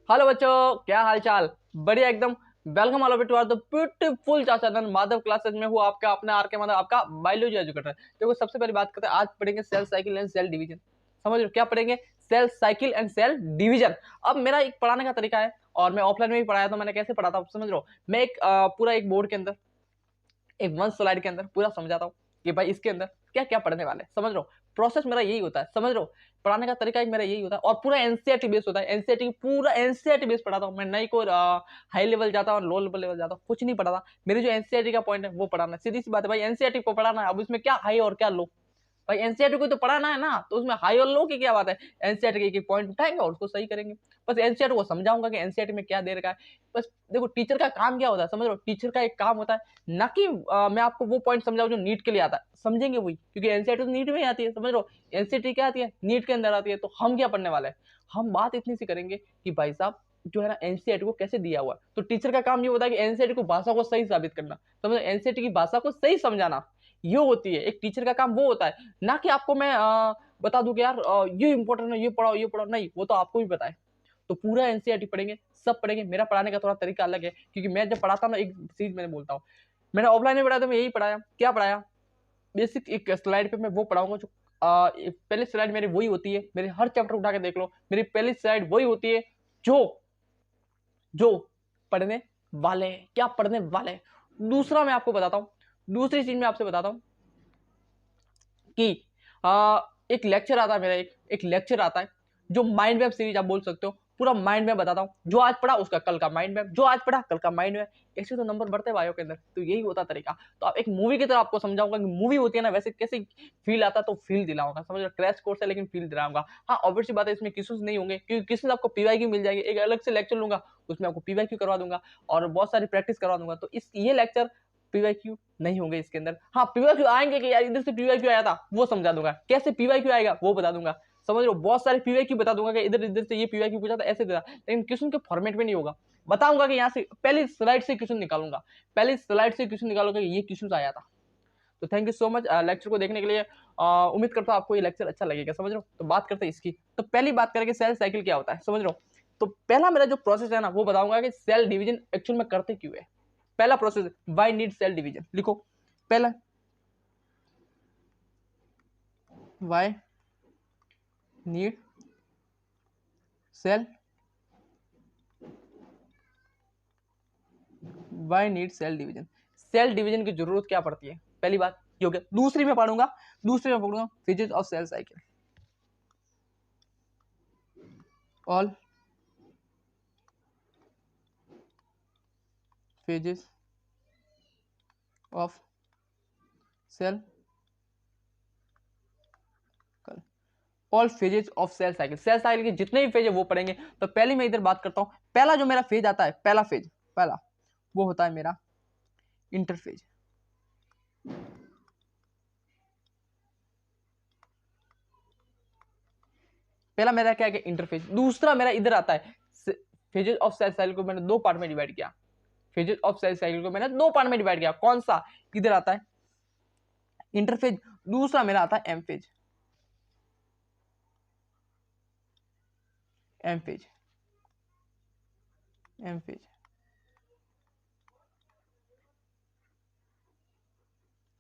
Hello बच्चों, क्या हाल चाल। बढ़िया एकदम। Welcome all of you to our the beautiful channel Madhav Classes में हूँ आपका अपना आर के माधव, आपका बायोलॉजी एजुकेटर। देखो, सबसे पहली बात करते हैं, आज पढ़ेंगे cell cycle and cell division. समझ लो क्या पढ़ेंगे? Cell cycle and cell division. अब मेरा एक पढ़ाने का तरीका है, और मैं ऑफलाइन में भी पढ़ाया, तो मैंने कैसे पढ़ाता हूँ समझ लो। मैं एक पूरा एक बोर्ड के अंदर, एक वन स्लाइड के अंदर पूरा समझाता हूँ कि भाई इसके अंदर क्या क्या पढ़ने वाले हैं। समझ लो, प्रोसेस मेरा यही होता है। समझ लो, पढ़ाने का तरीका एक मेरा यही होता है, और पूरा एनसीईआरटी बेस होता है। एनसीईआरटी पूरा एनसीईआरटी बेस पढ़ाता हूँ मैं, नहीं कोई हाई लेवल जाता हूँ लो लेवल जाता हूँ, कुछ नहीं पढ़ाता। मेरी जो एनसीईआरटी का पॉइंट है वो पढ़ाना है। सीधी सी बात है भाई, एनसीईआरटी को पढ़ाना है। अब इसमें क्या हाई और क्या लो? भाई एनसीईआरटी को तो पढ़ाना है ना, तो उसमें हाई और लो की क्या बात है। एनसीईआरटी के पॉइंट उठाएंगे और उसको सही करेंगे। बस एनसीईआरटी को समझाऊंगा कि एनसीईआरटी में क्या दे रखा है। बस देखो, टीचर का काम क्या होता है समझ लो। टीचर का एक काम होता है ना कि मैं आपको वो पॉइंट समझाऊं जो नीट के लिए आता है, समझेंगे वही, क्योंकि एनसीईआरटी तो नीट में आती है। समझ लो, एनसीईआरटी क्या आती है? नीट के अंदर आती है। तो हम क्या पढ़ने वाले हैं? हम बात इतनी सी करेंगे कि भाई साहब जो है ना, एनसीईआरटी को कैसे दिया हुआ है। तो टीचर का काम ये होता है कि एनसीईआरटी को भाषा को सही साबित करना, समझो, एनसीईआरटी की भाषा को सही समझाना। ये होती है एक टीचर का काम, वो होता है ना कि आपको मैं बता दूं कि यार ये इंपॉर्टेंट है, ये पढ़ाओ, नहीं, वो तो आपको भी पता है। तो पूरा एनसीईआरटी पढ़ेंगे, सब पढ़ेंगे। मेरा पढ़ाने का थोड़ा तरीका अलग है, क्योंकि मैं जब पढ़ाता हूँ ना, एक चीज मैंने बोलता हूँ, मैंने ऑफलाइन में पढ़ाया तो मैं यही पढ़ाया। क्या पढ़ाया? बेसिक एक स्लाइड पे मैं वो पढ़ाऊंगा जो पहली स्लाइड मेरी वही होती है। मेरे हर चैप्टर उठा के देख लो, मेरी पहली स्लाइड वही होती है जो जो पढ़ने वाले हैं। क्या पढ़ने वाले हैं? दूसरा मैं आपको बताता हूँ, दूसरी चीज मैं आपसे बताता हूँ कि एक लेक्चर आता है मेरा, एक लेक्चर आता है जो माइंड मैप सीरीज आप बोल सकते हो। पूरा माइंड मैप बताता हूँ, जो आज पढ़ा उसका कल का माइंड मैप, जो आज पढ़ा कल का माइंड मैप। ऐसे तो नंबर बढ़ते हैं भाइयों के अंदर। तो यही होता तरीका। तो आप एक मूवी की तरह आपको समझाऊंगा कि मूवी होती है ना, वैसे कैसे फील आता है, तो फील दिलाऊंगा। समझ लो, क्रैश कोर्स है लेकिन फील दिलाऊंगा। हाँ, ऑब्वियस बात है, इसमें क्वेश्चंस नहीं होंगे, क्योंकि क्वेश्चन आपको पीवाईक्यू मिल जाएगी। एक अलग से लेक्चर लूंगा, उसमें आपको पीवाईक्यू करवा दूंगा और बहुत सारी प्रैक्टिस करवा दूंगा। तो इस ये लेक्चर पीवाईक्यू नहीं होंगे इसके अंदर। हाँ, पीवाईक्यू आएंगे कि यार इधर से पीवाईक्यू आया था, वो समझा दूंगा। कैसे पीवाईक्यू आएगा वो बता दूंगा। समझ लो, बहुत सारे पीवाईक्यू बता दूंगा कि इधर इधर से ये पीवाईक्यू पूछा था, ऐसे था। लेकिन क्वेश्चन के फॉर्मेट में नहीं होगा। बताऊंगा कि यहाँ से पहली स्लाइड से क्वेश्चन निकालूंगा, पहली स्लाइड से क्वेश्चन निकालूंगा कि ये क्वेश्चन आया था। तो thank you so much lecture को देखने के लिए। उम्मीद करता हूँ आपको ये लेक्चर अच्छा लगेगा। समझ लो, तो बात करते हैं इसकी। तो पहली बात करेंगे सेल साइकिल क्या होता है। समझ लो, तो पहला मेरा जो प्रोसेस है ना, वो बताऊंगा कि सेल डिवीजन एक्चुअल में करते क्यों है। पहला process, why need cell division. लिखो पहला, why need cell, why need cell division. Cell division की जरूरत क्या पड़ती है, पहली बात ये हो गया। दूसरी में पढ़ूंगा physics of cell cycle, all physics of cell, all phases of cell cycle. Cell cycle के जितने भी फेज है वो पढ़ेंगे। तो पहले मैं इधर बात करता हूं, पहला जो मेरा फेज आता है, पहला वो होता है मेरा इंटरफेज। पहला मेरा क्या है, इंटरफेज। दूसरा मेरा इधर आता है फेजेस ऑफ सेल साइकिल को मैंने दो पार्ट में डिवाइड किया। फेजेस ऑफ सेल साइकिल को मैंने दो पार्ट में डिवाइड किया। कौन सा? इधर आता है इंटरफेज, दूसरा मेरा आता है एमफेज। एमफेज एमफेज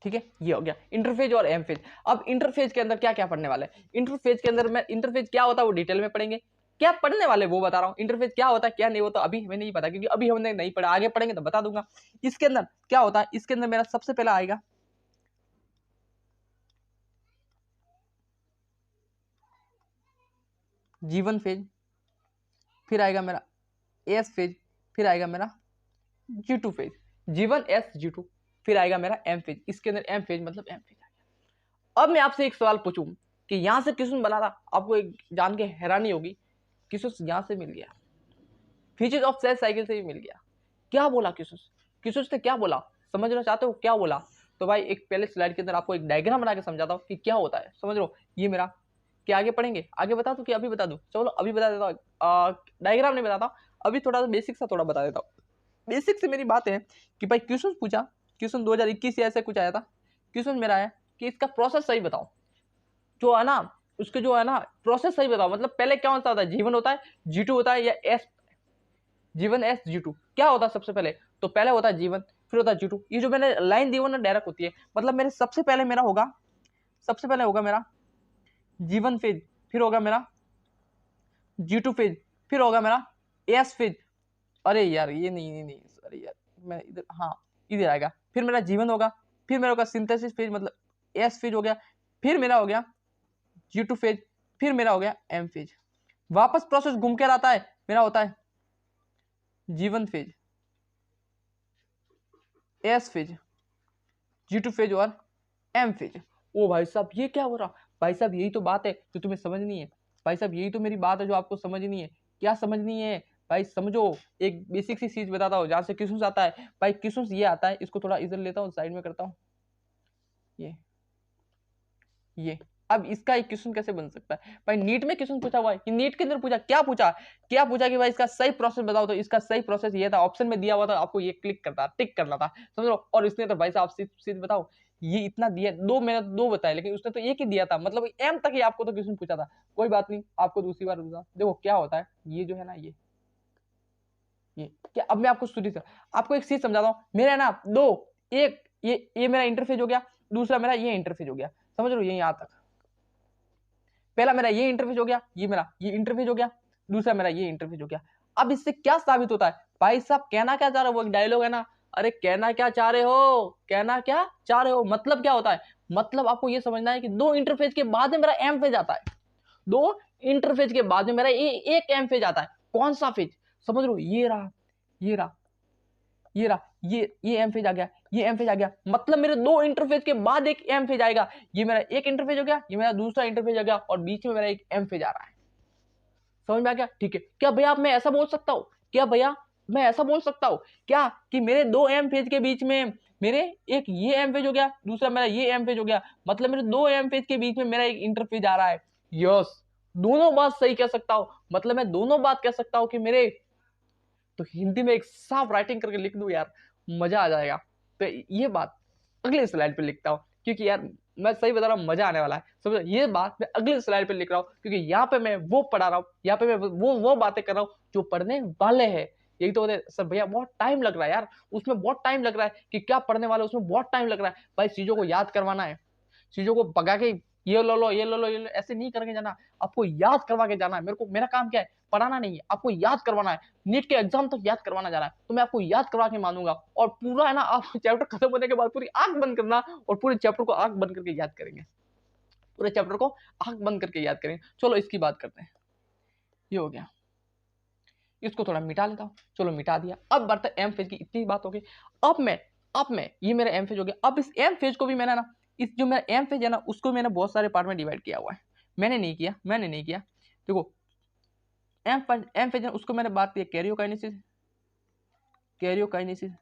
ठीक है, ये हो गया इंटरफेज और एमफेज। अब इंटरफेज के अंदर क्या क्या पढ़ने वाले हैं? इंटरफेज के अंदर मैं इंटरफेज क्या होता है वो डिटेल में पढ़ेंगे। क्या पढ़ने वाले वो बता रहा हूँ। इंटरफेज क्या होता है क्या नहीं होता अभी हमें नहीं पता, क्योंकि अभी हमने नहीं पढ़ा, आगे पढ़ेंगे तो बता दूंगा। इसके अंदर क्या होता है, इसके अंदर मेरा सबसे पहला आएगा जीवन फेज, फिर आएगा मेरा एस फेज, फिर आएगा मेरा G2 फेज। जीवन एस G2, फिर आएगा मेरा एम फेज। इसके अंदर एम फेज मतलब एम फेज आ गया। अब मैं आपसे एक सवाल पूछूं कि यहां से क्वेश्चन बना था, आपको एक जान के हैरानी होगी, क्वेश्चन यहां से मिल गया, फीचर्स ऑफ सेल साइकिल से भी मिल गया। क्या बोला क्वेश्चन ने क्या बोला? समझना चाहते हो क्या बोला? तो भाई एक पहले स्लाइड के अंदर आपको एक डायग्राम बना के समझाता हूँ कि क्या होता है। समझ लो, ये मेरा क्या, आगे पढ़ेंगे, आगे बता दूं कि अभी बता दूं? चलो अभी बता देता हूँ, डायग्राम नहीं बताता, अभी थोड़ा सा बेसिक सा थोड़ा बता देता हूँ। बेसिक से मेरी बात है कि भाई क्वेश्चन पूछा, क्वेश्चन 2021 या ऐसे कुछ आया था। क्वेश्चन मेरा है कि इसका प्रोसेस सही बताओ, जो है ना, उसके जो है ना प्रोसेस सही बताओ। मतलब पहले क्या होता है, जीवन होता है, G2 होता है या एस जीवन एस G2 क्या होता है सबसे पहले? तो पहले होता है जीवन, फिर होता है G2। ये जो मैंने लाइन दी वो ना डायरेक्ट होती है, मतलब मेरे सबसे पहले मेरा होगा, सबसे पहले होगा मेरा जीवन फेज, फिर होगा मेरा G2 फेज, फिर होगा मेरा एस फेज। अरे यार ये नहीं, अरे यार मैं इधर, हाँ इधर आएगा, फिर मेरा जीवन होगा, फिर मेरा होगा सिंथेसिस फेज मतलब एस फेज हो गया, फिर मेरा हो गया G2 फेज, फिर मेरा हो गया एम फेज। वापस प्रोसेस घूम कर आता है, मेरा होता है जीवन phase, S phase, G2 phase और एम फेज। ओ भाई साहब ये क्या हो रहा? भाई साहब यही तो बात है जो तुम्हें समझनी है। भाई साहब यही तो मेरी बात है जो आपको समझनी है। क्या समझनी है भाई? समझो, एक बेसिक सी चीज बताता हूँ जहां से क्वेश्चंस आता है। भाई क्वेश्चंस ये आता है, इसको थोड़ा इधर लेता हूँ, साइड में करता हूँ। ये अब इसका एक क्वेश्चन कैसे बन सकता है? भाई नीट में क्वेश्चन पूछा हुआ है कि नीट के अंदर पूछा, क्या पूछा कि भाई इसका सही प्रोसेस बताओ। तो इसका सही प्रोसेस ये था, ऑप्शन में दिया हुआ था, आपको ये क्लिक करता, टिक करना था, समझ लो। और इसने तो भाई साहब सीधे बताओ, ये इतना दिया, दो मैंने दो बताए, लेकिन उसने तो एक ही दिया था, मतलब एम तक ही आपको तो क्वेश्चन पूछा था। कोई बात नहीं, आपको दूसरी बार देखो क्या होता है। ये जो है ना, ये क्या, अब मैं आपको शुरू से आपको एक चीज समझाता हूँ। मेरा ना दो, एक ये मेरा इंटरफेस हो गया, दूसरा मेरा ये इंटरफेस हो गया, समझ लो, ये यहाँ तक। पहला मेरा ये इंटरफेस हो गया, ये मेरा ये इंटरफेस हो गया, दूसरा मेरा ये इंटरफेस हो गया। अब इससे क्या साबित होता है? भाई साहब कहना क्या चाह रहे हो? वो एक डायलॉग है ना, अरे कहना क्या चाह रहे हो, कहना क्या चाह रहे हो, मतलब क्या होता है? मतलब आपको ये समझना है कि दो इंटरफेस के बाद में मेरा एम फेज आता है, दो इंटरफेज के बाद में मेरा एक एम फेज आता है। कौन सा फेज? समझ लो, ये रहा, ये रहा, ये रहा, ये एम फेज आ गया, ये एम फेज आ गया, मतलब मेरे दो इंटरफेज के बाद एक एम फेज आएगा। ये मेरा एक इंटरफेज हो गया, ये मेरा दूसरा इंटरफेज हो गया, और बीच में मेरा एक एम फेज आ रहा है। समझ में आ गया? ठीक है। क्या भैया मैं ऐसा बोल सकता हूँ, क्या भैया मैं ऐसा बोल सकता हूँ क्या कि मेरे दो एम फेज के बीच में मेरे एक ये एम फेज हो गया, दूसरा मेरा ये एम फेज हो गया, मतलब मेरे दो एम फेज के बीच में मेरा एक इंटरफेज आ रहा है। यस, दोनों बात सही कह सकता हूँ, मतलब मैं दोनों बात कह सकता हूँ कि मेरे, तो हिंदी में एक साफ राइटिंग करके लिख दूं यार, मजा आ जाएगा। तो ये बात अगले स्लाइड पे लिखता हूँ, क्योंकि यार मैं सही बता रहा हूँ, मजा आने वाला है। समझो, ये बात मैं अगले स्लाइड पे लिख रहा हूँ, क्योंकि यहाँ पे मैं वो पढ़ा रहा हूँ, यहाँ पे मैं वो बातें कर रहा हूँ जो पढ़ने वाले हैं। यही तो होते सर, भैया बहुत टाइम लग रहा है यार, उसमें बहुत टाइम लग रहा है कि क्या पढ़ने वाले, उसमें बहुत टाइम लग रहा है भाई, चीजों को याद करवाना है, चीजों को भगा के ये लो लो ये लो लो ये लो, ऐसे नहीं करके जाना, आपको याद करवा के जाना है। मेरा काम क्या है? पढ़ाना नहीं है, आपको याद करवाना है। नीट के एग्जाम तक याद करवाना जा रहा है, तो मैं आपको याद करवा के मानूंगा। और पूरा है ना, आप चैप्टर खत्म होने के बाद पूरी आंख बंद करना, और पूरे चैप्टर को आंख बंद करके याद करेंगे, पूरे चैप्टर को आंख बंद करके याद करेंगे। चलो इसकी बात करते हैं। ये हो गया, इसको थोड़ा मिटा लेता हूँ। चलो मिटा दिया। अब बढ़ते एम फेज की, इतनी बात हो गई। अब मैं ये मेरा एम फेज हो गया। अब इस एम फेज को भी मैंने ना, इस जो मेरा एम फेज है ना, उसको मैंने बहुत सारे पार्ट में डिवाइड किया हुआ है। मैंने नहीं किया देखो, एम फेज है उसको मैंने बात किया कैरियोकाइनेसिस, कैरियोकाइनेसिस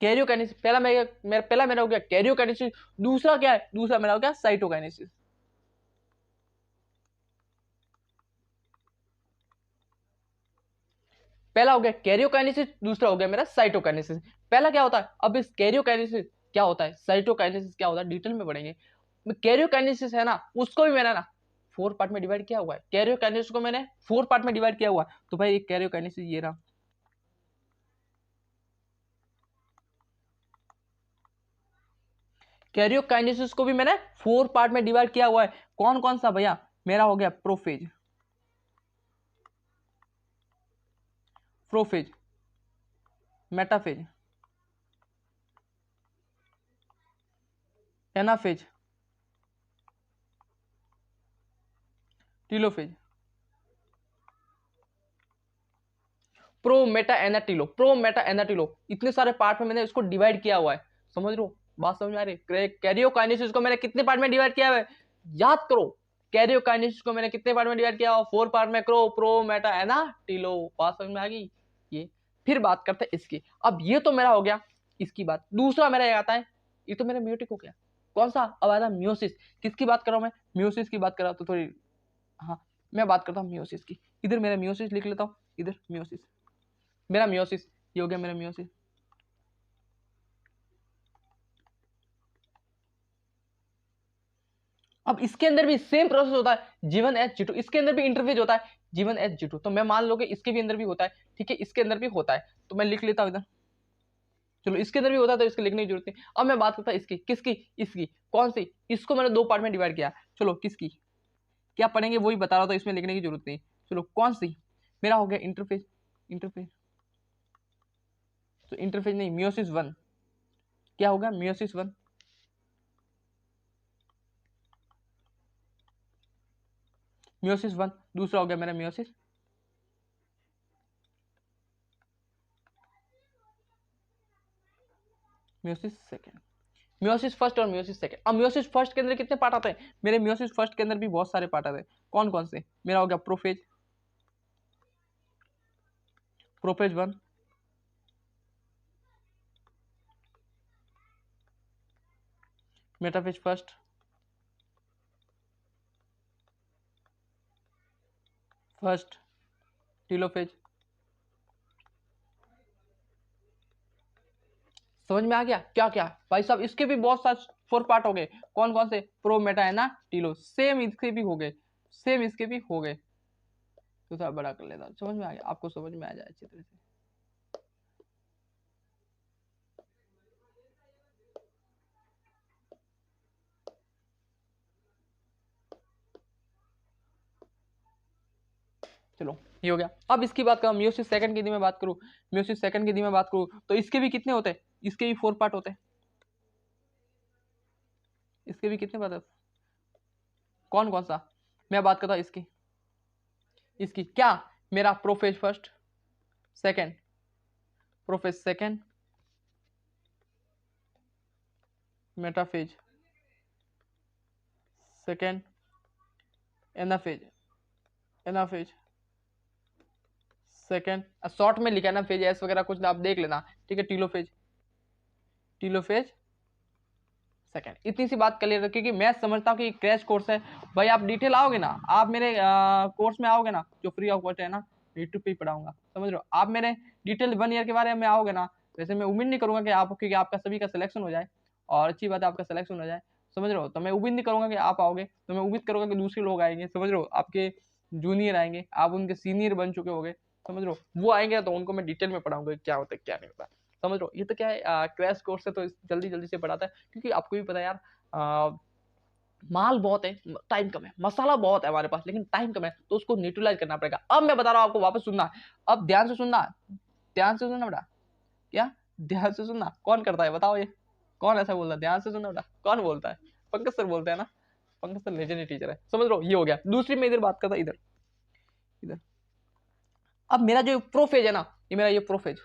कैरियोकाइनेसिस। पहला मेरा हो गया कैरियोकाइनेसिस। दूसरा क्या है? दूसरा मेरा हो गया साइटोकाइनेसिस। पहला हो गया कैरियोकाइनेसिस, दूसरा हो गया मेरा साइटोकाइनेसिस। पहला क्या होता है? अब इस कैरियोकाइनेसिस क्या होता है, साइटोकाइनेसिस क्या होता है, डिटेल में पढ़ेंगे। कैरियोकाइनेसिस है ना, उसको भी मैंने ना 4 पार्ट में डिवाइड किया हुआ है। कैरियोकाइनेसिस को मैंने 4 पार्ट में डिवाइड किया हुआ है। तो भाई एक कैरियोकाइनेसिस ये रहा, कैरियोकाइनेसिस को भी मैंने 4 पार्ट में डिवाइड किया हुआ है। कौन कौन सा भैया? मेरा हो गया prophase, prophase, metaphase, anaphase, telophase, pro meta ana telo, pro meta ana telo. इतने सारे पार्ट में मैंने इसको डिवाइड किया हुआ है। समझ लो, बात समझ में आ रही है? कैरियोकाइनेसिस को मैंने कितने पार्ट में डिवाइड किया हुआ है? याद करो, कैरियोकाइनेसिस को मैंने कितने पार्ट में डिवाइड किया हुआ? 4 पार्ट में करो, प्रो मेटा एनाटिलो। बात समझ में आ गई? ये फिर बात करते हैं इसकी। अब ये तो मेरा हो गया इसकी बात। दूसरा मेरा ये आता है, ये तो मेरा म्यूटिक हो गया। कौन सा? अब आता है म्यूसिस। किसकी बात कर रहा हूं मैं? म्यूसिस की बात कर रहा हूं। तो थोड़ी, हाँ मैं बात करता हूँ म्यूसिस की। इधर मेरा म्यूसिस लिख लेता हूँ, इधर म्यूसिस, मेरा मियोसिस। ये हो गया मेरा मियोसिस। अब इसके अंदर भी सेम प्रोसेस होता है, जीवन H2, इसके अंदर भी इंटरफेज होता है। G1H G2, तो मैं मान लो कि इसके भी अंदर भी होता है, ठीक है, इसके अंदर भी होता है, तो मैं लिख लेता हूँ इधर। चलो इसके अंदर भी होता है तो इसके लिखने की जरूरत नहीं। अब मैं बात करता हूँ इसकी, किसकी, इसकी, कौन सी, इसको मैंने दो पार्ट में डिवाइड किया। चलो किसकी क्या पढ़ेंगे वही बता रहा था, इसमें लिखने की जरूरत नहीं। चलो कौन सी, मेरा हो गया इंटरफेज, इंटरफेज, तो इंटरफेज नहीं, मियोसिस वन, क्या होगा, मियोसिस वन, मियोसिस वन, दूसरा हो गया मेरा meiosis, meiosis second, meiosis first और मियोसिस सेकेंड। अब मियोसिस फर्स्ट के अंदर कितने पार्ट आते हैं, मेरे मियोसिस फर्स्ट के अंदर भी बहुत सारे पार्ट आते हैं। कौन कौन से, मेरा हो गया prophase, prophase one, metaphase first, first, telophase. समझ में आ गया क्या क्या भाई साहब, इसके भी बहुत सारे 4 पार्ट हो गए। कौन कौन से, प्रो, मेटा, है ना, टीलो, सेम इसके भी हो गए, सेम इसके भी हो गए। तो थोड़ा बड़ा कर लेता, समझ में आ गया, आपको समझ में आ जाए अच्छी तरह से। चलो ये हो गया। अब इसकी बात करूं, मियोसिस सेकंड की यदि मैं बात करूं, मियोसिस सेकंड की यदि मैं बात करूं, तो इसके भी कितने होते हैं, इसके भी 4 पार्ट होते हैं, इसके भी कितने पार्ट, कौन कौन सा, मैं बात करता हूं इसकी, इसकी क्या, मेरा prophase first, second, prophase second, metaphase second, anaphase, anaphase second, short में लिखा है ना फेज एस वगैरह कुछ, आप देख लेना, ठीक है, टीलोफेज, टीलोफेज सेकंड। इतनी सी बात क्लियर है, क्योंकि मैं समझता हूँ कि क्रैश कोर्स है भाई, आप डिटेल आओगे ना, आप मेरे कोर्स में आओगे ना, जो फ्री ऑफ कॉस्ट है ना, यूट्यूब पे ही पढ़ाऊंगा, समझ रहे हो, आप मेरे डिटेल 1 ईयर के बारे में आओगे ना, वैसे मैं उम्मीद नहीं करूंगा कि आप, क्योंकि आपका सभी का सिलेक्शन हो जाए, और अच्छी बात है आपका सिलेक्शन हो जाए, समझ रहे हो, तो मैं उम्मीद नहीं करूंगा कि आप आओगे, तो मैं उम्मीद करूंगा कि दूसरे लोग आएंगे, समझ रहे हो, आपके जूनियर आएंगे, आप उनके सीनियर बन चुके होंगे, समझ रहे हो, वो आएंगे तो उनको मैं डिटेल में पढ़ाऊंगा क्या होता है क्या नहीं होता, समझ रहे हो। ये तो क्या है, क्रैश कोर्स है तो जल्दी जल्दी से पढ़ाता है, क्योंकि आपको भी पता है यार, माल बहुत है, टाइम कम है, मसाला बहुत है हमारे पास, लेकिन टाइम कम है, तो उसको न्यूट्रलाइज करना पड़ेगा। अब मैं बता रहा हूं आपको, वापस सुनना, अब ध्यान से सुनना, ध्यान से सुनना बेटा, क्या, ध्यान से सुनना, कौन करता है बताओ, ये कौन ऐसा बोलता है, ध्यान से सुनना बेटा, कौन बोलता है, पंकज सर बोलते हैं ना, पंकज सर लेजेंडरी टीचर है, समझ लो, ये हो गया। दूसरी मैं इधर बात करता, इधर, इधर, अब मेरा जो प्रोफेज है ना, ये मेरा, ये प्रोफेज,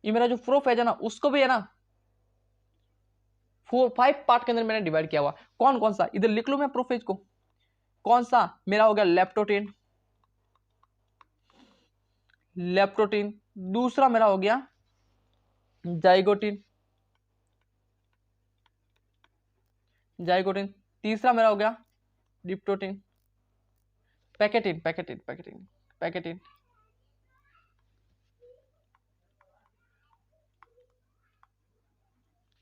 ये मेरा जो प्रोफेज है ना, उसको भी है ना 5 पार्ट के अंदर मैंने डिवाइड किया हुआ। कौन कौन सा, इधर लिख लो मैं प्रोफेज को, कौन सा, मेरा हो गया लेप्टोटीन, लेप्टोटीन, दूसरा मेरा हो गया जाइगोटीन, जाइगोटीन, तीसरा मेरा हो गया diplotene, pachytene, pachytene, pachytene, pachytene,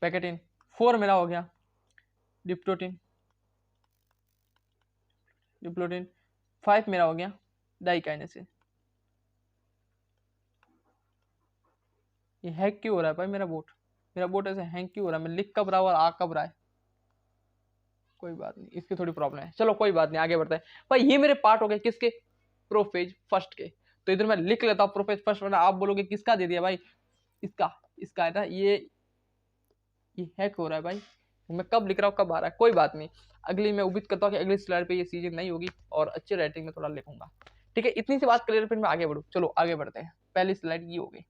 pachytene, 4 मेरा हो गया डिप्टोटीन, डिप्लोटीन, 5 मेरा हो गया डाइकाइनेसिन। ये हैक क्यों हो रहा है भाई मेरा बोट, मेरा बोट ऐसे हैंग क्यों हो रहा है, मैं लिख कब रहा हूँ और आ कब रहा है, कोई बात नहीं, इसकी थोड़ी प्रॉब्लम है, चलो कोई बात नहीं, आगे बढ़ते हैं भाई। ये मेरे पार्ट हो गए किसके, प्रोफेज फर्स्ट के, तो इधर मैं लिख लेता हूँ प्रोफेज फर्स्ट, वरना आप बोलोगे किसका दे दिया भाई, इसका, इसका है ना, ये हैक हो रहा है भाई, मैं कब लिख रहा हूँ कब आ रहा है, कोई बात नहीं, अगली मैं उम्मीद करता हूँ कि अगली स्लाइड पे ये चीजें नहीं होगी और अच्छी राइटिंग में थोड़ा लिखूंगा, ठीक है। इतनी सी बात क्लियर, फिर मैं आगे बढ़ू, चलो आगे बढ़ते हैं। पहली स्लाइड ये हो गई,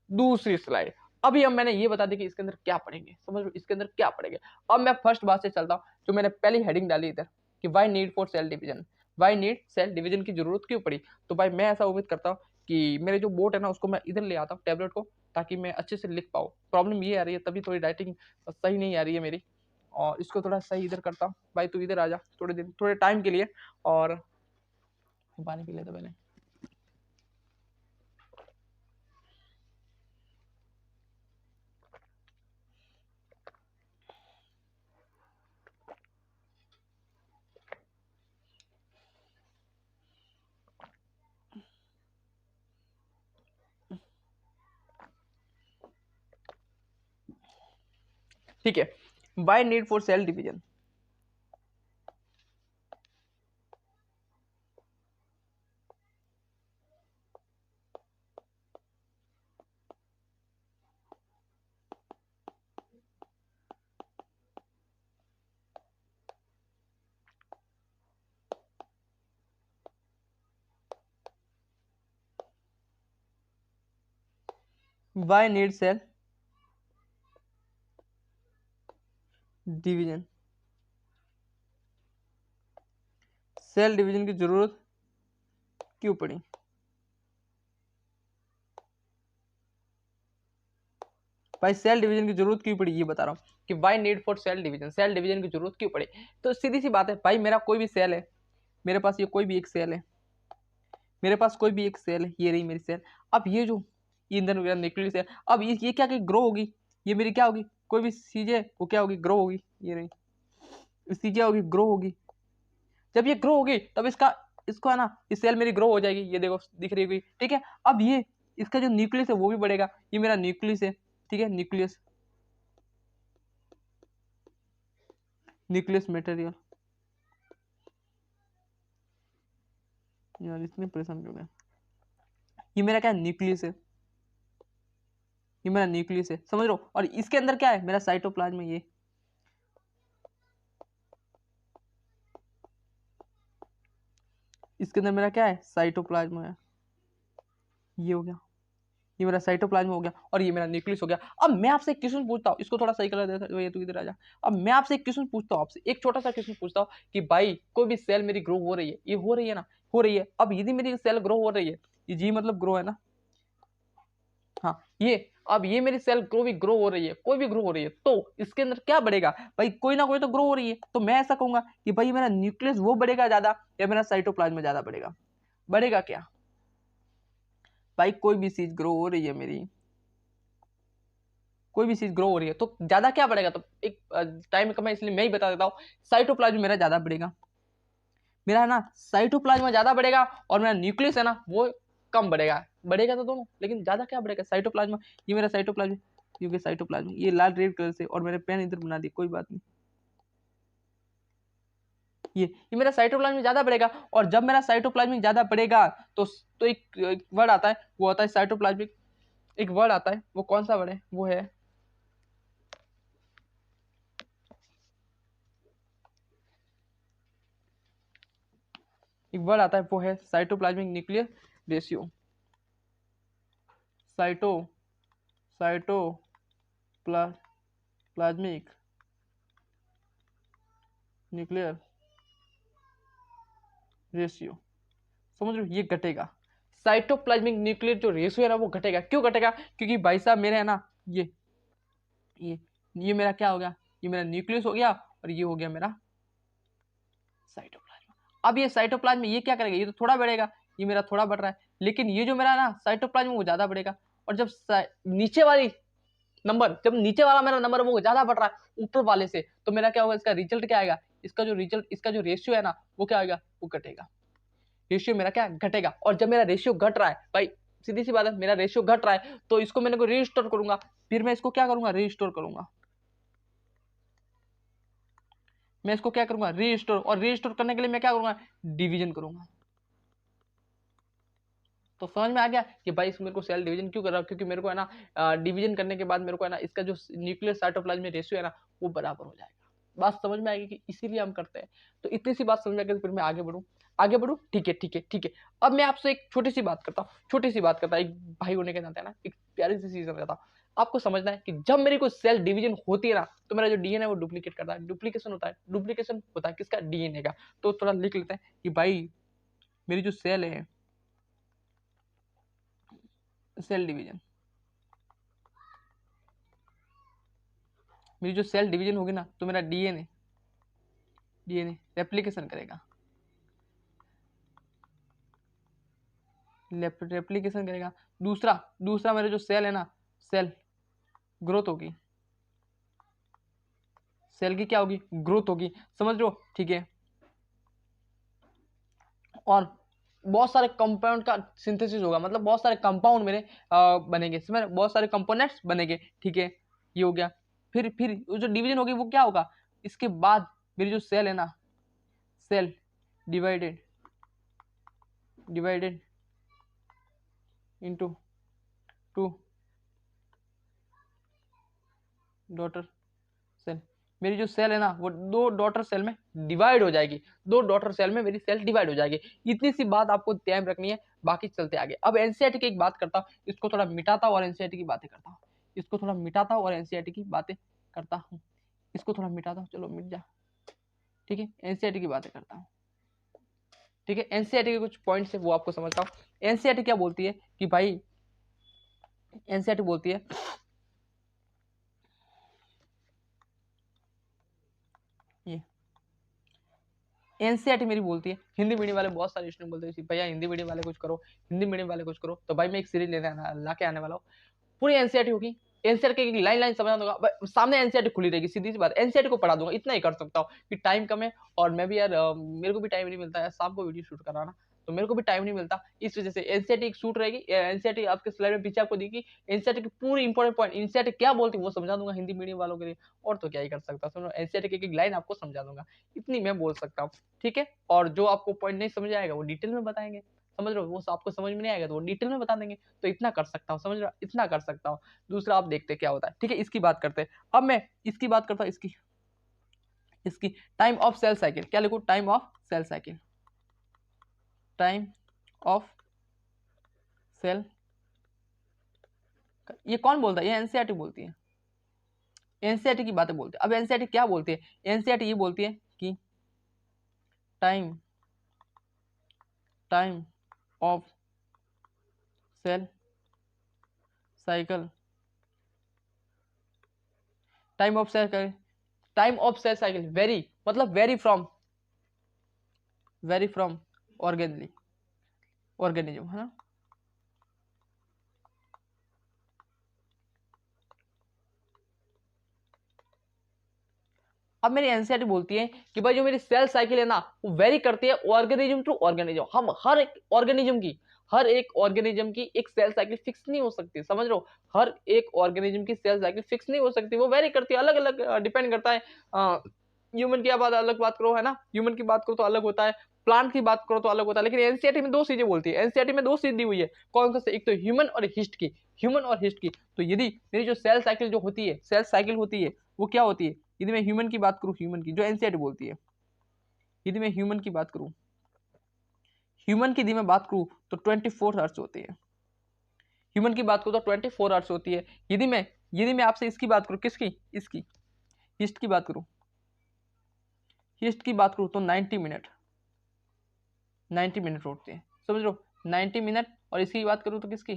दूसरी स्लाइड, अभी अब मैंने ये बता दी कि इसके अंदर क्या पढ़ेंगे, समझ लो इसके अंदर क्या पढ़ेंगे। अब मैं फर्स्ट बात से चलता हूँ, जो मैंने पहली हेडिंग डाली इधर कि why need for cell division, why need cell division की जरूरत क्यों पड़ी। तो भाई मैं ऐसा उम्मीद करता हूँ कि मेरे जो बोर्ड है ना, उसको मैं इधर ले आता हूँ टैबलेट को, ताकि मैं अच्छे से लिख पाऊँ। प्रॉब्लम ये आ रही है, तभी थोड़ी राइटिंग सही नहीं आ रही है मेरी, और इसको थोड़ा सही इधर करता हूँ। भाई तू इधर आ जा थोड़े दिन, थोड़े टाइम के लिए, और पानी पी लेता पहले। ठीक है, why need for cell division, why need cell division, cell division की जरूरत क्यों पड़ी? भाई सेल डिवीजन की जरूरत क्यों पड़ी ये बता रहा हूँ कि why need for cell division, cell division की जरूरत क्यों पड़ी? तो सीधी सी बात है भाई, मेरा कोई भी सेल है, मेरे पास ये कोई भी एक सेल है, मेरे पास कोई भी एक सेल है, ये रही मेरी सेल। अब ये जो ईंधन वगैरह न्यूक्लियस है, अब ये क्या ग्रो होगी, ये मेरी क्या होगी, कोई भी चीज है वो क्या होगी, ग्रो होगी, ये रही इसकी क्या होगी, ग्रो होगी। जब ये ग्रो होगी तब इसको है ना, इस सेल मेरी ग्रो हो जाएगी, ये देखो दिख रही होगी, ठीक है। अब ये इसका जो न्यूक्लियस है वो भी बढ़ेगा, ये मेरा न्यूक्लियस है, ठीक है, न्यूक्लियस, न्यूक्लियस मटेरियल, यार इतने परेशान क्यों गए, ये मेरा क्या न्यूक्लियस है, ये मेरा न्यूक्लियस है, समझ लो। और इसके अंदर क्या है, मेरा साइटोप्लाज्म है, ये इसके अंदर मेरा क्या है, साइटोप्लाज्म है, ये हो गया, ये मेरा साइटोप्लाज्म हो गया, और ये मेरा न्यूक्लियस हो गया। अब मैं आपसे एक क्वेश्चन पूछता हूँ, इसको थोड़ा सही कलर देता है, तू इधर आ जा। अब मैं आपसे एक क्वेश्चन पूछता हूँ, आपसे एक छोटा सा क्वेश्चन पूछता हूँ कि भाई कोई भी सेल मेरी ग्रो हो रही है, ये हो रही है ना, हो रही है। अब यदि मेरी सेल ग्रो हो रही है, ये जी मतलब ग्रो है ना, हाँ ये, अब ये मेरी सेल ग्रो हो रही है, कोई भी ग्रो हो रही है, तो इसके अंदर क्या बढ़ेगा भाई, कोई ना कोई तो ग्रो हो रही है। तो मैं ऐसा कहूंगा कि भाई मेरा न्यूक्लियस वो बढ़ेगा ज्यादा या मेरा साइटोप्लाज्म ज्यादा बढ़ेगा? बढ़ेगा क्या भाई, कोई भी चीज ग्रो हो रही है मेरी, कोई भी चीज ग्रो हो रही है तो ज्यादा क्या बढ़ेगा, तो एक टाइम कम है इसलिए मैं ही बता देता हूँ, साइटोप्लाज्म मेरा ज्यादा बढ़ेगा, मेरा है ना साइटोप्लाज्म ज्यादा बढ़ेगा, और मेरा न्यूक्लियस है ना वो कम बढ़ेगा, बढ़ेगा तो दोनों, लेकिन ज्यादा क्या बढ़ेगा, साइटोप्लाज्म, ये मेरा साइटोप्लाज्म, क्योंकि साइटोप्लाज्म ये लाल रेड कलर से, और मेरे पेन इधर बना दी, कोई बात नहीं, ये मेरा साइटोप्लाज्म ज्यादा बढ़ेगा। और जब मेरा साइटोप्लाज्म ज्यादा बढ़ेगा तो एक वर्ड आता है, वो आता है साइटोप्लाज्मिक, एक वर्ड आता है, वो कौन सा वर्ड है, वो है एक वर्ड आता है, वो है cytoplasmic nuclear ratio, cyto cytoplasmic nuclear ratio, समझ रहे हो, ये घटेगा, साइटोप्लाज्मिक न्यूक्लियर जो रेशियो है ना वो घटेगा। क्यों घटेगा, क्योंकि भाई साहब मेरे है ना ये ये मेरा क्या हो गया, ये मेरा न्यूक्लियस हो गया, और ये हो गया मेरा साइटोप्लाज्म। अब ये साइटोप्लाज्म ये क्या करेगा, ये तो थोड़ा बढ़ेगा, ये मेरा थोड़ा बढ़ रहा है, लेकिन ये जो मेरा ना साइटोप्लाज्म वो ज्यादा बढ़ेगा। और जब नीचे वाली नंबर, जब नीचे वाला मेरा नंबर वो ज्यादा बढ़ रहा है ऊपर वाले से, तो मेरा क्या होगा, इसका रिजल्ट क्या आएगा, इसका जो रेशियो है ना वो क्या आएगा, वो घटेगा, रेशियो मेरा क्या घटेगा। और जब मेरा रेशियो घट रहा है भाई, सीधी सी बात है, मेरा रेशियो घट रहा है, तो इसको मैंने को रीस्टोर करूंगा, फिर मैं इसको क्या करूंगा, रीस्टोर करूंगा, मैं इसको क्या करूंगा, रीस्टोर, और रीस्टोर करने के लिए मैं क्या करूंगा, डिवीजन करूंगा। तो समझ में आ गया कि भाई इसको मेरे को सेल डिवीजन क्यों कर रहा है, क्योंकि मेरे को है ना डिवीजन करने के बाद मेरे को है ना इसका जो न्यूक्लियर साइटोप्लाज्म रेशियो है ना वो बराबर हो जाएगा। बात समझ में आएगी कि इसीलिए हम करते हैं। तो इतनी सी बात समझ में आ गई, फिर मैं आगे बढ़ूं, ठीक है ठीक है ठीक है। अब मैं आपसे एक छोटी सी बात करता हूँ, एक भाई होने के नाते ना एक प्यारी सी चीज समझाता हूँ। आपको समझना है कि जब मेरी कोई सेल डिवीजन होती है ना, तो मेरा जो डीएनए वो डुप्लीकेट करता है, डुप्लीकेशन होता है किसका, डीएनए का। तो थोड़ा लिख लेते हैं कि भाई मेरी जो सेल है, सेल डिवीजन, मेरी जो सेल डिवीजन होगी ना, तो मेरा डीएनए रेप्लिकेशन करेगा, रेप्लिकेशन करेगा। दूसरा मेरा जो सेल है ना, सेल ग्रोथ होगी, सेल की क्या होगी, ग्रोथ होगी, समझ लो, ठीक है। और बहुत सारे कंपाउंड का सिंथेसिस होगा, मतलब बहुत सारे कंपाउंड मेरे बनेंगे, समझ, बहुत सारे कंपोनेंट्स बनेंगे, ठीक है, ये हो गया। फिर जो डिवीजन होगी वो क्या होगा, इसके बाद मेरी जो सेल है ना, cell divided into 2 daughter cell. मेरी जो सेल है ना वो 2 डॉटर सेल में डिवाइड हो जाएगी, 2 डॉटर सेल में मेरी सेल डिवाइड हो जाएगी। इतनी सी बात आपको ध्यान रखनी है, बाकी चलते आगे। अब एनसीईआरटी की एक बात करता हूँ, इसको थोड़ा मिटाता हूँ और एनसीईआरटी की बातें करता हूँ, इसको थोड़ा मिटाता हूँ और एनसीईआरटी की बातें करता हूँ, इसको थोड़ा मिटाता हूँ, चलो मिट जा, ठीक है। एनसीईआरटी की बातें करता हूँ, ठीक है। एनसीईआरटी के कुछ पॉइंट्स है वो आपको समझता हूँ। एनसीईआरटी क्या बोलती है कि भाई, एनसीईआरटी बोलती है ये, एनसीईआरटी मेरी बोलती है, हिंदी मीडियम वाले बहुत सारे स्टूडेंट बोलते हैं भैया हिंदी मीडियम वाले कुछ करो, हिंदी मीडियम वाले कुछ करो, तो भाई मैं एक सीरीज ला के आने वाला हूँ, पूरी एनसीईआरटी होगी। एनसीईआरटी की लाइन लाइन समझा दूंगा, सामने एनसीईआरटी खुली रहेगी, सीधी सी बात, एनसीईआरटी को पढ़ा दूंगा, इतना ही कर सकता हूँ कि टाइम कम है और मैं भी यार मेरे को भी टाइम नहीं मिलता है शाम को वीडियो शूट कराना, तो मेरे को भी टाइम नहीं मिलता, इस वजह से एनसीईआरटी एक शूट रहेगी। एनसीईआरटी आपके स्लाइड में पीछे आपको दिखेगी, एनसीईआरटी की पूरी इंपॉर्टेंट पॉइंट, एनसीईआरटी क्या बोलती है वो समझा दूंगा हिंदी मीडियम वालों के लिए, और तो क्या ही कर सकता हूँ, एनसीईआरटी की एक लाइन आपको समझा दूंगा, इतनी मैं बोल सकता हूँ, ठीक है। और जो आपको पॉइंट नहीं समझ आएगा वो डिटेल में बताएंगे, समझ रहे हो, वो आपको समझ में नहीं आएगा तो वो डिटेल में बता देंगे, तो इतना कर सकता हूँ, समझ रहे हो, इतना कर सकता हूँ। दूसरा आप देखते क्या होता है, ठीक है, इसकी बात करते हैं। अब मैं इसकी बात करता हूँ, इसकी टाइम ऑफ सेल साइकिल, क्या लिखूं, time of cell cycle, time of cell, ये कौन बोलता है, ये एनसीईआरटी बोलती है, एनसीईआरटी की बातें बोलते हैं। अब एनसीईआरटी क्या बोलती है, एनसीईआरटी ये बोलती है कि time of cell cycle, time of cell cycle vary, मतलब वेरी फ्रॉम ऑर्गेनिज्म, है ना। अब मेरी एनसीईआरटी बोलती है कि भाई जो मेरी सेल साइकिल है ना वो वेरी करती है ऑर्गेनिज्म टू ऑर्गेनिज्म, हम हर एक ऑर्गेनिज्म की एक सेल साइकिल फिक्स नहीं हो सकती, समझ लो, हर एक ऑर्गेनिज्म की सेल साइकिल फिक्स नहीं हो सकती, वो वेरी करती है, अलग अलग डिपेंड करता है। ह्यूमन की बात अलग बात करो, है ना, ह्यूमन की बात करो तो अलग होता है, प्लांट की बात करो तो अलग होता है, लेकिन एनसीईआरटी में 2 चीजें बोलती है, एनसीईआरटी में 2 चीज दी हुई है, कौन सा, एक तो ह्यूमन और हिस्ट की, तो यदि मेरी जो सेल साइकिल जो होती है, सेल साइकिल होती है वो क्या होती है, यदि मैं ह्यूमन की बात करूं, ह्यूमन की जो एनसीईआरटी बोलती है, यदि मैं ह्यूमन की बात करूं, तो 24 हर्ट्ज होती है, ह्यूमन की बात करूं तो 24 हर्ट्ज होती है। यदि मैं आपसे इसकी बात करूं, किसकी, इसकी हिस्ट की बात करूं, तो 90 मिनट होती है, समझ लो 90 मिनट। और इसकी बात करूं तो किसकी,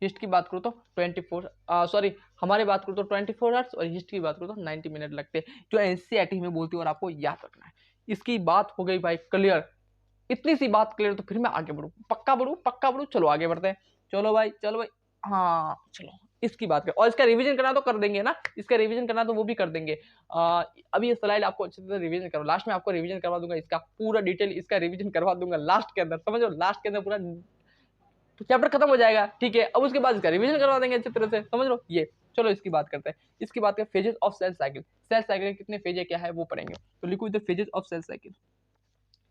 हिस्ट की बात करूं तो 24, सॉरी हमारी बात करूं तो 24 हर्ट्ज, और हिस्ट की बात करूं तो 90 मिनट लगते हैं, जो एनसीईआरटी में बोलती है, और आपको याद रखना है। इसकी बात हो गई भाई क्लियर, इतनी सी बात क्लियर, तो फिर मैं आगे बढ़ू, पक्का बढ़ू, चलो आगे बढ़ते हैं, चलो भाई, हाँ चलो इसकी बात कर, और इसका रिवीजन करना तो कर देंगे ना, इसका रिवीजन करना तो वो भी कर देंगे। अभी ये स्लाइड आपको अच्छे से रिवीजन करो, लास्ट में आपको रिवीजन करवा दूंगा, इसका पूरा डिटेल इसका रिवीजन करवा दूंगा लास्ट के अंदर, समझो, लास्ट के अंदर पूरा तो चैप्टर खत्म हो जाएगा, ठीक है। अब उसके बाद इसका रिवीजन करवा देंगे अच्छी तरह से, समझ लो ये। चलो इसकी बात करते हैं, इसकी बात करें phases of cell cycle, cell cycle के कितने फेज है क्या है वो पढ़ेंगे, तो लिखो इधर फेजेस ऑफ सेल साइकिल।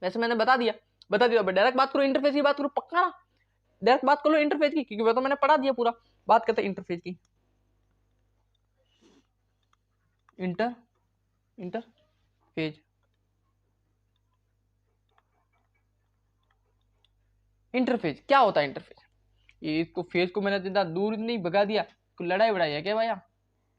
वैसे मैंने बता दिया, डायरेक्ट बात करो इंटरफेस की, बात करो पक्का ना, डायरेक्ट बात कर लो इंटरफेस की, क्योंकि वो तो मैंने पढ़ा दिया पूरा। बात करते हैं इंटरफेस की, इंटरफेज, इंटरफेज क्या होता है, इंटरफेज, ये इसको फेज को मैंने जितना दूर नहीं भगा दिया, तो लड़ाई बढ़ाई है क्या भैया,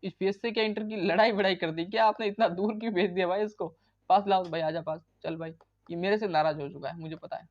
इस फेज से क्या इंटर की लड़ाई बढ़ाई कर दी क्या आपने, इतना दूर क्यों भेज दिया भाई इसको, पास लाओ भाई, आजा पास, चल भाई, ये मेरे से नाराज हो चुका है मुझे पता है।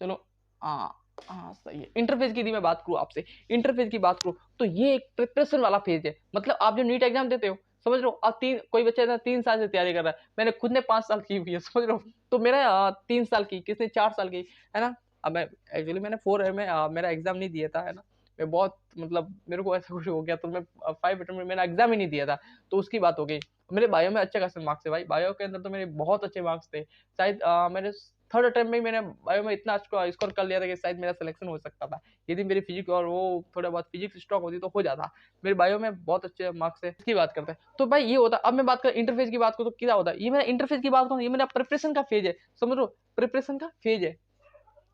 चलो हाँ हाँ सही है। इंटरफेस की यदि मैं बात करूँ आपसे, इंटरफेस की बात करूँ तो ये एक प्रिपरेशन वाला फेज है, मतलब आप जो नीट एग्जाम देते हो, समझ लो आप कोई बच्चा 3 साल से तैयारी कर रहा है, मैंने खुद ने 5 साल की हुई है, समझ लो, तो मेरा 3 साल की, किसने 4 साल की, है ना। अब मैं एक्चुअली मैंने 4 में मेरा एग्जाम नहीं दिया था, है ना, मैं बहुत मतलब मेरे को ऐसा कुछ हो गया, तो मैं 5 अटेम्प्ट में मेरा एग्जाम ही नहीं दिया था, तो उसकी बात हो गई। मेरे बायो में अच्छे खासे मार्क्स थे भाई, बायो के अंदर तो मेरे बहुत अच्छे मार्क्स थे, शायद मेरे थर्ड अटेम्प्ट में मैंने बायो में इतना स्कोर कर लिया था कि शायद मेरा सिलेक्शन हो सकता था यदि मेरी फिजिक्स और वो थोड़ा बहुत फिजिक्स स्ट्रॉन्ग होती तो हो जाता। मेरे बायो में बहुत अच्छे मार्क्स है। इसकी बात करते हैं तो भाई ये होता। अब मैं बात कर इंटरफेस की बात करूँ तो क्या होता है, ये मेरा इंटरफेस की बात करूँ, ये मेरा प्रिपरेशन का फेज है, समझ लो प्रिपरेशन का फेज है।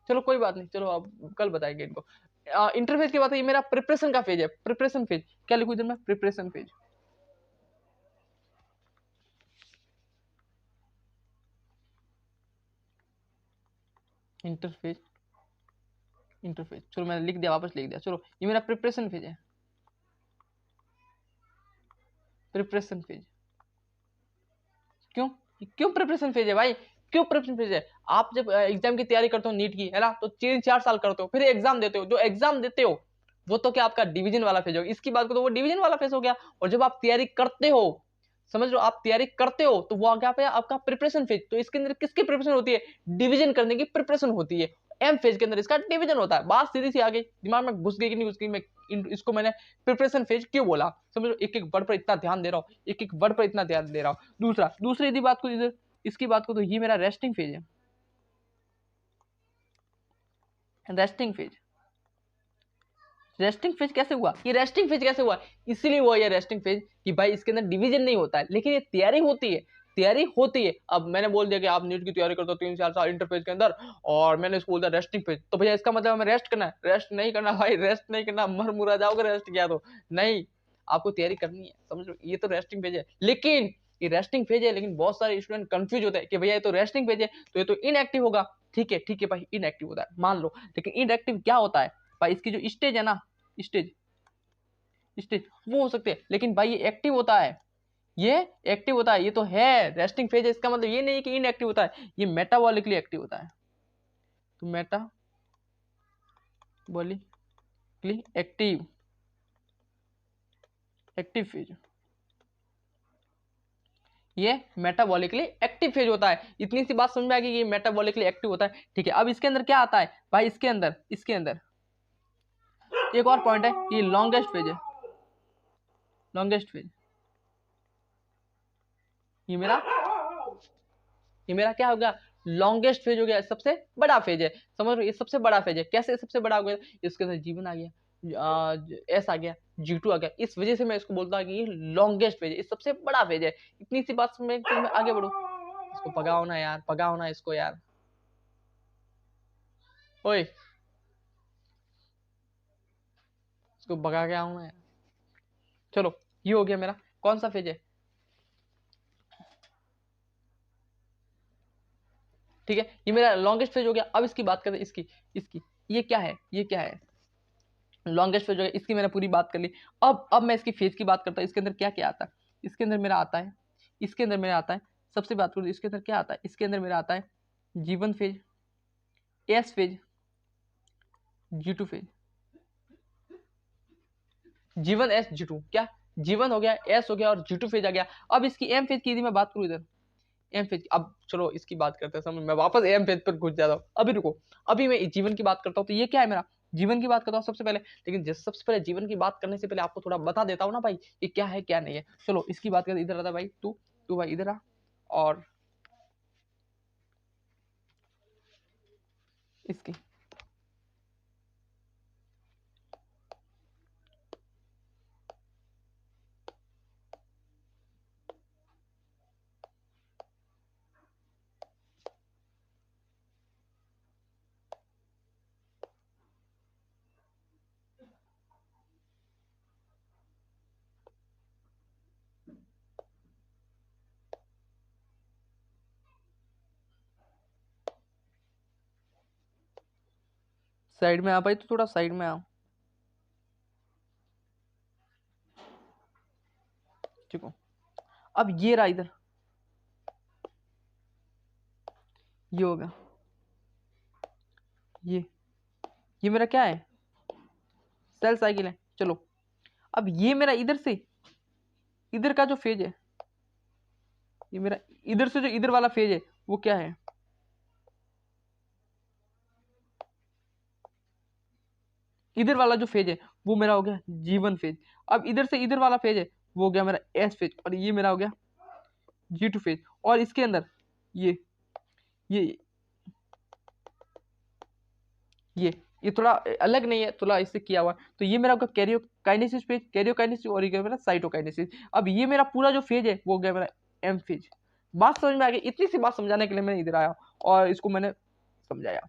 चलो कोई बात नहीं, चलो अब कल बताएंगे इनको। इंटरफेस की बात है, ये मेरा प्रिपरेशन का फेज है। प्रिपरेशन फेज क्या लिखूं इधर मैं, प्रिपरेशन फेज। इंटरफेज इंटरफेज चलो मैंने लिख दिया, वापस लिख दिया। चलो ये मेरा प्रिपरेशन फेज है, प्रिपरेशन फेज। क्यों क्यों प्रिपरेशन फेज है भाई, क्यों प्रिपरेशन फेज है? आप जब एग्जाम की तैयारी करते हो नीट की है ना, तो 3-4 साल करते हो, फिर एग्जाम देते हो। जो एग्जाम देते हो वो तो क्या आपका डिवीजन वाला फेज हो, इसकी बात करो तो वो डिवीजन वाला फेज हो गया। और जब आप तैयारी करते हो, समझ लो आप तैयारी करते हो, तो वो क्या पे आपका प्रिपरेशन फेज। तो इसके अंदर किसकी प्रिपरेशन होती है, डिवीजन करने की प्रिपरेशन होती है। एम फेज के अंदर इसका डिवीजन होता है। बात सीधी सी आ गई, दिमाग में घुस गई कि नहीं घुस गई, मैं इसको मैंने प्रिपरेशन फेज क्यों बोला, समझ लो एक एक वर्ड पर इतना ध्यान दे रहा हूँ, एक एक वर्ड पर इतना ध्यान दे रहा हूँ। दूसरी यदि बात को इधर इसकी बात को, तो ये मेरा रेस्टिंग फेज है, रेस्टिंग फेज। रेस्टिंग फेज कैसे हुआ, ये रेस्टिंग फेज कैसे हुआ, इसीलिए हुआ ये रेस्टिंग फेज कि भाई इसके अंदर डिवीजन नहीं होता है, लेकिन ये तैयारी होती है, तैयारी होती है। अब मैंने बोल दिया कि आप नीट की तैयारी करते हो 3-4 साल इंटरफेज के अंदर, और मैंने इसको बोल दिया रेस्टिंग फेज, तो भैया इसका मतलब हमें रेस्ट करना है? रेस्ट नहीं करना भाई, रेस्ट नहीं करना, मर मुरा जाओगे रेस्ट किया तो नहीं, आपको तैयारी करनी है, समझ लो ये तो रेस्टिंग फेज है। लेकिन ये रेस्टिंग फेज है, लेकिन बहुत सारे स्टूडेंट कंफ्यूज होते हैं कि भैया ये तो रेस्टिंग फेज है तो ये तो इनएक्टिव होगा। ठीक है भाई, इनएक्टिव होता है मान लो, लेकिन इनएक्टिव क्या होता है भाई, इसकी जो स्टेज है ना, स्टेज स्टेज वो हो सकते हैं, लेकिन भाई ये एक्टिव होता है, ये एक्टिव होता है, ये तो है रेस्टिंग फेज है, इसका मतलब ये नहीं कि इनएक्टिव होता है, ये मेटाबॉलिकली एक्टिव होता है। तो मेटाबॉलिकली एक्टिव, एक्टिव फेज, ये मेटाबॉलिकली एक्टिव फेज होता है। इतनी सी बात समझ में आ गई, ये मेटाबॉलिकली एक्टिव होता है। ठीक है, अब इसके अंदर क्या आता है भाई, इसके अंदर एक और पॉइंट है, ये लॉन्गेस्ट फेज है, लॉन्गेस्ट फेज। ये मेरा क्या हो गया, लॉन्गेस्ट फेज हो गया, सबसे बड़ा फेज है। समझ लो ये सबसे बड़ा फेज है। कैसे सबसे बड़ा हो गया, इसके अंदर जीवन आ गया, एस आ गया, G2 आ गया, इस वजह से मैं इसको बोलता हूँ कि ये लॉन्गेस्ट फेज है, ये सबसे बड़ा फेज है। इतनी सी बात में आगे बढ़ो। इसको भगाओ ना यार, भगाओ ना इसको यार, ओए इसको भगा के आओ ना यार। चलो ये हो गया मेरा कौन सा फेज है, ठीक है, ये मेरा लॉन्गेस्ट फेज हो गया। अब इसकी बात करें, इसकी इसकी ये क्या है, ये क्या है, लॉन्गेस्ट फेज हो गया, इसकी मैंने पूरी बात कर ली। अब मैं इसकी फेज की बात करता हूँ। इसके अंदर क्या क्या आता है, इसके अंदर मेरा आता है, इसके अंदर मेरा आता है, सबसे बात करूँ इसके अंदर क्या आता है, इसके अंदर मेरा आता है जीवन phase, S phase, G2 phase, जीवन एस G2, क्या जीवन हो गया, एस हो गया, और G2 फेज आ गया। अब इसकी एम फेज की यदि मैं बात करूँ इधर, एम फेज, अब चलो इसकी बात करते हैं, समझ मैं वापस एम फेज पर घुस जाता हूँ। अभी रुको, अभी मैं जीवन की बात करता हूँ। तो ये क्या है मेरा, जीवन की बात करता हूँ सबसे पहले। लेकिन सबसे पहले जीवन की बात करने से पहले आपको थोड़ा बता देता हूँ ना भाई, ये क्या है क्या नहीं है। चलो इसकी बात करते, इधर आता भाई, तू भाई इधर आ, और इसकी साइड में आ भाई, तो थोड़ा साइड में आ, ठीक हो। अब ये रहा इधर, ये हो गया, ये मेरा क्या है, सेल साइकिल है। चलो अब ये मेरा इधर से इधर का जो फेज है, ये मेरा इधर से जो इधर वाला फेज है वो क्या है, इधर वाला जो फेज है वो मेरा हो गया जीवन फेज। अब इधर से इधर वाला फेज है वो हो गया मेरा एस फेज, और ये मेरा हो गया G2 फेज। और इसके अंदर ये ये ये थोड़ा अलग नहीं है, थोड़ा इससे किया हुआ। तो ये मेरा होगा कैरियोकाइनेसिस फेज, कैरियोकाइनेसिस, और ये मेरा साइटोकाइनेसिस। अब ये मेरा पूरा जो फेज है वो हो गया मेरा एम फेज। बात समझ में आ गई? इतनी सी बात समझाने के लिए मैंने इधर आया और इसको मैंने समझाया।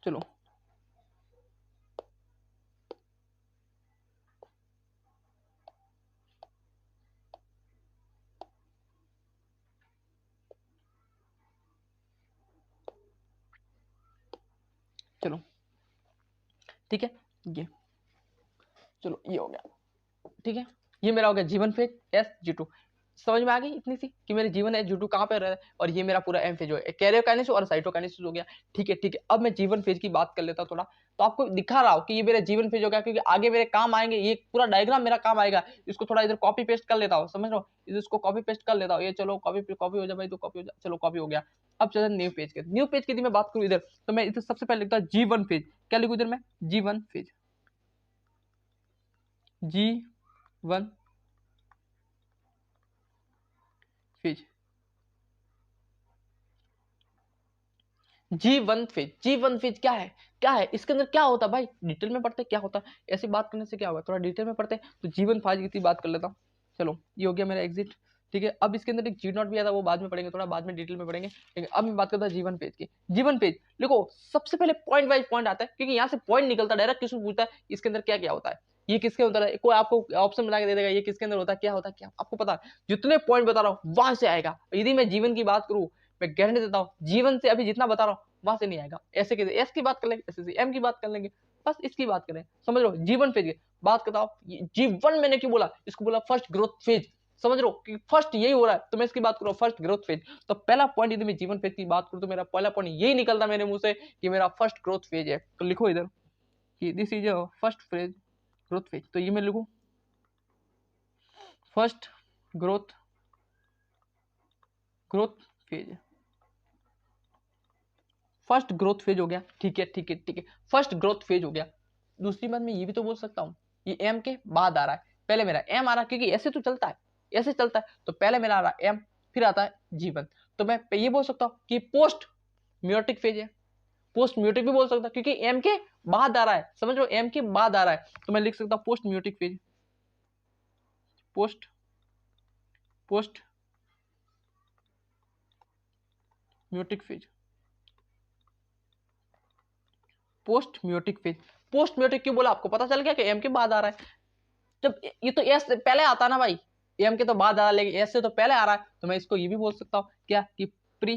चलो चलो ठीक है, ये चलो ये हो गया, ठीक है। ये मेरा हो गया जीवन फेज SG2। समझ में आ गई इतनी सी कि मेरे जीवन SG2 कहाँ पे रह रहा है, और ये मेरा पूरा एम फेज हो गया, कैरियोकाइनेसिस और साइटोकाइनेसिस हो गया। ठीक है ठीक है, अब मैं जीवन फेज की बात कर लेता हूँ थोड़ा। तो आपको दिखा रहा हूँ कि ये मेरा जीवन फेज हो गया, क्योंकि आगे मेरे काम आएंगे, ये पूरा डायग्राम मेरा काम आएगा। इसको थोड़ा इधर कॉपी पेस्ट कर लेता हूँ, समझ रहे हो, इसको कॉपी पेस्ट कर लेता हूँ। ये चलो कॉपी हो जाए भाई, तो कॉपी हो जाए, चलो कॉपी हो गया। अब चलो न्यू पेज की यदि मैं बात करूँ इधर, तो मैं इधर सबसे पहले लिखता हूँ जीवन फेज। क्या लिखूँ इधर मैं? जीवन phase, G1 phase, G1 phase. G1 phase क्या है, क्या है इसके अंदर, क्या होता है भाई, डिटेल में पढ़ते क्या होता है। ऐसी बात करने से क्या होगा, थोड़ा डिटेल में पढ़ते। तो जीवन फेज की बात कर लेता हूँ। चलो ये हो गया मेरा एग्जिट, ठीक है। अब इसके अंदर एक G0 भी आता है, वो बाद में पढ़ेंगे, थोड़ा बाद में डिटेल में पढ़ेंगे। ठीक है, अब मैं बात करता हूँ जीवन पेज की। जीवन पेज देखो, सबसे पहले पॉइंट वाइज पॉइंट आता है, क्योंकि यहाँ से पॉइंट निकलता है, डायरेक्ट क्वेश्चन पूछता है इसके अंदर क्या क्या होता है, ये किसके अंदर है, कोई आपको ऑप्शन बना के दे देगा ये किसके अंदर होता है, क्या होता है, क्या आपको पता है। जितने पॉइंट बता रहा हूँ वहां से आएगा। यदि मैं जीवन की बात करूँ, मैं गारंटी देता हूँ जीवन से अभी जितना बता रहा हूँ वहां से नहीं आएगा। ऐसे कैसे, एस की बात कर लेंगे, ऐसे एम की बात कर लेंगे, बस इसकी बात करें, समझ लो। जीवन फेज की बात करता हूँ, जीवन मैंने क्यों बोला, इसको बोला फर्स्ट ग्रोथ फेज, समझ लो कि फर्स्ट यही हो रहा है। तो मैं इसकी बात करूँ फर्स्ट ग्रोथ फेज, तो पहला पॉइंट यदि मैं जीवन फेज की बात करूँ तो मेरा पहला पॉइंट यही निकलता मेरे मुंह से कि मेरा फर्स्ट ग्रोथ फेज है। तो लिखो इधर कि this is first phase, growth phase. तो ये मैं लिखूं first growth growth phase, first growth phase हो गया। ठीक है ठीक है ठीक है, फर्स्ट ग्रोथ फेज हो गया। दूसरी बात मैं ये भी तो बोल सकता हूँ, ये एम के बाद आ रहा है, पहले मेरा एम आ रहा है, क्योंकि ऐसे तो चलता है, ऐसे चलता है। तो पहले मेरा आ रहा है एम, फिर आता है जीवन। तो मैं ये बोल सकता हूँ कि पोस्ट म्यूटिक फेज है। पोस्ट म्यूटिक भी बोल सकता हूँ, क्योंकि एम के बाद आ रहा है, समझ लो एम के बाद आ रहा है। तो मैं लिख सकता हूँ post meiotic phase, post post meiotic phase, post meiotic phase. Post meiotic क्यों बोला, आपको पता चल गया कि एम के बाद आ रहा है। जब ये तो एस पहले आता ना भाई, एम के तो बाद आ रहा है, लेकिन एस से तो पहले आ रहा है। तो मैं इसको ये भी बोल सकता हूँ क्या कि pre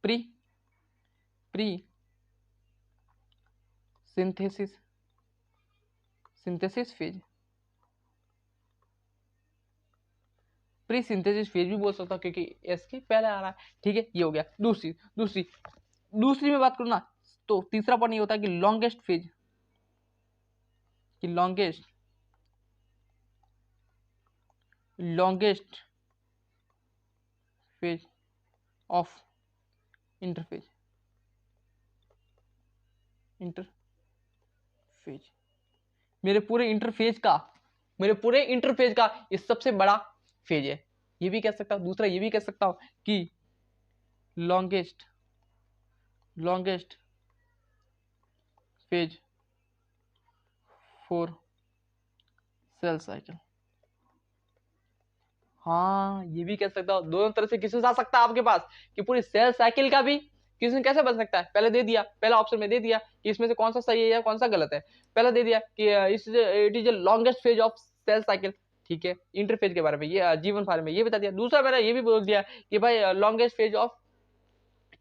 pre pre synthesis synthesis phase, pre synthesis phase भी बोल सकता हूँ, क्योंकि एस के पहले आ रहा है। ठीक है, ये हो गया। दूसरी दूसरी दूसरी में बात करूँ ना, तो तीसरा पॉइंट ये होता है कि लॉन्गेस्ट फेज, कि longest phase of interphase, interphase मेरे पूरे इंटरफेज का ये सबसे बड़ा फेज है। ये भी कह सकता हूं, दूसरा ये भी कह सकता हूं कि longest phase for sale cycle. हाँ, ये भी कह सकता हूँ, दोनों तरह से क्वेश्चन आ सकता है आपके पास कि पूरी सेल साइकिल का भी क्वेश्चन कैसे बन सकता है। पहले दे दिया, पहला ऑप्शन में दे दिया कि इसमें से कौन सा सही है या कौन सा गलत है। पहले दे दिया कि it is longest phase of cell cycle, ठीक है। इंटरफेज के बारे में, ये जीवन बारे में ये बता दिया। दूसरा मैंने ये भी बोल दिया कि भाई लॉन्गेस्ट फेज ऑफ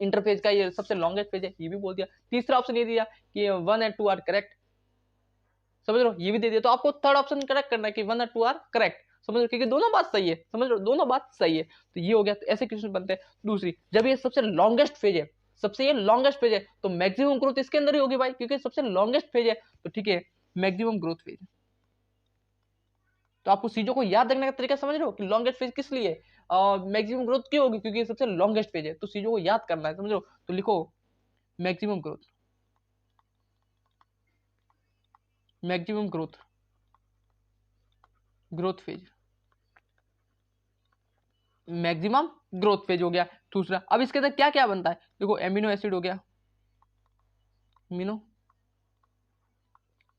इंटरफेज का ये सबसे लॉन्गेस्ट फेज है, ये भी बोल दिया। तीसरा ऑप्शन ये दिया कि 1 and 2 आर करेक्ट, समझ लो, ये भी दे दिया। तो आपको थर्ड ऑप्शन करेक्ट करना है कि 1 और 2 आर करेक्ट, समझ लो, क्योंकि दोनों बात सही है, समझ लो, दोनों बात सही है। तो ये हो गया। तो ऐसे क्वेश्चन बनते हैं। दूसरी, जब ये सबसे लॉन्गेस्ट फेज है, सबसे ये लॉन्गेस्ट फेज है, तो मैक्सिमम ग्रोथ इसके अंदर ही होगी भाई, क्योंकि सबसे लॉन्गेस्ट फेज है। तो ठीक है, मैक्सिमम ग्रोथ फेज। तो आपको चीजों को याद रखने का तरीका समझ रहे हो कि लॉन्गेस्ट फेज किस लिए और मैक्सिमम ग्रोथ क्यों होगी, क्योंकि सबसे लॉन्गेस्ट फेज है। तो चीजों को याद करना है, समझ लो। तो लिखो maximum growth, maximum growth phase, maximum growth phase हो गया दूसरा। अब इसके अंदर क्या क्या बनता है, देखो एमिनो एसिड हो गया, अमीनो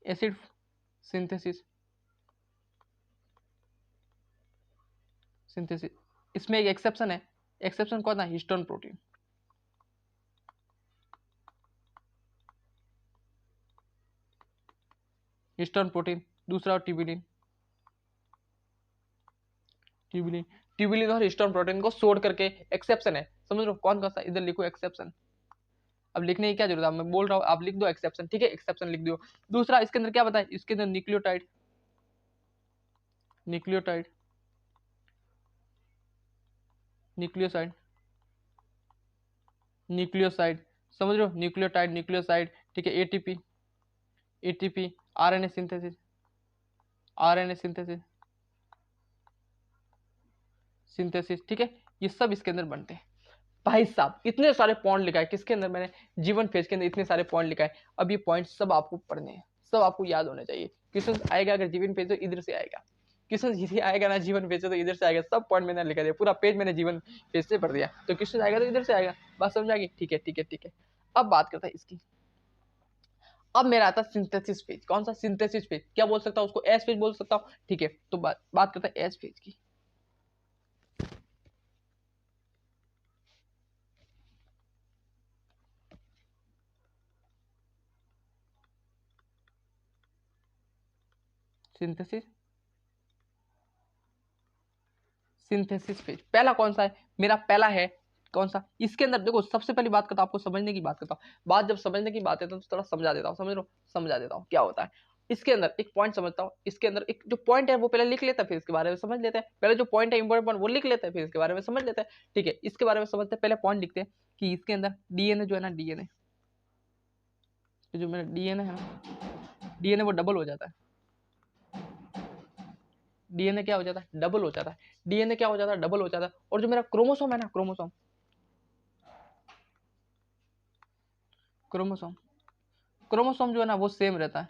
एसिड सिंथेसिस, सिंथेसिस। इसमें एक एक्सेप्शन है, एक्सेप्शन कौन था, हिस्टोन प्रोटीन। हिस्टोन प्रोटीन दूसरा, ट्यूबिलिन, ट्यूबिलिन, ट्यूबिलिन और हिस्टोन प्रोटीन को छोड़ करके एक्सेप्शन है, समझ लो कौन कौन सा, इधर लिखो एक्सेप्शन। अब लिखने की क्या जरूरत है, मैं बोल रहा हूँ आप लिख दो एक्सेप्शन, ठीक है, एक्सेप्शन लिख दो। दूसरा इसके अंदर क्या बताए, इसके अंदर न्यूक्लियोटाइड, न्यूक्लियोटाइड, न्यूक्लियोसाइड, न्यूक्लियोसाइड, समझ रहे हो, न्यूक्लियोटाइड, न्यूक्लियोसाइड, ठीक है, ATP, ATP, RNA synthesis, RNA synthesis, synthesis, ठीक है, ये सब इसके अंदर बनते हैं। भाई साहब इतने सारे पॉइंट लिखा है किसके अंदर, मैंने जीवन फेज के अंदर इतने सारे पॉइंट लिखा है। अब ये पॉइंट सब आपको पढ़ने हैं, सब आपको याद होने चाहिए। क्वेश्चन आएगा अगर जीवन फेज तो इधर से आएगा, क्वेश्चन इधर आएगा ना जीवन फेज से तो इधर से आएगा। सब पॉइंट मैंने लिखा दिया, पूरा पेज मैंने जीवन फेज से पढ़ दिया, तो क्वेश्चन आएगा तो इधर से आएगा। बात समझ आ गई, ठीक है ठीक है ठीक है। अब बात करता है इसकी, अब मेरा आता है सिंथेसिस फेज। कौन सा, सिंथेसिस फेज, क्या बोल सकता हूँ उसको, एस फेज बोल सकता हूँ, ठीक है। तो बात करते हैं एस फेज की। सिंथेसिस, सिंथेसिस फेज पहला कौन सा है, मेरा पहला है कौन सा, इसके अंदर देखो सबसे पहली बात करता हूँ, आपको समझने की बात करता हूँ। बात जब समझने की बात है तो थोड़ा समझा देता हूँ, समझ लो, समझा देता हूँ क्या होता है। इसके अंदर एक पॉइंट समझता हूँ, इसके अंदर एक जो पॉइंट है वो पहले लिख लेता है, फिर इसके बारे में समझ लेते हैं। पहले जो पॉइंट है इंपॉर्टेंट वो लिख लेते हैं, फिर इसके बारे में समझ लेते हैं, ठीक है। इसके बारे में समझते हैं, पहले पॉइंट लिखते हैं कि इसके अंदर डीएनए जो है ना, डीएनए जो मेरा डीएनए है ना, डीएनए वो डबल हो जाता है, डीएनए क्या हो जाता है, डबल हो जाता है, डीएनए क्या हो जाता है, डबल हो जाता है। और जो मेरा क्रोमोसोम है ना, क्रोमोसोम, क्रोमोसोम, क्रोमोसोम जो है ना वो सेम रहता है,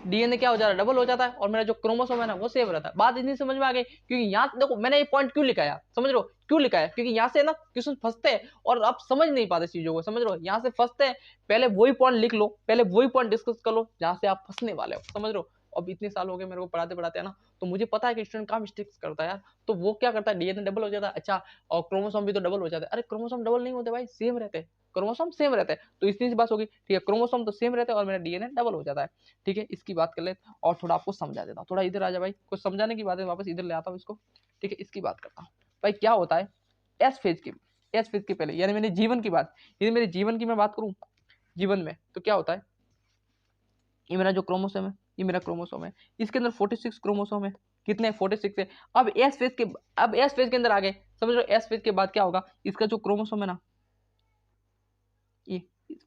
डीएनए क्या हो जाता है, डबल हो जाता है, और मेरा जो क्रोमोसोम है ना वो सेम रहता है। बात इतनी समझ में आ गई, क्योंकि यहाँ देखो मैंने ये पॉइंट क्यों लिखा है, समझ रहे हो क्यों लिखा है, क्योंकि यहाँ से ना क्वेश्चन फंसते हैं और आप समझ नहीं पाते चीजों को, समझ रहे हो, यहाँ से फंसते हैं। पहले वही पॉइंट लिख लो, पहले वही पॉइंट डिस्कस कर लो जहाँ से आप फंसने वाले हो, समझ रहे हो। अब इतने साल हो गए मेरे को पढ़ाते पढ़ाते है ना, तो मुझे पता है कि स्टूडेंट कहाँ मिस्टेक्स करता है यार। तो वो क्या करता है, डीएनए डबल हो जाता है, अच्छा, और क्रोमोसोम भी तो डबल हो जाता है। अरे क्रोमोसोम डबल नहीं होते भाई, सेम रहते हैं, क्रोमोसोम सेम रहते हैं। तो इतनी सी बात होगी, ठीक है, क्रोमोसोम तो सेम रहते हैं और मेरा डीएनए डबल हो जाता है, ठीक है। इसकी बात कर ले और थोड़ा आपको समझा देता हूँ, थोड़ा इधर आ जा भाई, कुछ समझाने की बात है, वापस इधर ले आता हूँ इसको, ठीक है। इसकी बात करता हूँ भाई, क्या होता है एस फेज की, एस फेज के पहले, यानी मेरे जीवन की बात, यदि मेरे जीवन की मैं बात करूँ, जीवन में तो क्या होता है, ये मेरा जो क्रोमोसोम है, ये मेरा क्रोमोसोम है, इसके अंदर 46 क्रोमोसोम है, कितने, 46 है। अब एस फेज के, अब एस फेज के अंदर आ गए, समझ लो एस फेज के बाद क्या होगा, इसका जो क्रोमोसोम है ना, ये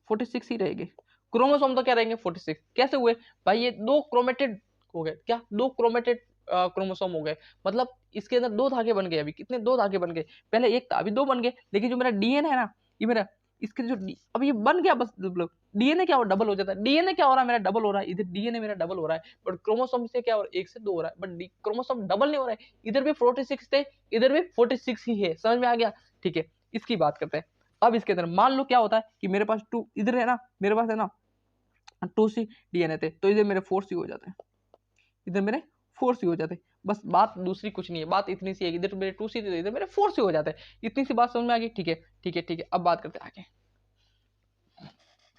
46 ही रहेंगे, क्रोमोसोम तो क्या रहेंगे 46। कैसे हुए भाई, ये दो क्रोमेटेड हो गए, क्या, दो क्रोमेटेड क्रोमोसोम हो गए, मतलब इसके अंदर दो धागे बन गए। अभी कितने, दो धागे बन गए, पहले एक था अभी दो बन गए। लेकिन जो मेरा डीएनए है ना, ये मेरा, इसके जो अब ये बन गया बस, मतलब डीएनए क्या हो, डबल हो जाता है। डीएनए क्या हो रहा है, मेरा डबल हो रहा है, इधर डीएनए मेरा डबल हो रहा है, बट क्रोमोसोम से क्या हो रहा है, एक से दो हो रहा है, बट क्रोमोसोम डबल नहीं हो रहा है। इधर भी 46 थे, इधर भी 46 ही है, समझ में आ गया, ठीक है। इसकी बात करते हैं। अब इसके अंदर मान लो क्या होता है कि मेरे पास टू, इधर है ना, मेरे पास है ना 2C डीएनए थे, तो इधर मेरे 4C हो जाते हैं, इधर मेरे 4C हो जाते हैं। बस बात दूसरी कुछ नहीं है, बात इतनी सी है, इधर तो मेरे 2C थे, इधर मेरे 4C हो जाते हैं। इतनी सी बात समझ में आ गई, ठीक है ठीक है ठीक है। अब बात करते हैं आगे,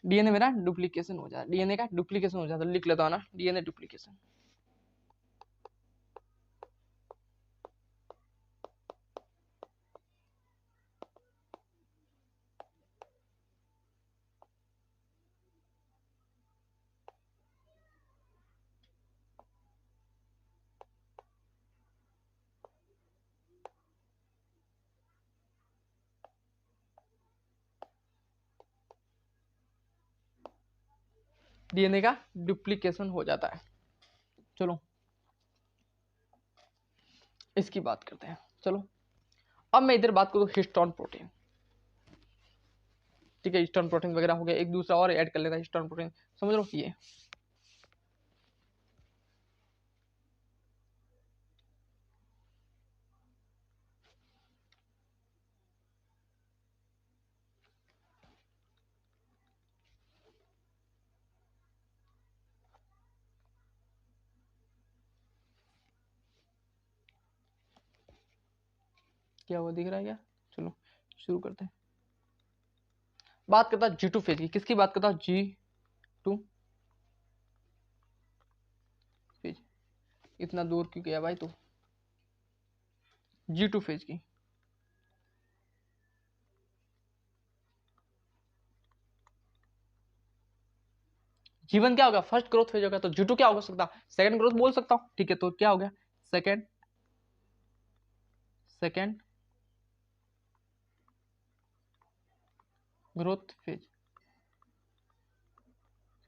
डीएनए मेरा डुप्लीकेशन हो जाता है, डीएनए का डुप्लीकेशन हो जाता है, लिख लेता हूँ ना, डीएनए डुप्लीकेशन। डीएनए का डुप्लीकेशन हो जाता है। चलो इसकी बात करते हैं, चलो। अब मैं इधर बात करूँ हिस्टोन प्रोटीन, ठीक है, हिस्टोन प्रोटीन वगैरह हो गया, एक दूसरा और ऐड कर लेता है हिस्टोन प्रोटीन, समझ लो ये क्या हुआ दिख रहा है क्या? चलो शुरू करते हैं। बात करता है G2 फेज की। किसकी बात करता हूँ? G2 phase. इतना दूर क्यों गया भाई तू? G2 फेज की। जीवन क्या होगा? फर्स्ट ग्रोथ फेज होगा, तो G2 क्या हो सकता? सेकंड ग्रोथ बोल सकता हूँ, ठीक है। तो क्या हो गया? Second growth phase.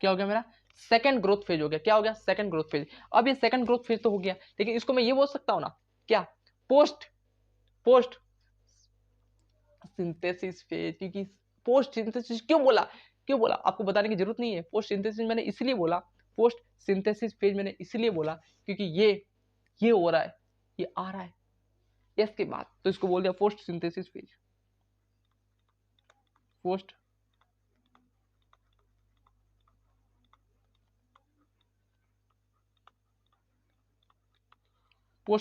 क्या हो गया मेरा? सेकंड ग्रोथ फेज हो गया। क्या हो गया? Second growth phase. अब ये सेकंड ग्रोथ फेज तो हो गया, लेकिन इसको मैं ये बोल सकता हूँ ना, क्या? Post post synthesis phase. क्योंकि पोस्ट सिंथेसिस क्यों बोला? आपको बताने की जरूरत नहीं है। पोस्ट सिंथेसिस मैंने इसलिए बोला, पोस्ट सिंथेसिस फेज मैंने इसलिए बोला क्योंकि ये हो रहा है, ये आ रहा है इसके बाद, तो इसको बोल दिया post synthesis phase. Post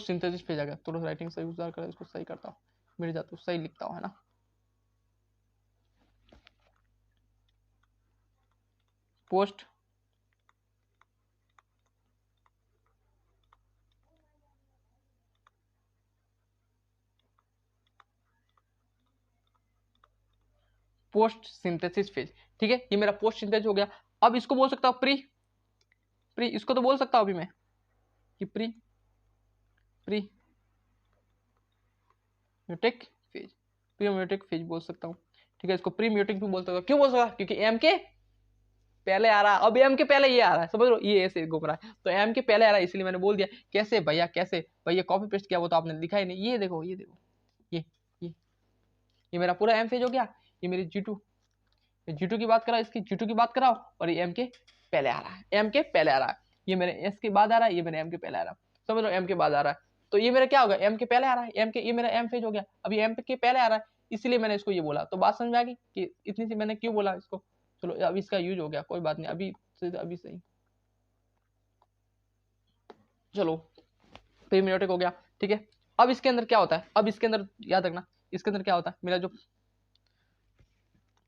synthesis phase आ गया। थोड़ा राइटिंग सही सुधार कर, इसको सही करता हूँ, मेरे जाते सही लिखता हूँ, है ना। पोस्ट सिंथेसिस फेज, ठीक है। ये मेरा पोस्ट सिंथेसिस हो गया। अब इसको बोल सकता हूँ प्री इसको तो बोल सकता हूँ अभी मैं कि प्री म्यूटिक फेज बोल सकता हूँ, ठीक है। इसको प्री म्यूटिक भी बोल सकता हूँ। क्यों बोल सकता? क्योंकि एम के पहले आ रहा है। अब एम के पहले ये आ रहा है, समझ लो, ये ऐसे घूम रहा है, तो एम के पहले आ रहा है, इसलिए मैंने बोल दिया। कैसे भैया? कैसे भैया? कॉपी पेस्ट किया वो तो आपने दिखा ही नहीं। ये देखो ये ये ये मेरा पूरा एम फेज हो गया। ये मेरी G2 की बात करा, इसकी G2 की बात कराओ, और ये एम के पहले आ रहा है, ये मेरे एस के बाद आ रहा है, ये मेरे एम के पहले आ रहा है, समझ लो, एम के बाद आ रहा है। तो ये मेरा क्या होगा? एम के पहले आ रहा है, ये मेरा एम फेज हो गया। अभी एम के पहले आ रहा है, इसलिए मैंने इसको ये बोला। तो बात समझ में आ गई कि इतनी सी मैंने क्यों बोला इसको। चलो अब इसका यूज हो गया, कोई बात नहीं, अभी सही। चलो प्रीमियोटिक हो गया, ठीक है। अब इसके अंदर क्या होता है? अब इसके अंदर याद रखना, इसके अंदर क्या होता है?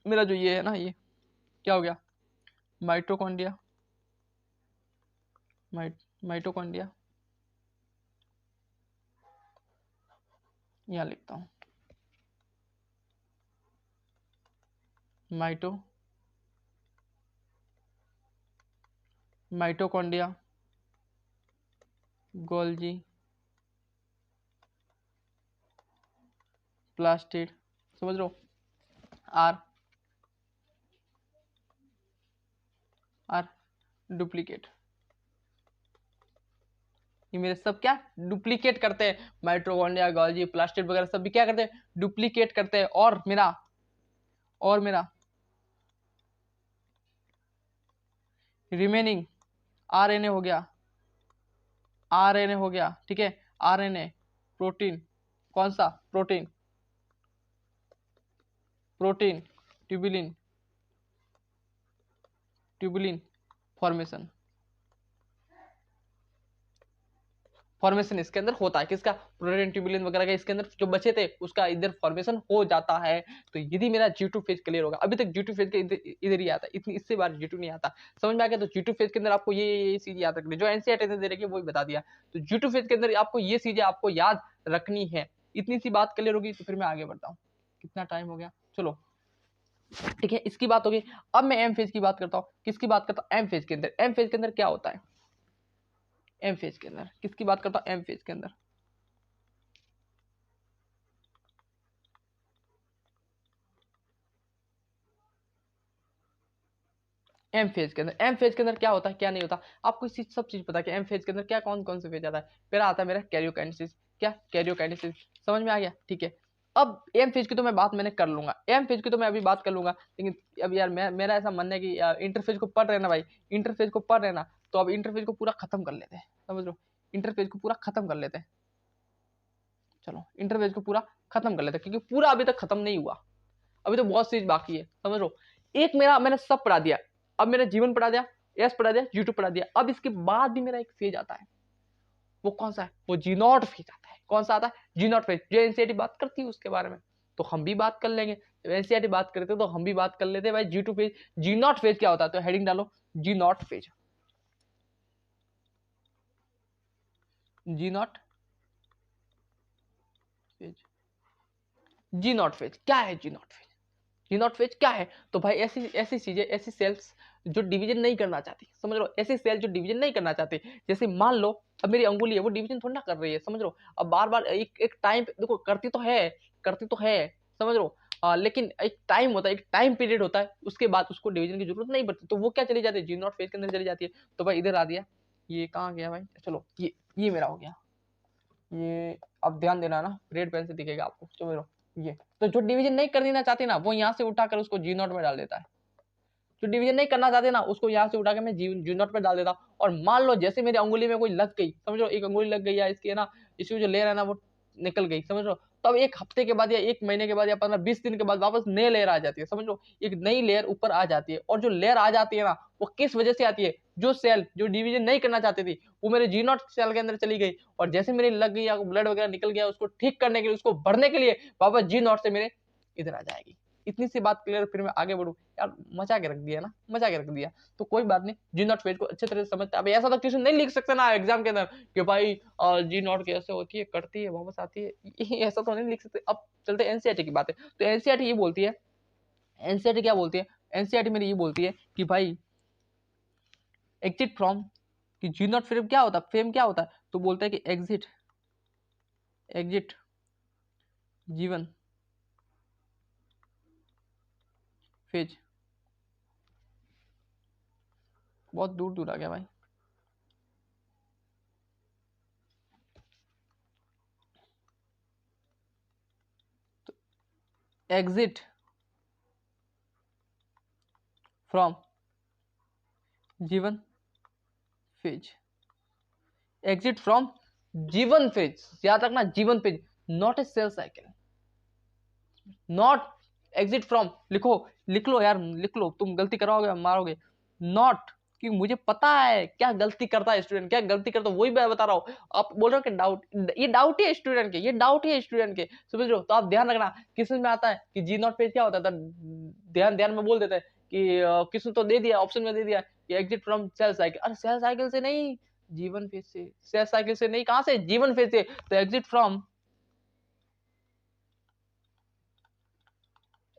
मेरा जो ये है ना, ये क्या हो गया? माइटोकॉन्ड्रिया यहाँ लिखता हूँ, माइटोकॉन्ड्रिया, गोल्जी, प्लास्टिड, समझ लो, आर डुप्लीकेट। ये मेरे सब क्या डुप्लीकेट करते हैं? माइटोकॉन्ड्रिया, गोल्जी, प्लास्टिड वगैरह सब भी क्या करते हैं? डुप्लीकेट करते हैं। और मेरा रिमेनिंग आरएनए हो गया, ठीक है। आरएनए प्रोटीन, कौन सा प्रोटीन? ट्यूबुलिन फॉर्मेशन इसके अंदर होता है। किसका? प्रोटीन ट्यूबुलिन वगैरह का इसके अंदर जो बचे थे उसका इधर फॉर्मेशन हो जाता है। तो यदि मेरा G2 फेज क्लियर होगा, अभी तक G2 फेज के इधर ही आता है, इतनी इससे बार G2 नहीं आता। समझ में आ गया? तो G2 फेज के अंदर आपको ये चीज याद रखनी, जो एनसीईआरटी ने दे रखी है वही बता दिया। तो G2 फेज के अंदर आपको ये चीजें आपको याद रखनी है। इतनी सी बात क्लियर होगी तो फिर मैं आगे बढ़ता हूँ। कितना टाइम हो गया? चलो ठीक है, इसकी बात होगी। अब मैं एम फेज की बात करता हूँ। किसकी बात करता हूँ? एम फेज के अंदर क्या होता है? एम फेज के अंदर किसकी बात करता हूँ? एम फेज के अंदर एम फेज के अंदर क्या होता है, क्या नहीं होता, आपको इसी सब चीज पता है कि एम फेज के अंदर क्या कौन कौन से फेज आता है। पहला आता है मेरा कैरियोकाइनेसिस। क्या? कैरियोकाइनेसिस, समझ में आ गया, ठीक है। अब एम फेज की तो मैं बात मैंने कर लूंगा, एम फेज की तो मैं अभी बात कर लूंगा, लेकिन अब यार मेरा ऐसा मानना है कि इंटरफेज को पढ़ रहे ना भाई, इंटरफेज को पढ़ रहे ना, तो अब इंटरफेज को पूरा खत्म कर लेते हैं, समझ लो, इंटरफेज को पूरा खत्म कर लेते हैं। चलो इंटरफेज को पूरा खत्म कर लेते हैं, क्योंकि पूरा अभी तक खत्म नहीं हुआ, अभी तो बहुत चीज बाकी है, समझ लो। एक मैंने सब पढ़ा दिया। अब मेरा जीवन पढ़ा दिया, एस पढ़ा दिया, G2 पढ़ा दिया। अब इसके बाद भी मेरा एक फेज आता है, वो कौन सा है? वो G0 फेज आता है। कौन सा आता है? G naught phase. जो एनसीईआरटी बात करती है उसके बारे में, तो हम भी बात कर लेंगे। जब एनसीईआरटी बात करते तो हम भी बात कर लेते भाई G two phase, G naught phase क्या होता है। तो हेडिंग डालो G naught phase. G naught phase, G naught phase क्या है? G naught phase, G naught phase क्या है? तो भाई ऐसी ऐसी चीजें, ऐसी सेल्स जो डिवीजन नहीं करना चाहती, समझ लो, ऐसी सेल जो डिवीजन नहीं करना चाहती। जैसे मान लो अब मेरी अंगुली है, वो डिवीजन थोड़ा ना कर रही है, समझ लो। अब बार बार एक एक टाइम देखो करती तो है, करती तो है, समझ लो। लेकिन एक टाइम होता है, एक टाइम पीरियड होता है, उसके बाद उसको डिवीजन की जरूरत नहीं पड़ती, तो वो क्या चली जाती है? जी नॉट फेज के अंदर चली जाती है। तो भाई इधर आ दिया, ये कहाँ गया भाई? चलो ये मेरा हो गया। ये अब ध्यान देना ना, रेड पेन से दिखेगा आपको, चलो ये। तो जो डिवीजन नहीं करनी ना चाहती ना, वो यहाँ से उठाकर उसको जी नॉट में डाल देता है। जो डिवीजन नहीं करना चाहते ना, उसको यहाँ से उठा के मैं जी नॉट पे डाल देता हूँ। और मान लो जैसे मेरी अंगुली में कोई लग गई, समझ लो, एक अंगुली लग गई या इसकी है ना, इसकी जो लेयर है ना वो निकल गई, समझ लो। तब एक हफ्ते के बाद या एक महीने के बाद या 15-20 दिन के बाद वापस नई लेयर आ जाती है, समझ लो, एक नई लेयर ऊपर आ जाती है। और जो लेयर आ जाती है ना, वो किस वजह से आती है? जो सेल जो डिवीजन नहीं करना चाहती थी, वो मेरे जी नॉट सेल के अंदर चली गई, और जैसे मेरी लग गई या ब्लड वगैरह निकल गया, उसको ठीक करने के लिए, उसको भरने के लिए वापस जी नॉट से मेरे इधर आ जाएगी। इतनी सी बात क्लियर, फिर मैं आगे बढ़ूं। यार मचा के रख दिया ना, मचा के रख दिया। तो कोई बात नहीं, जी नॉट फेज को अच्छे तरह से समझते। अब ऐसा तो क्वेश्चन नहीं लिख सकते ना एग्जाम के अंदर कि भाई जी नॉट कैसे होती है, करती है, वापस आती है, ऐसा तो नहीं लिख सकते। अब चलते एनसीईआरटी की बात है। तो एनसीईआरटी ये बोलती है, एनसीईआरटी क्या बोलती है? एनसीईआरटी मेरी ये बोलती है कि भाई एग्जिट फ्रॉम, कि जी नॉट फ्रेम क्या होता है? फ्रेम क्या होता है? तो बोलता है कि एग्जिट, एग्जिट जीवन फेज। बहुत दूर दूर आ गया भाई। Exit from G one phase, exit from G one phase, याद रखना G one phase, not a cell cycle. Not exit from, लिखो, लिख लो यार, लिख लो, तुम गलती कराओगे मारोगे। नॉट, कि मुझे पता है क्या गलती करता है स्टूडेंट, क्या गलती करता है, वही मैं बता रहा हूँ। आप बोल रहे हो कि डाउट, ये डाउट ही है स्टूडेंट के, ये डाउट ही है स्टूडेंट के, समझ रहे हो। तो आप ध्यान रखना, किसमें में आता है कि जी नॉट पेज क्या होता था, ध्यान ध्यान में बोल देते हैं कि किसने तो दे दिया, ऑप्शन में दे दिया कि एग्जिट फ्रॉम सेल साइकिल। अरे सेल साइकिल से नहीं, जीवन फेज से। सेल साइकिल से नहीं, कहां से? जीवन फेज से। तो exit from,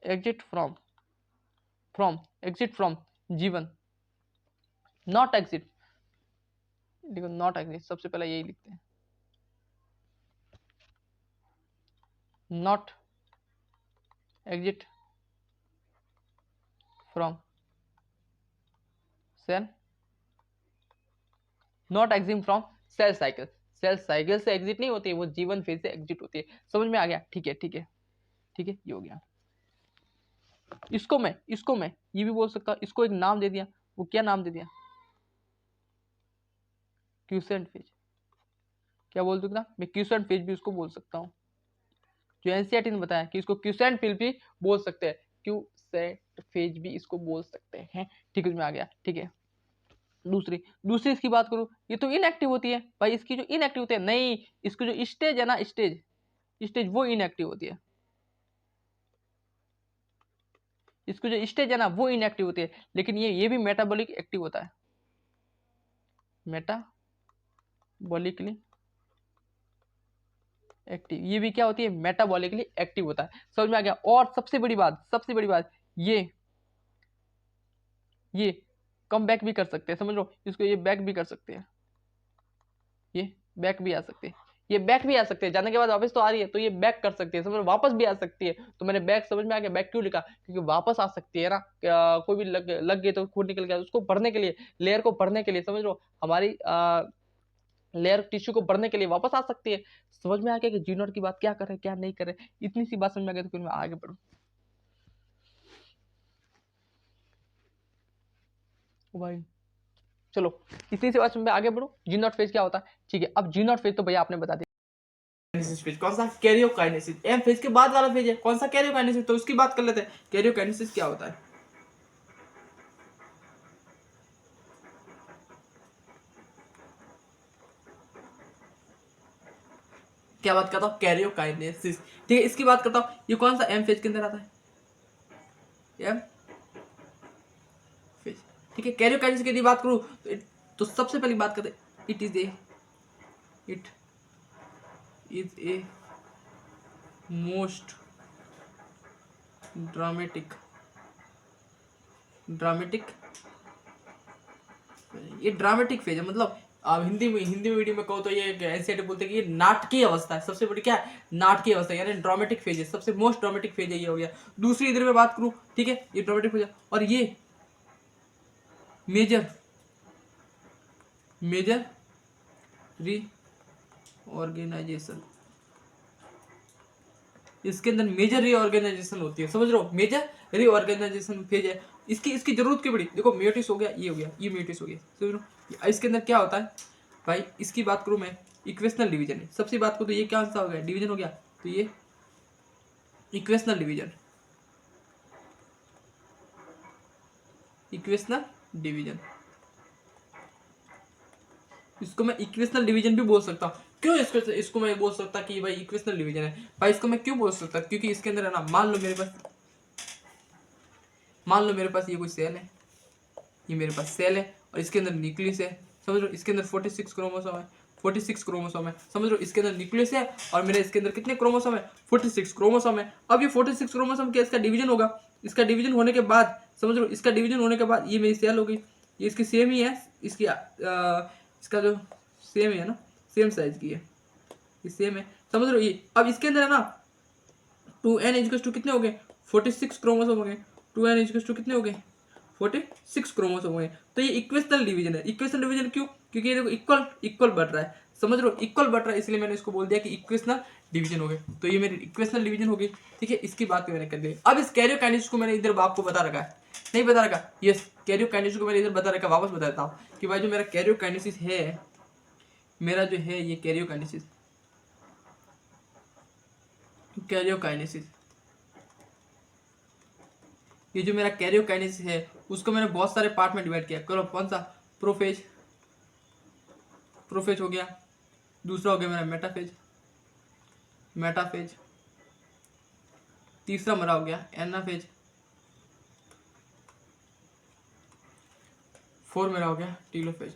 exit from, from, exit from G one, not exit. देखो नॉट एग्जिट, सबसे पहले यही लिखते हैं, not exit from cell, not exit from cell cycle. Cell cycle से एग्जिट नहीं होती है, वो जीवन फेज से एग्जिट होती है। समझ में आ गया? ठीक है, ठीक है, ठीक है, ये हो गया। इसको मैं ये भी बोल सकता हूँ, इसको एक नाम दे दिया। वो क्या नाम दे दिया? Quotient phase. क्या बोल सकता? मैं क्यूसेंट फेज भी उसको बोल सकता हूँ। जो एनसीईआरटी ने बताया कि इसको क्यूसेंट फेज भी बोल सकते हैं, क्यूसेंट फेज भी इसको बोल सकते हैं। ठीक है, में आ गया। ठीक है, दूसरी दूसरी इसकी बात करूं, ये तो इनएक्टिव होती है भाई। इसकी जो इनएक्टिव होती है, नहीं, इसकी जो स्टेज है ना, स्टेज, स्टेज वो इनएक्टिव होती है। इसकी जो स्टेज है ना, वो इनएक्टिव होती है। लेकिन ये भी मेटाबॉलिक एक्टिव होता है, मेटाबॉलिकली एक्टिव। ये भी क्या होती है? मेटाबॉलिकली एक्टिव होता है। समझ में आ गया? और सबसे बड़ी बात, सबसे बड़ी बात, ये कम बैक भी कर सकते हैं, समझ लो। इसको ये बैक भी कर सकते हैं, ये बैक भी आ सकते हैं, ये बैक भी आ सकते हैं। जाने के बाद वापस तो आ रही है, तो ये बैक कर सकती है, समझ लो, वापस भी आ सकती है। तो मैंने बैक, समझ में आ गया बैक क्यों लिखा? क्योंकि वापस आ सकती है ना, कोई भी लग गई तो खून निकल गया, उसको भरने के लिए, लेयर को भरने के लिए, समझ लो, हमारी लेयर टिश्यू को भरने के लिए वापस आ सकती है। समझ में आ गया कि जी नॉट की बात क्या कर रहे हैं, क्या नहीं कर रहे। इतनी सी बात समझ में आ गई, तो फिर मैं आगे बढ़ू भाई। चलो, इतनी सी बात समझ में आगे बढ़ो। जी नॉट फेज क्या होता है? ठीक है, अब जी नॉट फेज तो भैया आपने बता दिया। फेज कौन सा? कैरियोकाइनेसिस। एम फेज के बाद वाला फेज है, कौन सा? कैरियोकाइनेसिस। तो उसकी बात कर लेते हैं, कैरियोकाइनेसिस क्या होता है। क्या बात करता हूँ, कैरियोकाइनेसिस। ठीक है, इसकी बात करता हूँ, ये कौन सा एम फेज के अंदर आता है, एम फेज। ठीक है, कैरियोकाइनेसिस की यदि बात करूँ तो सबसे पहली बात करते it is a most dramatic ये ड्रामेटिक फेज है, मतलब आप हिंदी मीडियम में कहो तो ये एनसीईआरटी बोलते हैं कि ये नाटकीय अवस्था है, सबसे बड़ी क्या है, नाटकीय अवस्था, यानी ड्रामेटिक फेज है, सबसे मोस्ट ड्रामेटिक फेज है ये हो गया। दूसरी इधर में बात करूं, ठीक है, ये ड्रामेटिक फेज है, और ये मेजर रीऑर्गेनाइजेशन, इसके अंदर मेजर रीऑर्गेनाइजेशन होती है, समझ रहे हो, मेजर रीऑर्गेनाइजेशन फेज है। इसकी जरूरत क्यों पड़ी, देखो म्यूटिस हो गया, ये हो गया, ये म्यूटिस हो गया, समझ लो। इसके अंदर क्या होता है भाई, इसकी बात करूं मैं, इक्वेशनल डिवीजन है, सबसे बात करूं तो ये क्या आंसर हो गया, डिवीजन हो गया, तो ये इक्वेशनल डिवीजन, इसको मैं इक्वेशनल डिवीजन भी बोल सकता हूँ। क्यों इसको मैं बोल सकता कि भाई इक्वेशनल डिवीजन है, भाई इसको मैं क्यों बोल सकता, क्योंकि इसके अंदर है ना, मान लो मेरे पास ये कोई सेल है, ये मेरे पास सेल है, और इसके अंदर न्यूक्लियस है, समझ लो, इसके अंदर 46 क्रोमोसोम है, 46 क्रोमोसोम है, समझ लो, इसके अंदर न्यूक्लियस है, और मेरे इसके अंदर कितने क्रोमोसोम है, 46 क्रोमोसोम है। अब ये 46 क्रोमोसोम के इसका डिवीजन होगा, इसका डिवीजन होने के बाद, समझ लो, इसका डिवीजन होने के बाद ये मेरी सेल हो गई, ये इसकी सेम ही है, इसकी इसका जो सेम है ना, सेम साइज की है, ये सेम है, समझ लो ये। अब इसके अंदर है ना 2n इक्वल्स टू कितने हो गए, 46 क्रोमोसोम हो गए, 2n इक्वल्स टू कितने हो गए, 46 क्रोमोसोम हुए। तो ये इक्वेशनल डिवीजन है। इक्वेशनल डिवीजन क्यों, क्योंकि ये देखो इक्वल इक्वल बढ़ रहा है, समझ लो, इक्वल बढ़ रहा है, इसलिए मैंने इसको बोल दिया कि इक्वेशनल डिवीजन हो गए। तो ये मेरी इक्वेशनल डिवीजन हो गई, ठीक है, इसकी बात मैंने कर ली। अब इस कैरियोकाइनेसिस को मैंने इधर आपको बता रखा है, नहीं बता रखा, यस, कैरियोकाइनेसिस को मैंने इधर बता रखा, वापस बता देता हूँ कि भाई जो मेरा कैरियोकाइनेसिस है, मेरा जो है ये कैरियोकाइनेसिस ये जो मेरा कैरियोकाइनेसिस है उसको मैंने बहुत सारे पार्ट में डिवाइड किया। करो, कौन सा, प्रोफेज हो गया, दूसरा हो गया मेरा मेटाफेज, तीसरा मेरा हो गया एनाफेज, 4 मेरा हो गया टीलोफेज,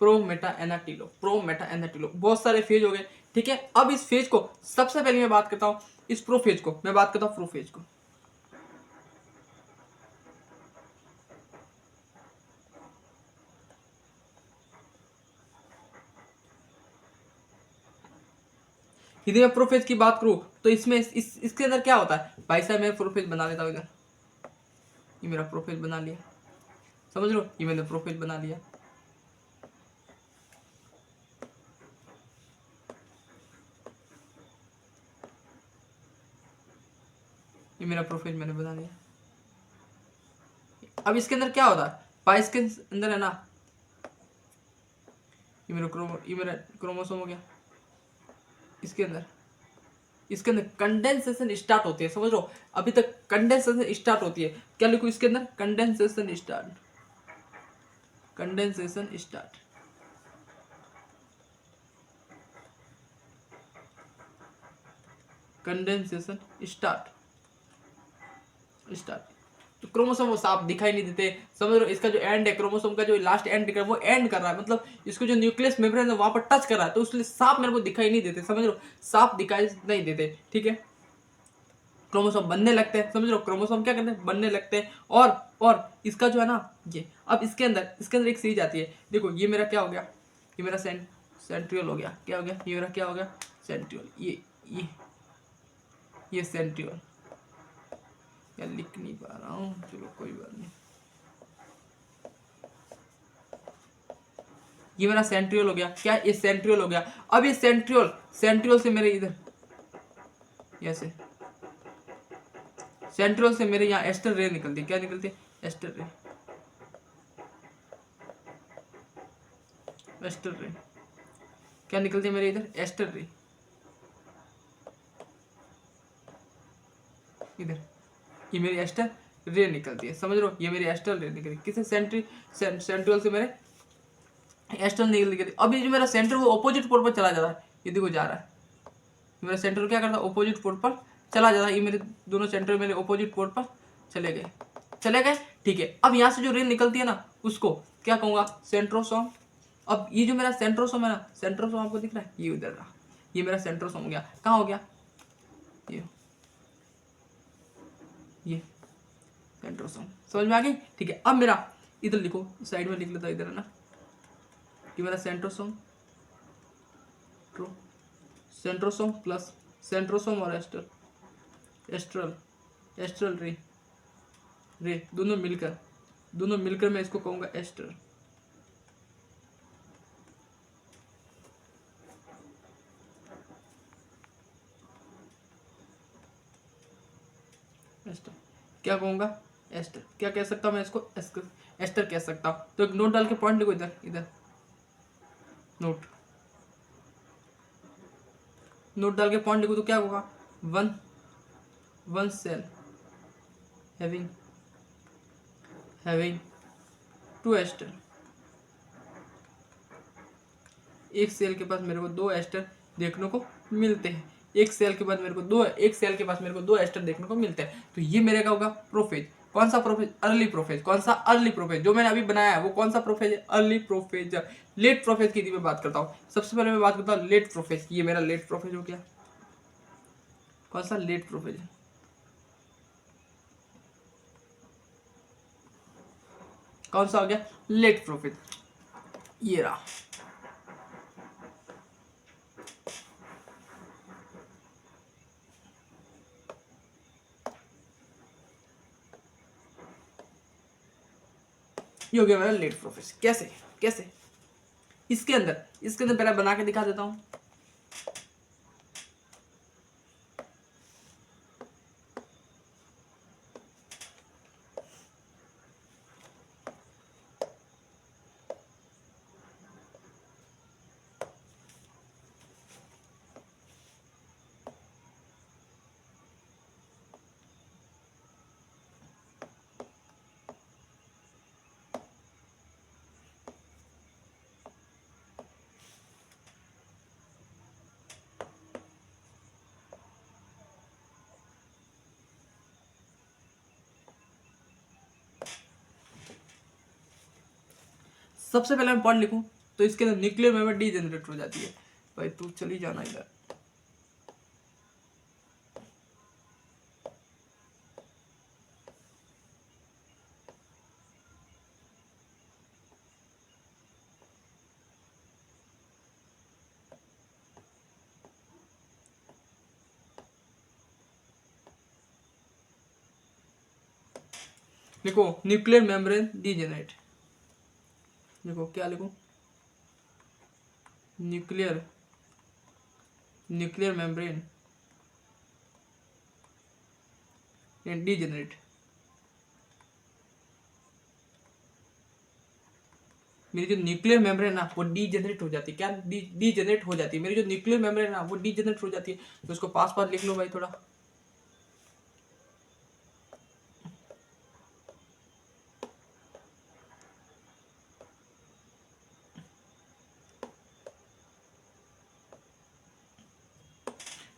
प्रो मेटा एना टीलो, बहुत सारे फेज हो गए, ठीक है। अब इस फेज को सबसे पहले मैं बात करता हूँ, इस प्रोफेज को मैं बात करता हूँ, प्रोफेज को। यदि मैं प्रोफेज की बात करूं तो इसमें इसके अंदर क्या होता है भाई साहब, मैं प्रोफेज बना लेता हूँ इधर, ये मेरा प्रोफेज बना लिया, समझ लो, ये मैंने प्रोफेज बना लिया, ये मेरा प्रोफेज मैंने बना लिया। अब इसके अंदर क्या होता है भाई, इसके अंदर है ना, ये मेरा क्रोमोसोम हो गया, इसके अंदर कंडेंसेशन स्टार्ट होती है, समझ लो, अभी तक कंडेंसेशन स्टार्ट होती है, क्या लिखूं इसके अंदर, कंडेंसेशन स्टार्ट, तो क्रोमोसोम वो साफ दिखाई नहीं देते, समझ लो, इसका जो एंड है, क्रोमोसोम का जो लास्ट एंड दिख रहा है वो एंड कर रहा है, मतलब इसको जो न्यूक्लियस मेम्ब्रेन है वहां पर टच कर रहा है, तो इसलिए साफ मेरे को दिखाई नहीं देते, समझ लो, साफ दिखाई नहीं देते, ठीक है। क्रोमोसोम बनने लगते हैं, समझ लो, क्रोमोसोम क्या करते हैं, बनने लगते हैं, और इसका जो है ना ये, अब इसके अंदर एक सीरीज आती है, देखो, ये मेरा क्या हो गया, ये मेरा सेंट्रियोल हो गया, क्या हो गया, ये मेरा क्या हो गया, सेंट्रियोल, ये सेंट्रियोल, या लिख नहीं पा रहा हूँ, चलो कोई बात नहीं, ये मेरा सेंट्रियोल हो गया, क्या, ये सेंट्रियोल हो गया। अब ये सेंट्रियोल से मेरे इधर ऐसे, सेंट्रियोल से मेरे यहाँ एस्टर रे निकलती है, क्या निकलती है, एस्टर रे, क्या निकलती है मेरे इधर, एस्टर रे, इधर ये मेरी एस्टर रे निकलती है, समझ लो, ये मेरी एस्टर रे निकलती है, किसे, सेंट्रियोल से मेरे एक्सटर्नल निगेटिव। अब ये जो मेरा सेंटर वो ऑपोजिट पोल पर चला जा रहा है, ये देखो जा रहा है, मेरा सेंटर क्या करता है ऑपोजिट पोल पर चला जा रहा है, ये मेरे दोनों सेंटर मेरे ऑपोजिट पोल पर चले गए। ठीक है, अब यहाँ से जो रे निकलती है ना उसको क्या कहूँगा, सेंट्रोसोम। अब ये जो मेरा सेंट्रोसोम है ना, सेंट्रोसोम आपको दिख रहा है, ये उधर रहा, ये मेरा सेंट्रोसोम हो गया, कहाँ हो गया, ये सेंट्रोसोम, समझ में आ गई। ठीक है, अब मेरा इधर लिखो, साइड में लिख लेता इधर है ना, कि मेरा सेंट्रोसोम सेंट्रोसोम प्लस सेंट्रोसोम और एस्ट्रल रे दोनों मिलकर मैं इसको कहूँगा एस्टर। क्या कहूँगा, एस्टर। क्या कह सकता हूँ मैं इसको, एस्टर कह सकता हूँ। तो एक नोट डाल के पॉइंट लिखो इधर नोट डाल के पॉइंट लिखो तो क्या होगा, one cell having two aster. एक सेल के पास मेरे को दो एस्टर देखने को मिलते हैं, एक सेल के पास मेरे को दो एस्टर देखने को मिलते हैं। तो ये मेरे का होगा प्रोफेज। कौन सा प्रोफेज, अर्ली प्रोफेज। कौन सा, अर्ली प्रोफेज। जो मैंने अभी बनाया है वो कौन सा प्रोफेज है, अर्ली प्रोफेज। लेट प्रोफेज की मैं बात करता हूँ। सबसे पहले मैं बात करता हूँ लेट प्रोफेज। ये मेरा लेट प्रोफेज हो गया। कौन सा, लेट प्रोफेज। कौन सा हो गया, लेट प्रोफेज, ये रहा। ये हो गया मेरा लेट प्रोफेज। कैसे इसके अंदर पहले बना के दिखा देता हूं। सबसे पहले मैं पॉइंट लिखूं तो इसके अंदर न्यूक्लियर मेंबर डी जनरेट हो जाती है। भाई तू चली जाना इधर। लिखो न्यूक्लियर मेम्ब्रेन डीजेनरेट। देखो क्या लिखूं, न्यूक्लियर मेम्ब्रेन डीजेनरेट। मेरी जो न्यूक्लियर मेम्ब्रेन ना वो डीजेनरेट हो जाती है। क्या डीजेनरेट हो जाती है, मेरी जो न्यूक्लियर मेम्ब्रेन ना वो डीजेनरेट हो जाती है। तो उसको पास लिख लो भाई थोड़ा।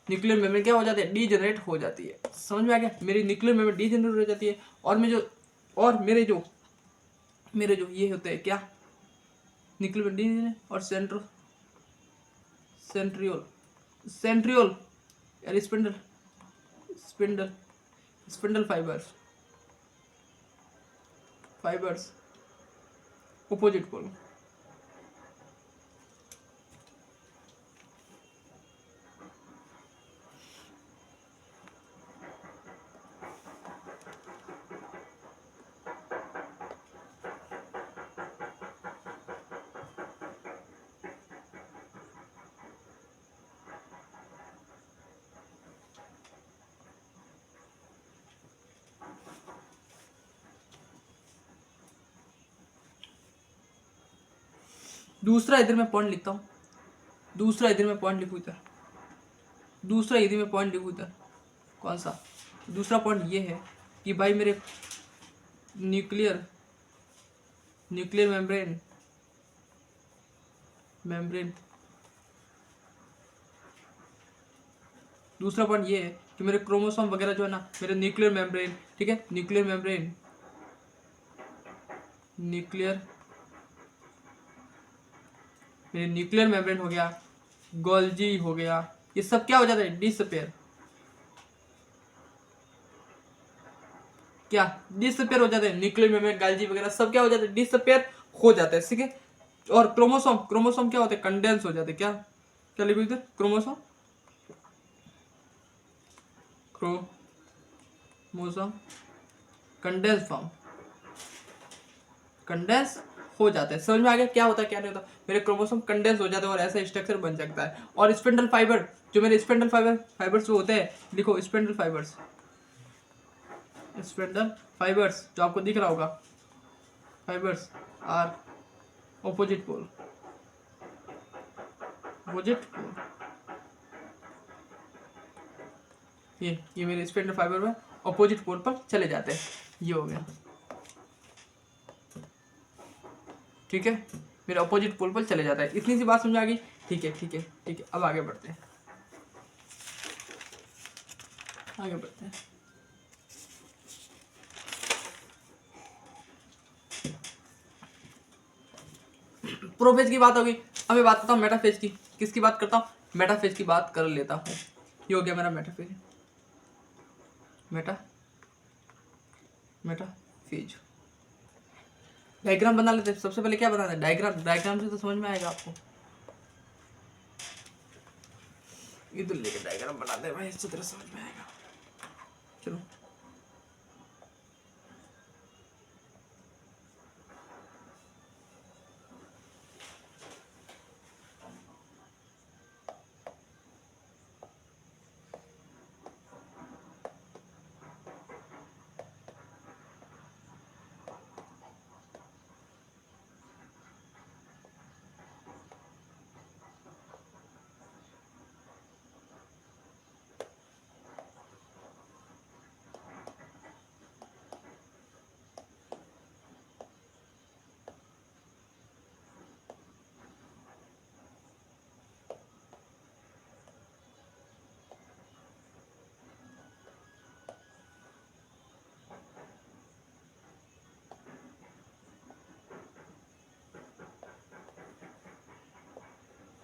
न्यूक्लियर मेम्ब्रेन क्या हो जाती है, डीजेनरेट हो जाती है। समझ में आ गया, मेरी न्यूक्लियर मेम्ब्रेन डीजेनरेट हो जाती है। और मेरे जो ये होते हैं क्या, न्यूक्लियर डीजेनरेट और सेंट्रियोल यार स्पिंडल फाइबर्स ऑपोजिट पोल। दूसरा इधर मैं पॉइंट लिखता हूँ, दूसरा इधर मैं पॉइंट लिखूँ इधर। कौन सा दूसरा पॉइंट, ये है कि भाई मेरे न्यूक्लियर मेम्ब्रेन मेम्ब्रेन। दूसरा पॉइंट ये है कि मेरे क्रोमोसोम वगैरह जो है ना, मेरे न्यूक्लियर मेम्ब्रेन, ठीक है, न्यूक्लियर मेम्ब्रेन, न्यूक्लियर, मेरे न्यूक्लियर मेम्ब्रेन हो गया, गोल्जी हो गया, ये सब क्या हो जाता है, डिसअपेयर। क्या डिसअपेयर हो जाते हैं, न्यूक्लियर मेम्ब्रेन, गोल्जी वगैरह सब क्या हो जाते हैं, डिसअपेयर हो जाते हैं, ठीक है। और क्रोमोसोम, क्रोमोसोम क्या होते हैं, कंडेंस हो जाते हैं। क्या क्या लिखो इधर, chromosome, chromosome condense form, condense हो जाते हैं। समझ में आ गया क्या होता है क्या नहीं होता, मेरे क्रोमोसोम कंडेंस हो जाते हैं और ऐसा स्ट्रक्चर बन सकता है। और स्पिंडल फाइबर, जो मेरे स्पिंडल फाइबर्स जो होते हैं, लिखो स्पिंडल फाइबर्स, स्पिंडल फाइबर्स जो आपको दिख रहा होगा, fibers are opposite pole, opposite pole. ये मेरे स्पिंडल फाइबर में ऑपोजिट पोल पर चले जाते हैं। ये हो गया, ठीक है, मेरे अपोजिट पोल पर चले जाता है। इतनी सी बात समझ आ गई, ठीक है ठीक है ठीक है। अब आगे बढ़ते हैं, आगे बढ़ते हैं। प्रोफेज की बात होगी, अब मैं बात करता हूँ मेटाफेज की। किसकी बात करता हूँ, मेटाफेज की बात कर लेता हूँ। ये हो गया मेरा मेटाफेज, मेटाफेज। डायग्राम बना लेते हैं। सबसे पहले क्या बनाना है, डायग्राम। डायग्राम से तो समझ में आएगा आपको। इधर लेके डायग्राम बनाते हैं भाई, अच्छी तरह समझ में आएगा। चलो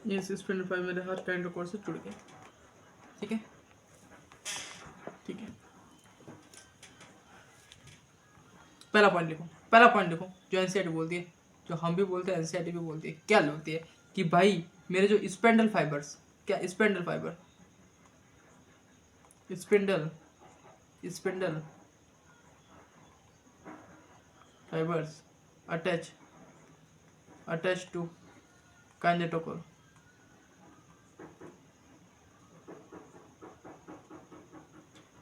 ये स्पिंडल फाइबर मेरे हर काइंड से जुड़ गए, ठीक है ठीक है। पहला पॉइंट लिखो, पहला पॉइंट लिखो जो एनसीईआरटी बोलती है, जो हम भी बोलते हैं, एनसीईआरटी भी बोलती है। क्या बोलती है कि भाई मेरे जो स्पेंडल फाइबर्स, क्या spindle fiber, spindle spindle fibers attach to kinetochore,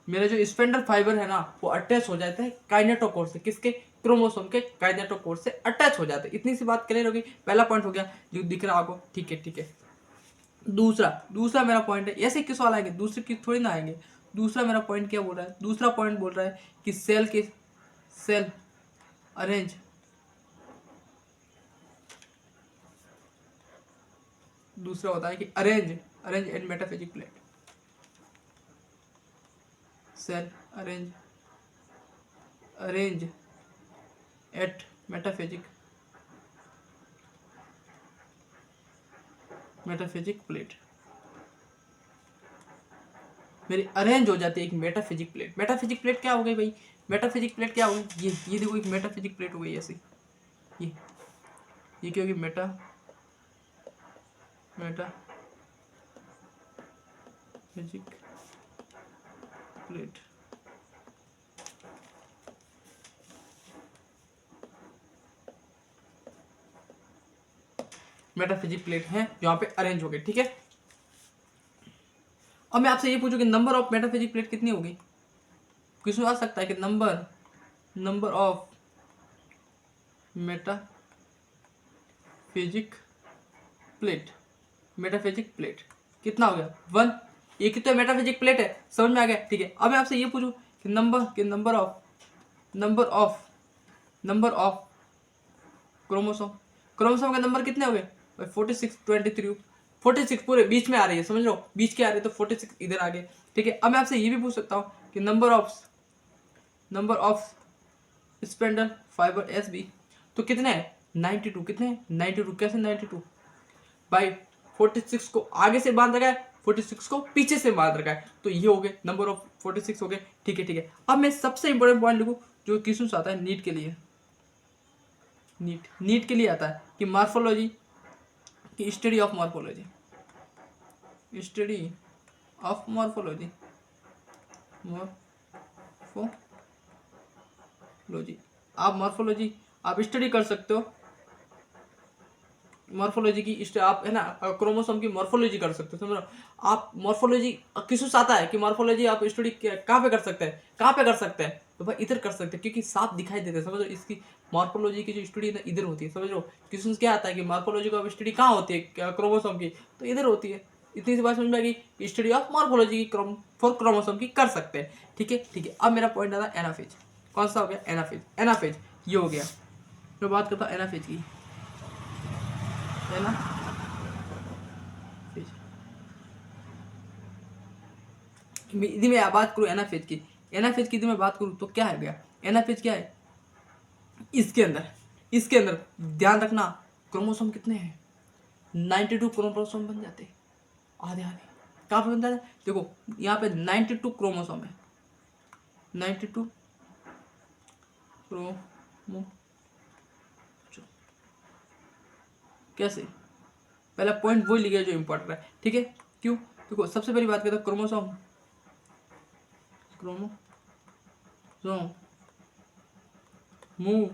मेरा जो स्पेंडल फाइबर है ना, वो अटैच हो जाता है काइनेटोकोर से। किसके, क्रोमोसोम के काइनेटोकोर से अटैच हो जाते हैं। इतनी सी बात क्लियर होगी। पहला पॉइंट हो गया जो दिख रहा आपको, ठीक है ठीक है। दूसरा मेरा पॉइंट है, ऐसे किस वाला आएंगे, दूसरे की थोड़ी ना आएंगे। दूसरा मेरा पॉइंट क्या बोल रहा है, दूसरा पॉइंट बोल रहा है कि सेल अरेंज, दूसरा होता है कि arrange and metaphysic plate, cell arrange at metaphysic plate. मेरी अरेंज हो जाती है एक मेटाफिजिक प्लेट। मेटाफिजिक प्लेट क्या हो गई भाई, मेटाफिजिक प्लेट क्या हो गई, ये देखो एक मेटाफिजिक प्लेट हो गई ऐसी। ये क्या होगी, मेटाफिजिक प्लेट। मेटाफिजिक प्लेट है जहां पे अरेंज हो गए, ठीक है। अब मैं आपसे ये पूछूं कि नंबर ऑफ मेटाफिजिक प्लेट कितनी होगी। किसी आ सकता है कि नंबर ऑफ मेटाफिजिक प्लेट कितना हो गया, 1। ये कितना मेटाफिजिक प्लेट है, समझ में आ गया, ठीक है। अब मैं आपसे ये पूछूं कि नंबर ऑफ क्रोमोसोम के नंबर कितने हो गए, भाई 46 23 46 पूरे बीच में आ रही है, समझ लो बीच के आ रही है तो 46 इधर आ गए। ठीक है, अब मैं आपसे ये भी पूछ सकता हूँ कि number of spindle fiber S B तो कितने हैं 92। कितने हैं 92। कैसे 92 भाई 46 को आगे से बांध रखा है, 46 को पीछे से बांध रखा है, तो ये हो गए नंबर ऑफ 46 हो गए। ठीक है ठीक है, अब मैं सबसे इंपॉर्टेंट पॉइंट लिखूँ जो क्वेश्चन आता है नीट के लिए। नीट के लिए आता है कि मॉर्फोलॉजी की study of morphology, study of morphology, morphology आप मॉर्फोलॉजी आप स्टडी कर सकते हो। मॉर्फोलॉजी की आप है ना क्रोमोसोम की मॉर्फोलॉजी कर सकते हो, समझ लो। आप मॉर्फोलॉजी किसको आता है कि मॉर्फोलॉजी आप स्टडी कहाँ पे कर सकते हैं, कहाँ पे कर सकते हैं, तो भाई इधर कर सकते हैं क्योंकि साफ दिखाई देते हैं, समझ लो। इसकी मॉर्फोलॉजी की जो स्टडी है इधर होती है, समझ लो। क्वेश्चन क्या आता है कि मॉर्फोलॉजी को स्टडी कहाँ होती है क्रोमोसोम की, तो इधर होती है। इतनी सी बात समझ में आएगी, स्टडी ऑफ मॉर्फोलॉजी की फॉर क्रोमोसोम की कर सकते हैं। ठीक है ठीक है, अब मेरा पॉइंट आता है एनाफेज। कौन सा हो गया एनाफेज, एनाफेज ये हो गया। मैं बात करता हूँ एनाफेज की, है ना। यदि मैं बात करूँ एनाफेज की, एनाफेज की यदि मैं बात करूँ तो क्या है गया एनाफेज क्या है। इसके अंदर ध्यान रखना क्रोमोसोम कितने हैं 92 क्रोमोसोम बन जाते हैं, आधे आधे। कहाँ पे बनता है देखो, यहाँ पे 92 क्रोमोसोम है, 92 क्रोमो। कैसे, पहला पॉइंट वो लिखा जो इंपॉर्टेंट है। ठीक है, क्यों देखो सबसे पहली बात करते हैं chromosome move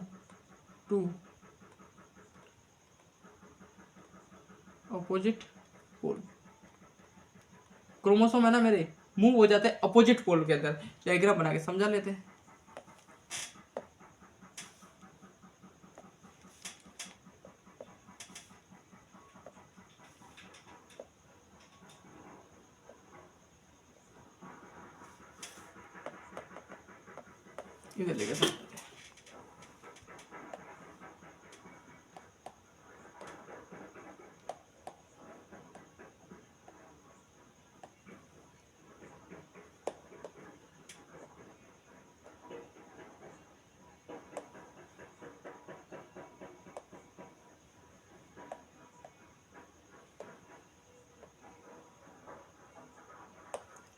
to opposite pole. Chromosome है ना मेरे, मूव हो जाते हैं अपोजिट पोल के अंदर। डायग्राम बना के समझा लेते हैं। इधर लेके समझते हैं।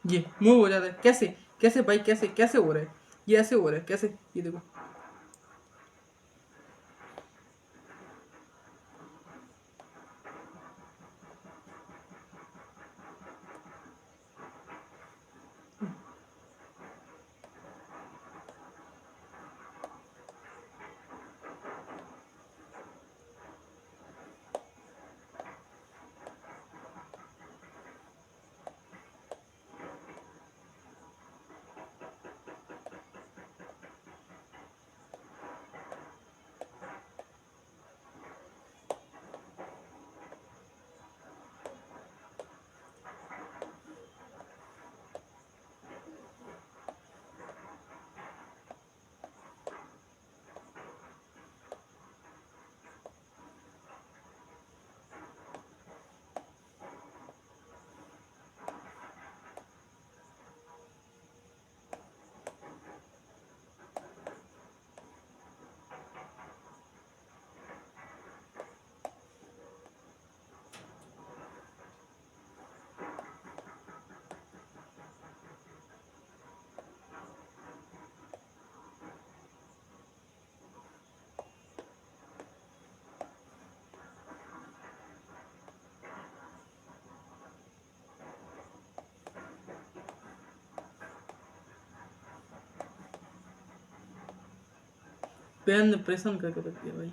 ये मूव हो जाता है कैसे, कैसे भाई कैसे कैसे हो रहा है, ये ऐसे हो रहा है कैसे, ये देखो पेन प्रेशन करके रख दिया भाई।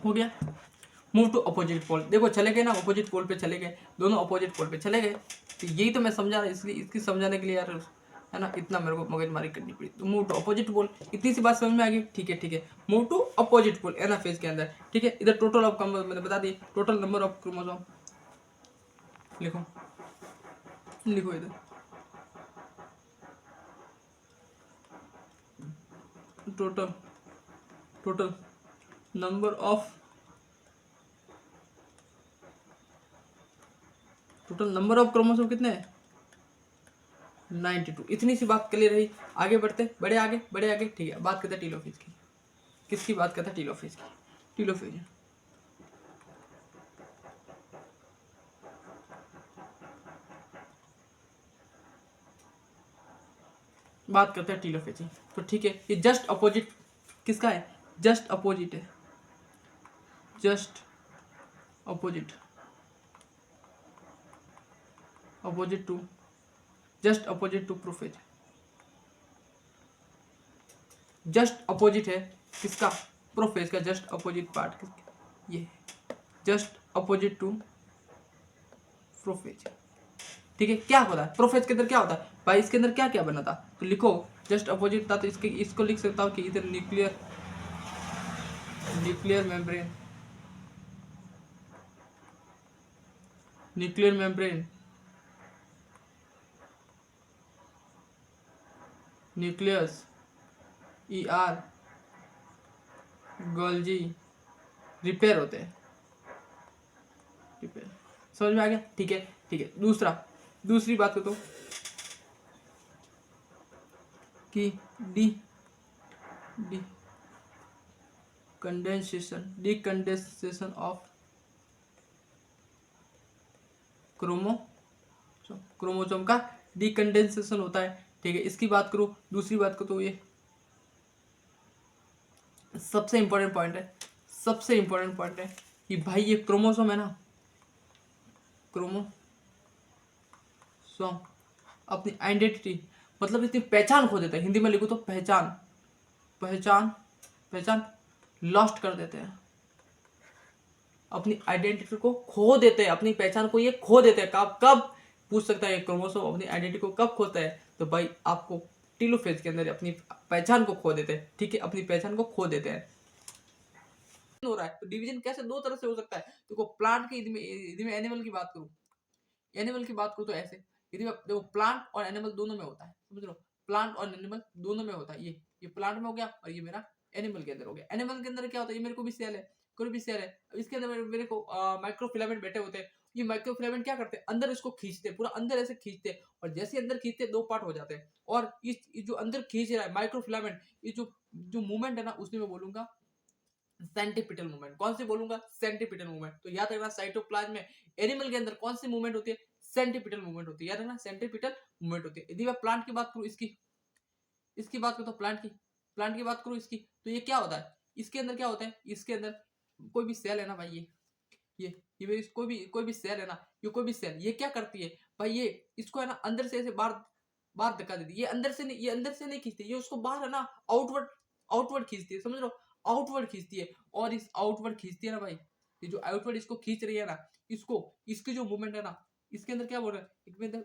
हो गया। मूव टू अपोजिट पोल, देखो चले गए ना, अपोजिट पोल पे चले गए, दोनों अपोजिट पोल पे चले गए। तो यही तो मैं समझा, इसलिए इसकी समझाने के लिए यार है ना इतना मेरे को मगजमारी करनी पड़ी। तो मूव टू अपोजिट पोल, इतनी सी बात समझ में आ गई। ठीक है ठीक है, move to opposite pole anaphase के अंदर। ठीक है, इधर टोटल ऑफ मैंने बता दिए, टोटल नंबर ऑफ क्रोमोसोम लिखो, लिखो इधर total, total number of, total number of chromosome कितने हैं? 92। इतनी सी बात क्लियर रही। आगे बढ़ते, बड़े आगे, बड़े आगे। ठीक है, बात करते हैं टीलोफेज की। किसकी बात करता है? टीलोफेज की। टीलोफेज बात करते हैं टीलोफेज की। तो ठीक है, ये जस्ट अपोजिट किसका है? जस्ट अपोजिट है, just opposite, opposite to, just opposite to prophase. Just opposite है किसका? प्रोफेज का जस्ट अपोजिट पार्ट किसका? ये जस्ट अपोजिट टू प्रोफेज। ठीक है, क्या होता है प्रोफेज के अंदर? क्या होता है भाई? इसके अंदर क्या क्या बना था? तो लिखो जस्ट अपोजिट था, तो इसके इसको लिख सकता हूँ कि इधर nuclear, nuclear membrane, nuclear membrane, nucleus, E R, Golgi repair होते हैं, रिपेयर। समझ में आ गया? ठीक है ठीक है। दूसरा, दूसरी बात करता हूँ कि D D condensation, decondensation of chromosome, chromosome का डिकंडेंसेशन होता है। ठीक है, इसकी बात करूँ। दूसरी बात को तो ये सबसे इंपॉर्टेंट पॉइंट है, सबसे इंपॉर्टेंट पॉइंट है कि भाई ये क्रोमोसोम है ना, क्रोमोसोम अपनी आइडेंटिटी मतलब इसकी पहचान खो देता है। हिंदी में लिखो तो पहचान, पहचान, पहचान लॉस्ट कर देते हैं, अपनी आइडेंटिटी को खो देते हैं, अपनी पहचान को ये खो देते हैं। कब कब पूछ सकता है क्रोमोसोम अपनी आइडेंटिटी को कब खोता है? तो भाई आपको टीलोफेज के अंदर अपनी पहचान को खो देते हैं। ठीक है, अपनी पहचान को खो देते हैं। हो रहा है तो डिवीजन कैसे? दो तरह से हो सकता है। देखो प्लांट की, यदि मैं एनिमल की बात करूं, एनिमल की बात करूं तो ऐसे, यदि देखो प्लांट और एनिमल दोनों में होता है, समझ लो, प्लांट और एनिमल दोनों में होता है। ये प्लांट में हो गया और ये मेरा एनिमल के अंदर हो गया। एनिमल के अंदर क्या होता है? ये मेरे को भी सेल है, कोई भी सेल है, इसके अंदर मेरे को माइक्रोफिलामेंट बैठे होते हैं। ये माइक्रोफिलामेंट क्या करते हैं? अंदर इसको खींचते हैं, पूरा अंदर ऐसे खींचते हैं, और जैसे अंदर खींचते हैं दो पार्ट हो जाते हैं। और इस जो अंदर खींच रहा है माइक्रोफिलामेंट, ये जो जो मूवमेंट है ना, उसमें मैं बोलूंगा सेंट्रीपिटल मूवमेंट। कौन सी बोलूंगा? Centripetal movement. तो याद रखना साइटोप्लाज्म में एनिमल के अंदर कौन सी मूवमेंट होती है? सेंट्रीपिटल मूवमेंट होती है। याद रखना सेंट्रीपिटल मूवमेंट होती है। यदि मैं प्लांट की बात करूं, इसकी इसकी बात करूं तो प्लांट की, प्लांट की बात करूं इसकी, तो ये क्या होता है? इसके अंदर क्या होता है? इसके अंदर कोई भी सेल है ना भाई, ये मेरी कोई भी सेल है ना, ये कोई भी सेल, ये क्या करती है भाई? ये इसको है ना अंदर से ऐसे बाहर, बाहर धक्का देती है। ये अंदर से नहीं, ये अंदर से नहीं खींचती, ये उसको बाहर है ना आउटवर्ड, आउटवर्ड खींचती है, समझ लो, आउटवर्ड खींचती है। और इस आउटवर्ड खींचती है ना भाई, ये जो आउटवर्ड इसको खींच रही है ना, इसको, इसकी जो मूवमेंट है ना, इसके अंदर क्या बोल रहा है?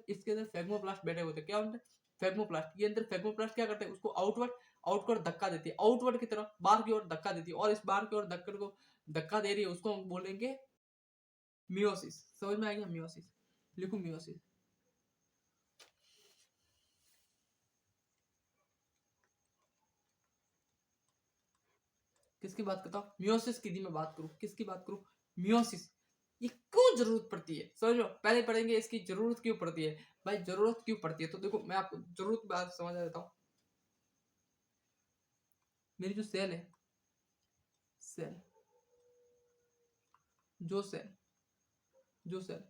इसके अंदर फेगमोप्लास्ट बैठे होते हैं। क्या होते हैं? फेगमोप्लास्ट। ये अंदर फेगमोप्लास्ट क्या करते हैं? उसको आउटवर्ड, आउटवर्ड धक्का देती है, आउटवर्ड की तरफ बाहर की ओर धक्का देती है। और इस बाहर की ओर धक्का को धक्का दे रही है, उसको हम बोलेंगे मियोसिस। समझ में आ गया? मियोसिस, लिखो मियोसिस। किसकी बात करता हूँ? मियोसिस की। मैं बात करूँ किसकी बात करूँ? मियोसिस। ये क्यों जरूरत पड़ती है? समझ लो, पहले पढ़ेंगे इसकी जरूरत क्यों पड़ती है। भाई जरूरत क्यों पड़ती है? तो देखो मैं आपको जरूरत की बात समझा देता हूँ। मेरी जो सेल है, सेल, जो सेल, जो सेल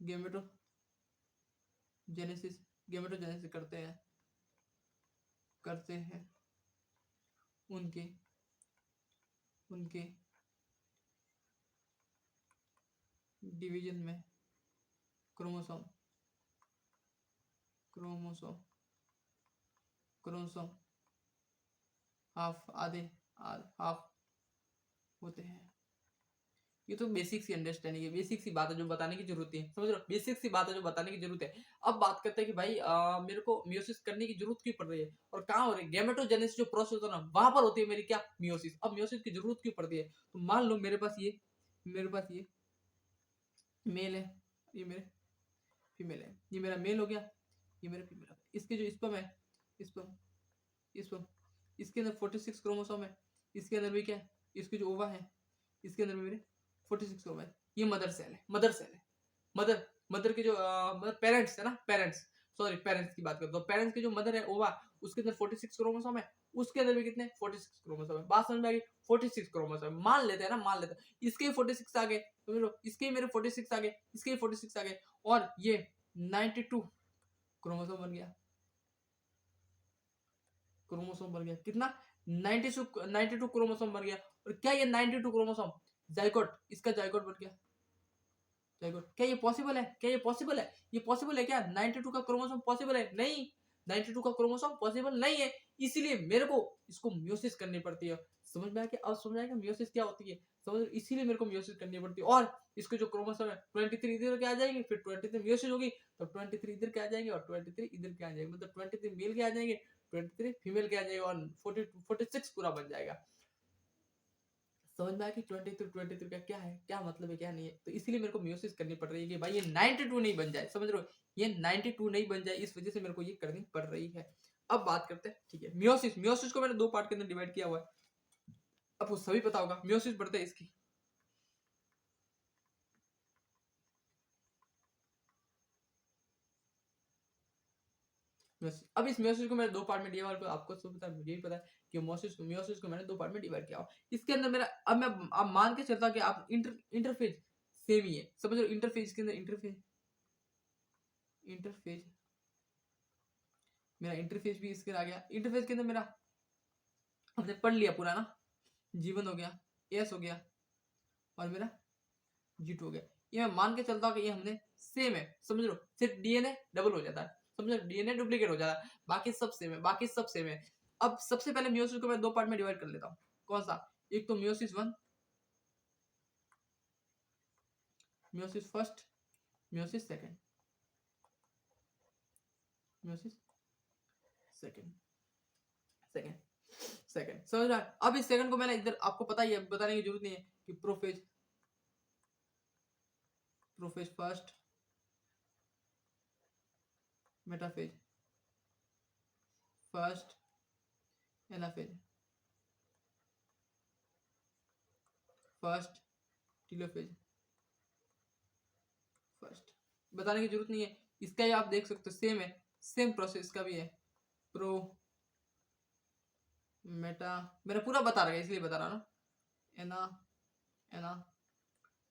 गेमेटो जेनेसिस, गेमेटोजेनेसिस करते हैं, करते हैं, उनके उनके डिवीजन में क्रोमोसोम, क्रोमोसोम, क्रोमोसोम हाफ, आधे, हाफ होते हैं। ये तो बेसिक सी अंडरस्टैंडिंग है, बेसिक सी बात है जो बताने की जरूरत है, समझ रहे हो, बेसिक सी बात है जो बताने की जरूरत है। अब बात करते हैं कि भाई मेरे को मियोसिस करने की जरूरत क्यों पड़ रही है और कहाँ हो रही है। गैमेटोजेनेसिस जो प्रोसेस होता है ना, वहां पर होती है मेरी क्या, मियोसिस। अब मियोसिस की जरूरत क्यों पड़ती है, तो मान लो मेरे पास ये मेल है, ये मेरे फीमेल है, ये मेरा मेल हो गया, ये मेरा फीमेल हो गया। इसके जो स्पर्म है, स्पर्म स्पर्म इसके अंदर 46 क्रोमोसोम है, इसके अंदर भी क्या है, इसके जो ओवा है, इसके अंदर भी मेरे 46 ओवा है। ये मदर सेल है, मदर सेल है। मदर मदर के जो मतलब पेरेंट्स है ना, पेरेंट्स, सॉरी पेरेंट्स की बात करते हो, पेरेंट्स की जो मदर है ओवा, उसके अंदर 46 क्रोमोसोम है, उसके अंदर भी कितने 46 क्रोमोसोम है। बात समझ में आ गई, 46 क्रोमोसोम मान लेते हैं ना, मान लेते हैं इसके 46 आ गए, समझ लो, इसके मेरे 46 आ गए, इसके 46 आ गए, और ये 92 क्रोमोसोम बन गया, क्रोमोसोम बन गया कितना, 92 क्रोमोसोम बन गया। और क्या ये 92 क्रोमोसोम जाइगोट, इसका जाइगोट बन गया, जाइगोट। क्या ये पॉसिबल है, क्या ये पॉसिबल है, ये पॉसिबल है क्या, 92 का क्रोमोसोम पॉसिबल है, नहीं, 92 का क्रोमोसोम पॉसिबल नहीं है, इसीलिए मेरे को इसको मियोसिस करनी पड़ती है। समझ में आ गया, अब समझ आएगा मियोसिस क्या होती है, समझ, इसीलिए मेरे को मियोसिस करनी पड़ती है। और इसके जो क्रोमोसोम है 23 इधर के आ जाएंगे, फिर 23 मियोसिस होगी, तो 23 इधर के आ जाएंगे और 23 इधर के आ जाएंगे, मतलब 23 मेल के आ जाएंगे, 23 फीमेल के आ जाएगा, और 46 पूरा बन जाएगा। समझ में आया कि 23 का क्या है, क्या मतलब है, क्या नहीं है। तो इसीलिए मेरे को मियोसिस करनी पड़ रही है कि भाई ये 92 नहीं बन जाए, समझ रहे हो, ये 92 नहीं बन जाए, इस वजह से मेरे को ये करनी पड़ रही है। अब बात करते हैं, ठीक है, मियोसिस, मियोसिस को मैंने दो पार्ट के अंदर डिवाइड किया हुआ है, आपको सभी पता होगा मियोसिस बढ़ते है इसकी। अब इस मियोसिस को मैंने दो पार्ट में डिवाइड किया, आपको सब पता है, मुझे भी पता है कि मियोसिस को मैंने दो पार्ट में डिवाइड किया हुआ। इसके अंदर मेरा, अब मैं अब मान के चलता हूं कि आप इंटरफेज सेम ही है, समझ लो, इंटरफेज के अंदर इंटरफेज मेरा इंटरफेस भी इसके आ गया। इंटरफेस के अंदर मेरा हमने पढ़ लिया पूरा ना, जीवन हो गया, एस हो गया, और मेरा जीट हो गया। ये मैं मान के चलता हूँ कि ये हमने सेम है, समझ लो, सिर्फ डीएनए डबल हो जाता है, समझ लो, डीएनए डुप्लीकेट हो जाता है, बाकी सब सेम है, बाकी सब सेम है। अब सबसे पहले मियोसिस को मैं दो पार्ट में डिवाइड कर लेता हूँ, कौन सा, एक तो meiosis one, meiosis first, meiosis second, meiosis second, second, second, समझ रहा है। अब इस सेकंड को मैंने इधर, आपको पता ही है, बताने की जरूरत नहीं है कि prophase, prophase first, metaphase first, anaphase first, telophase first. बताने की जरूरत नहीं है, इसका ही आप देख सकते हो, सेम है, सेम प्रोसेस का भी है, प्रो, मेटा, मैंने पूरा बता रखा है इसलिए बता रहा हूँ ना, एना, एना,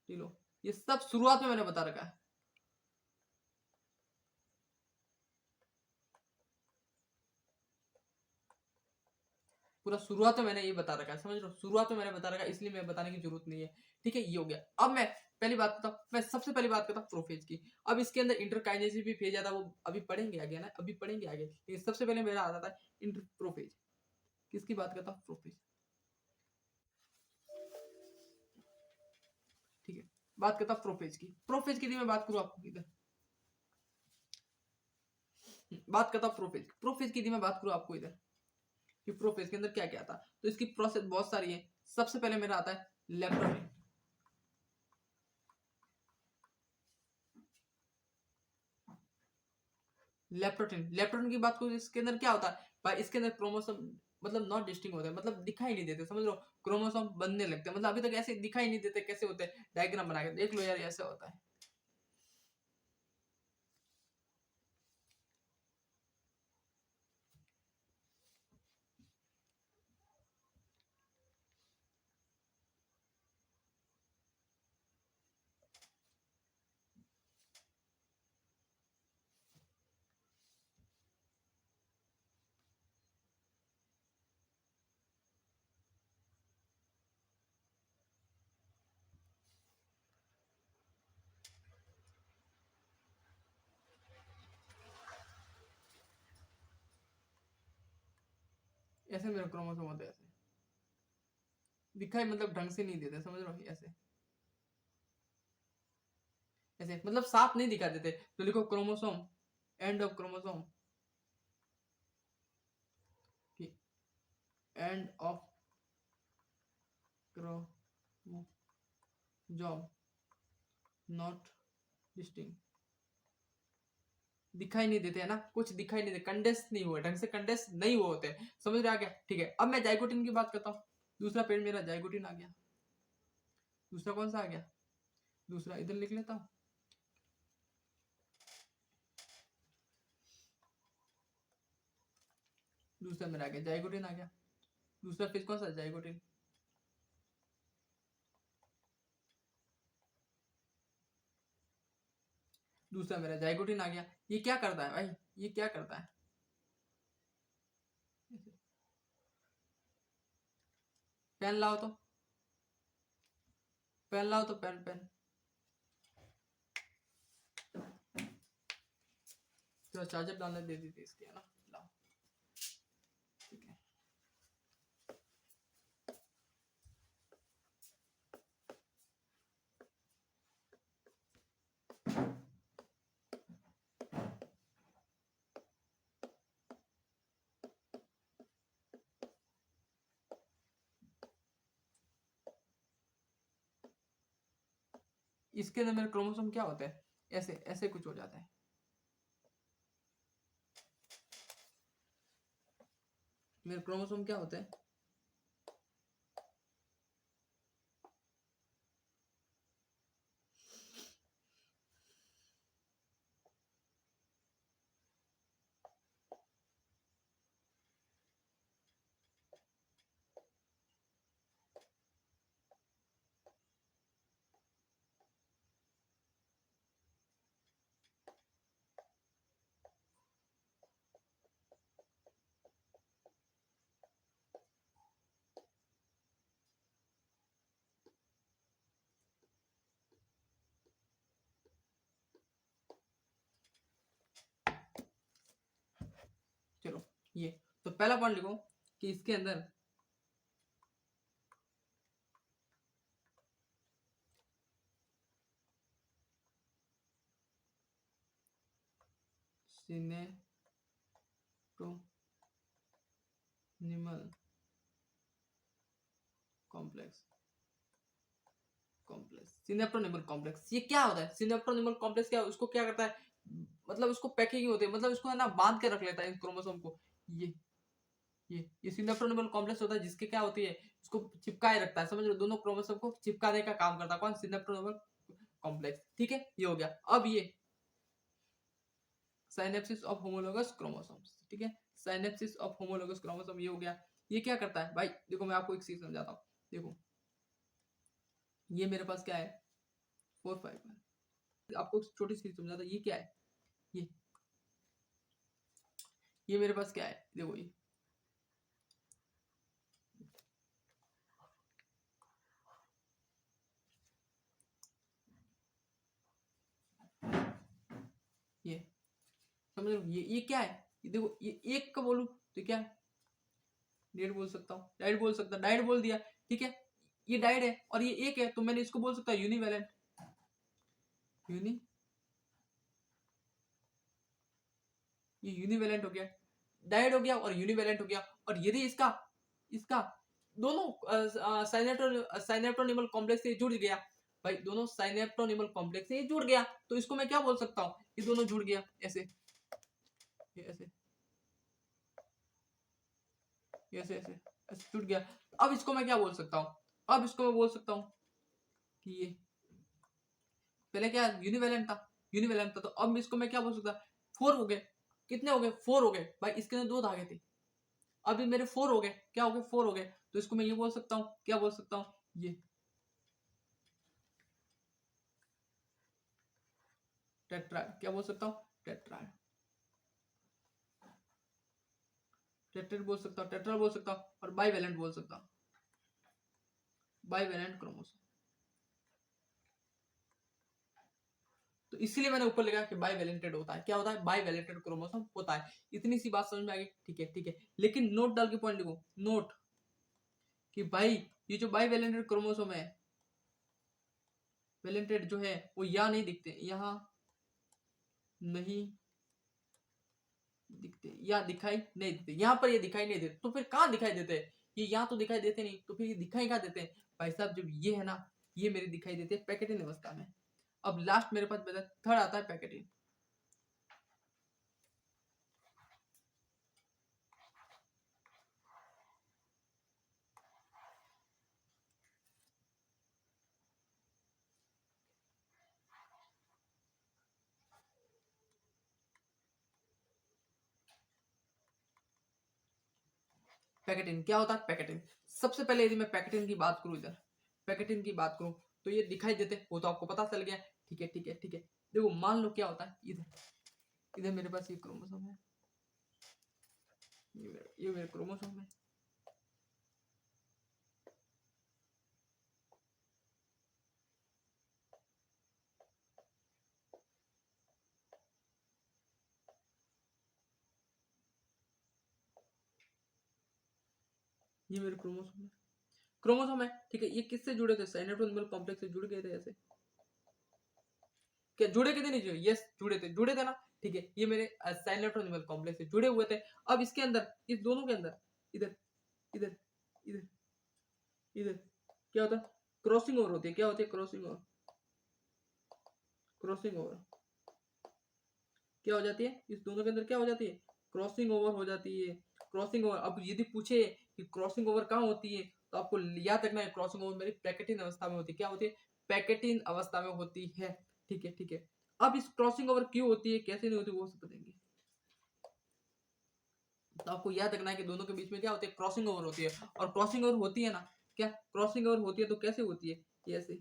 टीलो, ये सब शुरुआत में मैंने बता रखा है, पूरा शुरुआत में मैंने ये बता रखा है, समझ लो, शुरुआत में मैंने बता रखा है, इसलिए मैं बताने की जरूरत नहीं है। ठीक है, ये हो गया। अब मैं पहली बात करता हूँ, मैं सबसे पहली बात करता हूँ प्रोफेज की। अब इसके अंदर इंटरकाइनेसिस भी फेज आता है, वो अभी पढ़ेंगे आगे ना, अभी पढ़ेंगे आगे, लेकिन सबसे पहले मेरा आता था इंटर प्रोफेज। किसकी बात करता हूँ, प्रोफेज, ठीक है, बात करता हूँ प्रोफेज की। प्रोफेज की मैं बात करूँ आपको इधर, बात करता हूँ प्रोफेज, प्रोफेज की मैं बात करूँ आपको इधर कि प्रोफेज के अंदर क्या क्या आता है। तो इसकी प्रोसेस बहुत सारी है। सबसे पहले मेरा आता है लेप्टोनिन, लेप्टोनिन, लेप्टोनिन की बात करूँ, इसके अंदर क्या होता है भाई, इसके अंदर क्रोमोसोम मतलब नॉट डिस्टिंग होते हैं, मतलब दिखाई नहीं देते, समझ लो, क्रोमोसोम बनने लगते हैं, मतलब अभी तक ऐसे दिखाई नहीं देते, कैसे होते हैं, डायग्राम बना के देख लो यार, ऐसा होता है। ऐसे मेरे क्रोमोसोम होते हैं, ऐसे दिखाई मतलब ढंग से नहीं देते, समझ रहे हो, ऐसे ऐसे मतलब साफ नहीं दिखा देते। तो लिखो chromosome, end of chromosome, end of chromosome not distinct, दिखाई नहीं देते है ना, कुछ दिखाई नहीं देते, कंडेंस नहीं हुए, ढंग से कंडेंस नहीं हुए होते। समझ में आ गया? ठीक है, अब मैं जाइगोटिन की बात करता हूँ। दूसरा पेड़ मेरा जाइगोटिन आ गया। दूसरा कौन सा आ गया? दूसरा इधर लिख लेता हूँ। दूसरा मेरा आ गया जाइगोटिन आ गया। दूसरा फेज कौन सा? जाइगोटिन। दूसरा मेरा जाइगोटिन आ गया। ये क्या करता है भाई? ये क्या करता है? पेन लाओ तो, पेन लाओ तो, पेन पेन। तो चार्जर डालने दे दी थी इसकी, है ना? लाओ, ठीक है। इसके अंदर मेरे क्रोमोसोम क्या होता है? ऐसे ऐसे कुछ हो जाता है। मेरे क्रोमोसोम क्या होते हैं? चलो, ये तो पहला पॉइंट लिखो कि इसके अंदर सिनेप्टोनिमल कॉम्प्लेक्स, सिनेप्टोनिमल कॉम्प्लेक्स, ये क्या होता है? सिनेप्टोनिमल कॉम्प्लेक्स क्या, उसको क्या करता है? मतलब उसको पैकिंग होती है, मतलब इसको है ना बांध के रख लेता है इन क्रोमोसोम को। ये ये सिनेप्टोनिमल कॉम्प्लेक्स होता है, जिसके क्या होती है, उसको चिपकाए रखता है। समझ लो, दोनों क्रोमोसोम को चिपकाने का काम करता है कौन? Synaptonemal complex. ठीक है, ये हो गया। अब ये साइनेप्सिस ऑफ होमोलोगस क्रोमोसोम्स, ठीक है, साइनेप्सिस ऑफ होमोलोगस क्रोमोसोम, ये हो गया। ये क्या करता है भाई? देखो मैं आपको एक चीज समझाता हूँ। देखो, ये मेरे पास क्या है? 4 5 आपको एक छोटी सी समझाता हूँ। ये क्या है? ये ये मेरे पास क्या है? देखो, ये समझ लो, ये क्या है? ये देखो, ये एक का बोलूं तो क्या है? डेड बोल सकता हूँ, डाइड बोल सकता, डाइड बोल दिया, ठीक है। ये डाइड है और ये एक है, तो मैंने इसको बोल सकता यूनिवेलेंट। यूनि ये यूनिवेलेंट हो गया, डाइड हो गया और यूनिवेलेंट हो गया। और यदि इसका इसका दोनों साइनेप्टोनिमल कॉम्प्लेक्स से जुड़ गया भाई, दोनों साइनेप्टोनिमल कॉम्प्लेक्स से जुड़ गया, तो इसको मैं क्या बोल सकता हूँ? ये दोनों जुड़ गया ऐसे, ये ऐसे, ये ऐसे ऐसे ऐसे जुड़ गया। अब इसको मैं क्या बोल सकता हूँ? अब इसको मैं बोल सकता हूँ कि ये पहले क्या यूनिवेलेंट था, यूनिवेलेंट था, तो अब इसको मैं क्या बोल सकता? 4 हो गए। कितने हो गए? 4 हो गए भाई, इसके अंदर 2 धागे थे, अभी मेरे 4 हो गए। क्या हो गए? 4 हो गए। तो इसको मैं ये बोल सकता हूँ, क्या बोल सकता हूँ? ये टेट्राइड, क्या बोल सकता हूँ? टेट्राइड, टेट्राइड बोल सकता हूँ, टेट्रा बोल सकता हूँ, और बाइवेलेंट बोल सकता हूँ, बाइवेलेंट क्रोमोसोम। तो इसीलिए मैंने ऊपर लिखा कि बाईवैलेंटेड होता है। क्या होता है? बाईवैलेंटेड क्रोमोसोम होता है। इतनी सी बात समझ में आ गई? ठीक है ठीक है, लेकिन नोट डाल के पॉइंट लिखो, नोट कि भाई ये जो बाईवैलेंटेड क्रोमोसोम है, वैलेंटेड जो है वो यहाँ नहीं दिखते, यहाँ नहीं दिखते, या दिखाई नहीं देते, यहाँ पर ये दिखाई नहीं देते, तो फिर कहाँ दिखाई देते हैं? ये यहाँ तो दिखाई देते नहीं, तो फिर ये दिखाई कहाँ देते हैं? भाई साहब जब ये है ना, ये मेरे दिखाई देते हैं पैकेटिन अवस्था में। अब लास्ट मेरे पास बचा थर्ड आता है पैकेटिन। पैकेटिन क्या होता है? पैकेटिन सबसे पहले यदि मैं पैकेटिन की बात करूं, इधर पैकेटिन की बात करूं तो ये दिखाई देते, वो तो आपको पता चल गया। ठीक है ठीक है ठीक है, देखो मान लो क्या होता है, इधर इधर मेरे पास ये क्रोमोसोम है, ये मेरे क्रोमोसोम है, ये मेरे क्रोमोसोम है, क्रोमोसोम है। ठीक है, ये किससे जुड़े थे? साइटोप्लाज्मिक कॉम्प्लेक्स से जुड़ गए थे ऐसे। क्या जुड़े के थे? नहीं जुड़े? यस जुड़े थे, जुड़े थे ना। ठीक है, ये मेरे साइटोप्लाज्मिक कॉम्प्लेक्स से जुड़े हुए थे। अब इसके अंदर, इस दोनों के अंदर, इधर इधर इधर इधर क्या होता है? क्रॉसिंग ओवर होती है। क्या होती है? क्रॉसिंग ओवर, क्रॉसिंग ओवर क्या हो जाती है? इस दोनों के अंदर क्या हो जाती है? क्रॉसिंग ओवर हो जाती है। क्रॉसिंग ओवर, अब यदि पूछे कि क्रॉसिंग ओवर कहाँ होती है, तो आपको याद रखना है क्रॉसिंग ओवर मेरी पैकेटिन अवस्था में होती है। क्या होती है? पैकेटिन अवस्था में होती है। ठीक है ठीक है, अब इस क्रॉसिंग ओवर क्यों होती है, कैसे नहीं होती, वो सब बताएंगे। तो आपको याद रखना है कि दोनों के बीच में क्या होती है? क्रॉसिंग ओवर होती है। और क्रॉसिंग ओवर होती है ना, क्या क्रॉसिंग ओवर होती है तो कैसे होती है? ये ऐसे,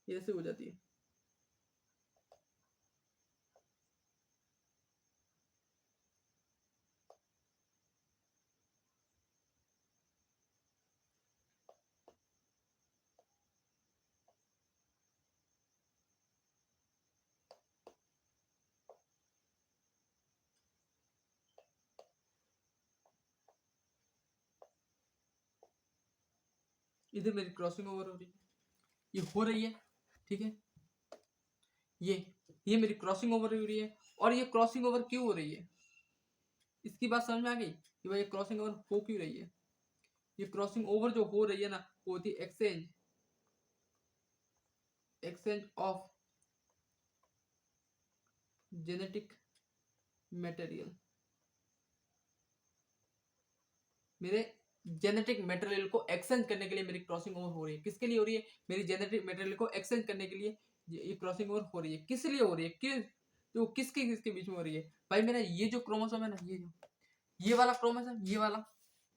ये ऐसे हो जाती है। इधर मेरी क्रॉसिंग ओवर हो रही है, ये हो रही है। ठीक है, ये मेरी क्रॉसिंग ओवर हो रही है। और ये क्रॉसिंग ओवर क्यों हो रही है, इसकी बात समझ में आ गई कि भाई ये क्रॉसिंग ओवर हो क्यों रही है? ये क्रॉसिंग ओवर जो हो रही है ना, वो होती है exchange, exchange of genetic material. मेरे जेनेटिक मटेरियल को एक्सचेंज करने के लिए मेरी क्रॉसिंग ओवर हो रही है। किसके लिए हो रही है? मेरी जेनेटिक मटेरियल को एक्सचेंज करने के लिए ये क्रॉसिंग ओवर हो रही है। किस लिए हो रही है? तो किसके किसके बीच में हो रही है? भाई मेरा ये जो क्रोमोसोम है ना, ये वाला क्रोमोसोम, ये वाला,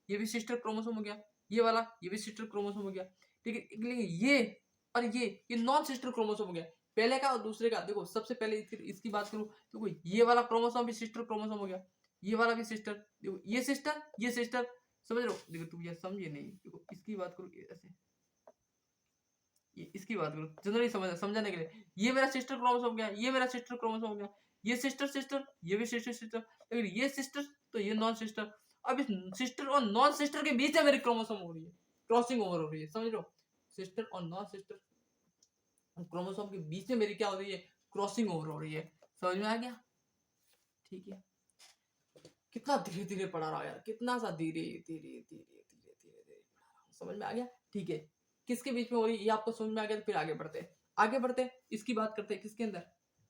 ये भी सिस्टर क्रोमोसोम हो गया, ये वाला, ये भी सिस्टर क्रोमोसोम हो गया। ठीक है, लेकिन ये और ये नॉन सिस्टर क्रोमोसोम हो गया। पहले का और दूसरे का देखो, सबसे पहले इसकी बात करूं तो ये वाला क्रोमोसोम भी सिस्टर क्रोमोसोम हो गया, ये वाला भी सिस्टर, देखो ये सिस्टर, ये सिस्टर, समझ रहे हो? देखो तुम ये समझिए नहीं, देखो इसकी बात करो ऐसे, ये इसकी बात करो जनरली समझाने के लिए, ये मेरा सिस्टर क्रोमोसोम गया, ये मेरा सिस्टर क्रोमोसोम गया, ये सिस्टर सिस्टर, ये भी सिस्टर सिस्टर, लेकिन ये सिस्टर तो ये नॉन सिस्टर। अब इस सिस्टर और नॉन सिस्टर के बीच में मेरी क्रोमोसोम हो रही है, क्रॉसिंग ओवर हो रही है, समझ रहे हो? सिस्टर और नॉन सिस्टर क्रोमोसोम के बीच में मेरी क्या हो रही है? क्रॉसिंग ओवर हो रही है। समझ में आ गया? ठीक है, कितना धीरे धीरे पढ़ा रहा यार, कितना सा धीरे धीरे धीरे धीरे धीरे धीरे पढ़ा रहा हूँ, समझ में आ गया? ठीक है, किसके बीच में हो रही है ये आपको समझ में आ गया, तो फिर आगे बढ़ते हैं, आगे बढ़ते हैं, इसकी बात करते हैं। किसके अंदर?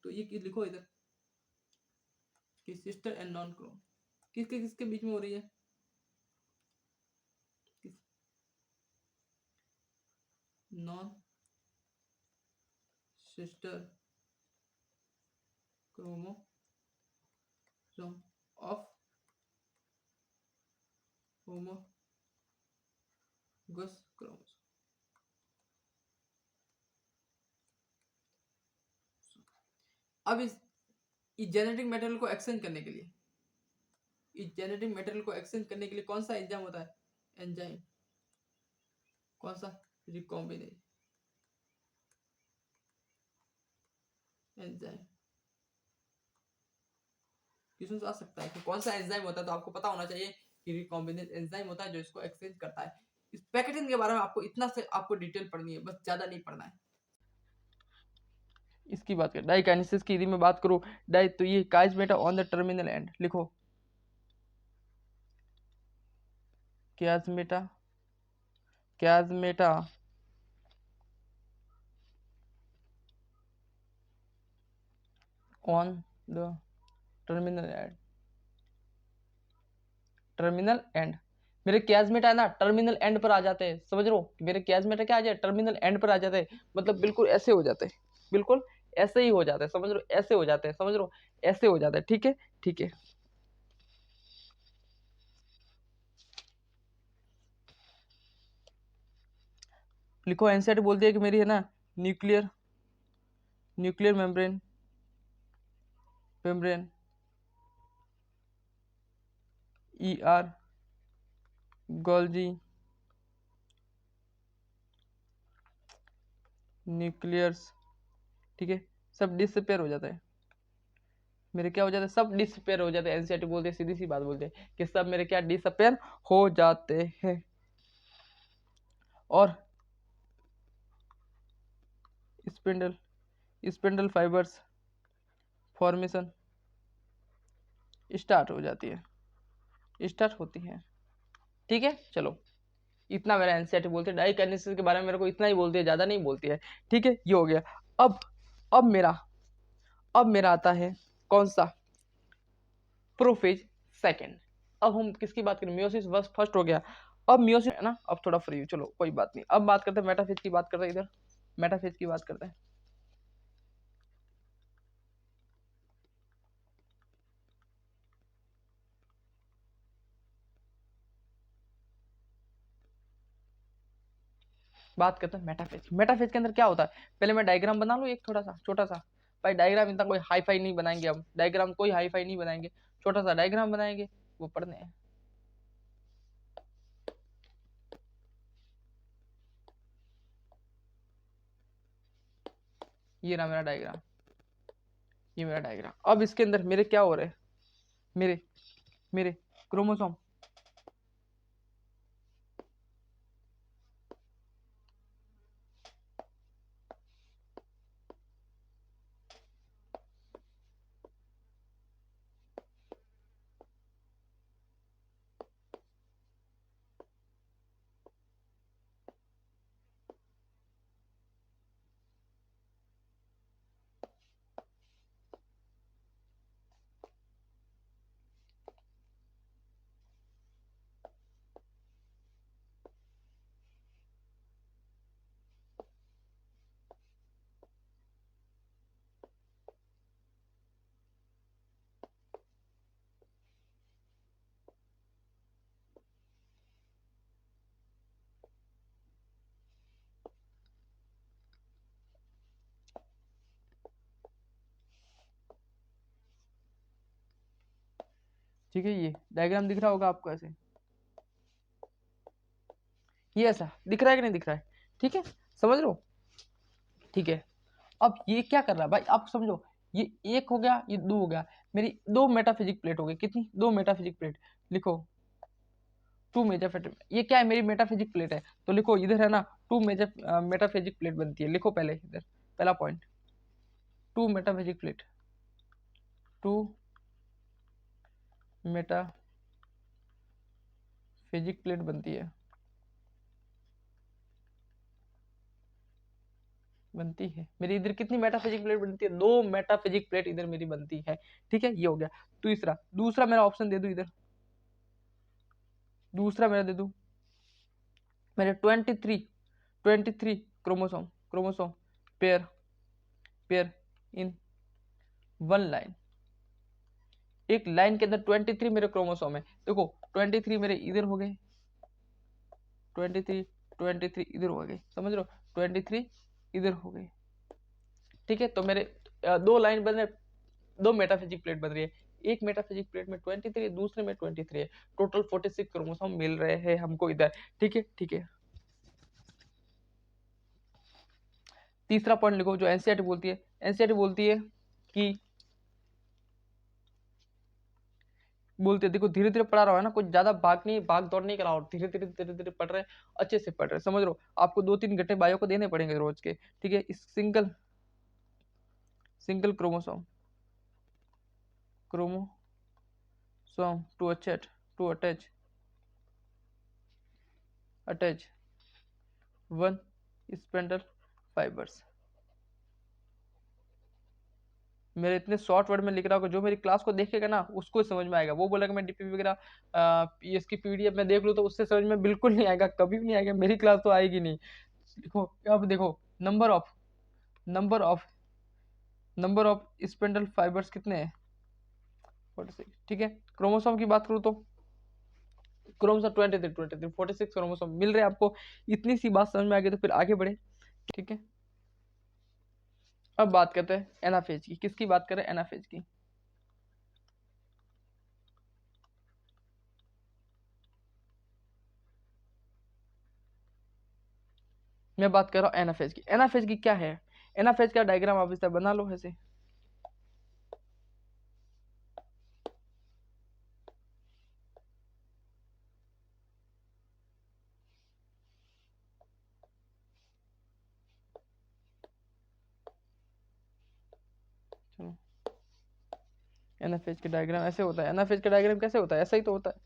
तो ये लिखो इधर कि सिस्टर एंड नॉन क्रोम किसके किसके बीच में हो रही है? Non sister chromosome of homologous chromosome. अब इस जेनेटिक मटेरियल को एक्सचेंज करने के लिए, इस जेनेटिक मटेरियल को एक्सचेंज करने के लिए कौन सा एंजाइम होता है? एंजाइम, कौन सा रिकॉम्बिनेज एंजाइम, क्वेश्चन आ सकता है कि कौन सा एंजाइम होता है, तो आपको पता होना चाहिए कि रिकॉम्बिनेज एंजाइम होता है जो इसको एक्सचेंज करता है। इस पैकेटिंग के बारे में आपको इतना से आपको डिटेल पढ़नी है, बस ज्यादा नहीं पढ़ना है। इसकी बात करें डाइकाइनेसिस की, यदि मैं बात करूं डाइ, तो ये chiasmata on the terminal end, लिखो chiasmata, chiasmata on the terminal end, terminal end, मेरे क्याजमेटा है ना टर्मिनल एंड पर आ जाते हैं, समझ रहे हो, मेरे क्याजमेटा क्या आ जाए टर्मिनल एंड पर आ जाते हैं, मतलब बिल्कुल ऐसे हो जाते हैं, बिल्कुल ऐसे ही हो जाते हैं, समझ रहे हो, ऐसे हो जाते हैं, समझ रहे हो, ऐसे हो जाते हैं, ठीक है ठीक है। लिखो एनसीईआरटी बोलती है कि मेरी है ना nuclear, nuclear membrane, membrane ER Golgi nuclears, ठीक है, सब डिसअपेयर हो जाता है, मेरे क्या हो जाता है, सब डिसअपेयर हो जाते हैं, एनसीईआरटी बोलते हैं, सीधी सी बात बोलते हैं कि सब मेरे क्या डिसअपेयर हो जाते हैं। और spindle, spindle fibres formation start हो जाती है, स्टार्ट होती है, ठीक है। चलो इतना मेरा एनसीईआरटी बोलते हैं, डाइकाइनेसिस के बारे में मेरे को इतना ही बोलती है, ज्यादा नहीं बोलती है, ठीक है, ये हो गया। अब अब मेरा अब मेरा आता है कौन सा, प्रोफेज सेकंड। अब हम किसकी बात करें, मियोसिस बस फर्स्ट हो गया, अब मियोसिस है ना, अब थोड़ा फ्री, चलो कोई बात नहीं, अब बात करते हैं मेटाफेज की, बात करते हैं इधर मेटाफेज की बात करते हैं। बात करते हैं मेटाफेज, मेटाफेज के अंदर क्या होता है, पहले मैं डायग्राम बना लूं एक थोड़ा सा छोटा सा, भाई डायग्राम इतना कोई हाई फाई नहीं बनाएंगे हम, डायग्राम कोई हाई फाई नहीं बनाएंगे, छोटा सा डायग्राम बनाएंगे, वो पढ़ने हैं। ये रहा मेरा डायग्राम, ये मेरा डायग्राम। अब इसके अंदर मेरे क्या हो रहे हैं, मेरे मेरे क्रोमोसोम, ठीक है, ये डायग्राम दिख रहा होगा आपको ऐसे, ये ऐसा दिख रहा है कि नहीं दिख रहा है, ठीक है, समझ लो, ठीक है। अब ये क्या कर रहा है भाई, आप समझो, ये एक हो गया, ये दो हो गया, मेरी दो मेटाफिजिक प्लेट हो गई, कितनी, दो मेटाफिजिक प्लेट, लिखो टू मेजर फेट, ये क्या है, मेरी मेटाफिजिक प्लेट है, तो लिखो इधर है ना टू मेजर मेटाफिजिक प्लेट बनती है, लिखो पहले इधर पहला point, two metaphysic plate, two metaphysic plate बनती है, बनती है मेरी इधर कितनी मेटाफिजिक प्लेट बनती है, दो मेटाफिजिक प्लेट इधर मेरी बनती है, ठीक है, ये हो गया। तीसरा, दूसरा मेरा ऑप्शन दे दूं इधर, दूसरा मेरा दे दूं, मेरे 23 chromosome, chromosome pair, pair in one line, एक लाइन के अंदर 23 मेरे क्रोमोसोम है, देखो 23 मेरे इधर हो गए, 23 23 इधर हो गए, समझ लो 23 इधर हो गए, ठीक है। तो मेरे दो लाइन बन रहे, दो मेटाफिजिक प्लेट बन रही है, एक मेटाफिजिक प्लेट में 23, दूसरे में 23 है, टोटल 46 क्रोमोसोम मिल रहे हैं हमको इधर, ठीक है ठीक है। तीसरा पॉइंट लिखो जो एनसीईआरटी बोलती है। एनसीईआरटी बोलती है कि बोलते देखो धीरे धीरे पढ़ा रहा है ना, कुछ ज्यादा भाग दौड़ नहीं कराओ, धीरे धीरे धीरे धीरे पढ़ रहे, अच्छे से पढ़ रहे, समझ लो। आपको 2-3 घंटे बायो को देने पड़ेंगे रोज के, ठीक है। इस single chromosome to attach one spindle fibers. मेरे इतने शॉर्ट वर्ड में लिख रहा हूँ, जो मेरी क्लास को देखेगा ना उसको समझ में आएगा। वो बोलेगा मैं डीपी वगैरह इसकी पीडीएफ में देख लूँ तो उससे समझ में बिल्कुल नहीं आएगा, कभी भी नहीं आएगा, मेरी क्लास तो आएगी नहीं। देखो अब देखो number of number of spindle fibres कितने हैं, 46, ठीक है। क्रोमोसोम की बात करूँ तो क्रोमोसोम 23 46 क्रोमोसोम मिल रहे हैं आपको। इतनी सी बात समझ में आ गई तो फिर आगे बढ़े, ठीक है। अब बात करते हैं एनाफेज की। किसकी बात करें? एनाफेज की। मैं बात कर रहा हूँ एनाफेज की। एनाफेज की क्या है? एनाफेज का डायग्राम आप इस तरह बना लो ऐसे। चलो, एनाफेज के डायग्राम ऐसे होता है। एनाफेज का डायग्राम कैसे होता है? ऐसा ही तो होता है।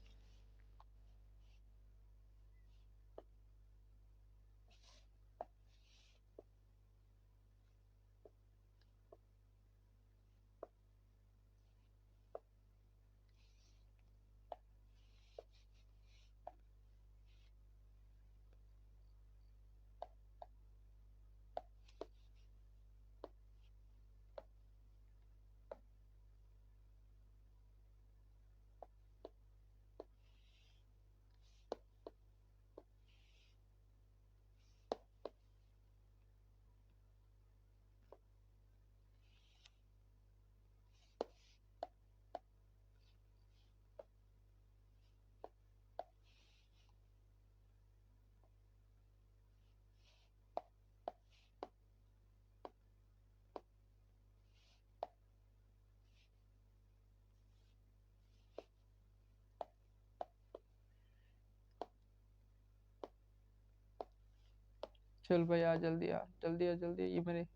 चल भाई आ जल्दी, आ जल्दी, आ जल्दी। ये मेरे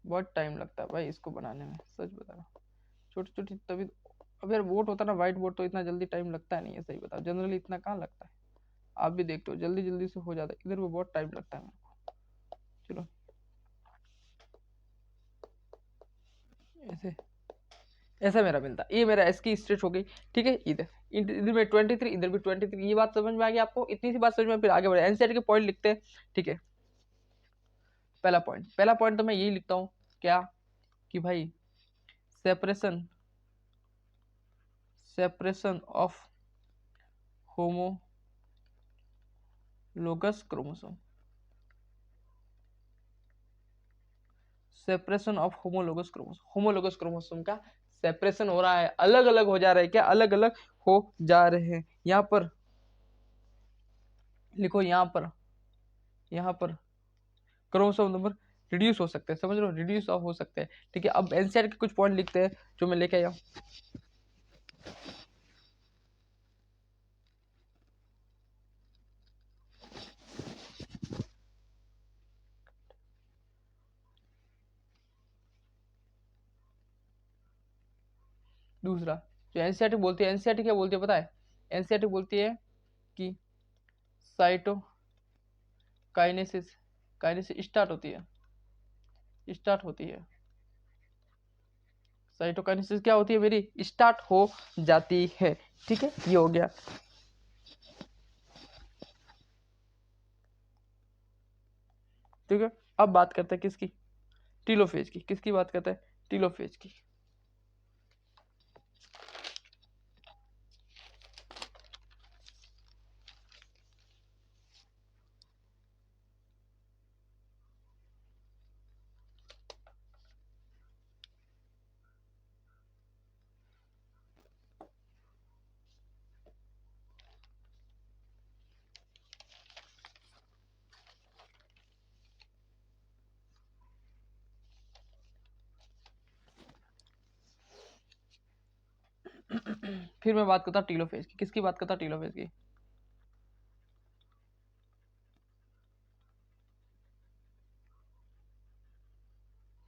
बहुत टाइम लगता है भाई इसको बनाने में, सच बता रहा हूँ। छोटी छोटी तभी। अब यार बोर्ड होता ना, वाइट बोर्ड, तो इतना जल्दी टाइम लगता नहीं है, सही बताओ। जनरली इतना कहाँ लगता है, आप भी देखते हो जल्दी जल्दी से हो जाता है। इधर वो बहुत टाइम लगता है मेरे को। चलो ऐसे, ऐसा मेरा मिलता है। ये मेरा इसकी स्ट्रेच हो गई, ठीक है। इधर इधर में 23, इधर भी 23। ये बात समझ में आ गई आपको? इतनी सी बात समझ में, फिर आगे बढ़े एनसीईआरटी के पॉइंट लिखते हैं, ठीक है। पहला पॉइंट तो मैं यही लिखता हूँ, क्या कि भाई separation separation of homologous chromosome. Separation of homologous chromosome का सेपरेशन हो रहा है, अलग अलग हो जा रहे हैं। क्या अलग अलग हो जा रहे हैं? यहाँ पर लिखो, यहाँ पर क्रोमोसोम नंबर रिड्यूस हो सकते हैं, समझ लो, रिड्यूस हो सकते हैं, ठीक है। अब एनसीईआरटी के कुछ पॉइंट लिखते हैं जो मैं लेके आया हूँ। दूसरा जो एनसीईआरटी बोलती है, एनसीईआरटी क्या बोलती है पता है? एनसीईआरटी बोलती है कि साइटो काइनेसिस काइनेसिस स्टार्ट होती है। साइटोकाइनेसिस क्या होती है मेरी? स्टार्ट हो जाती है, ठीक है। ये हो गया, ठीक है। अब बात करते हैं किसकी? टीलोफेज की। किसकी बात करते हैं? टीलोफेज की। फिर मैं बात करता हूँ टीलोफेज की। किसकी बात करता हूँ? टीलोफेज की।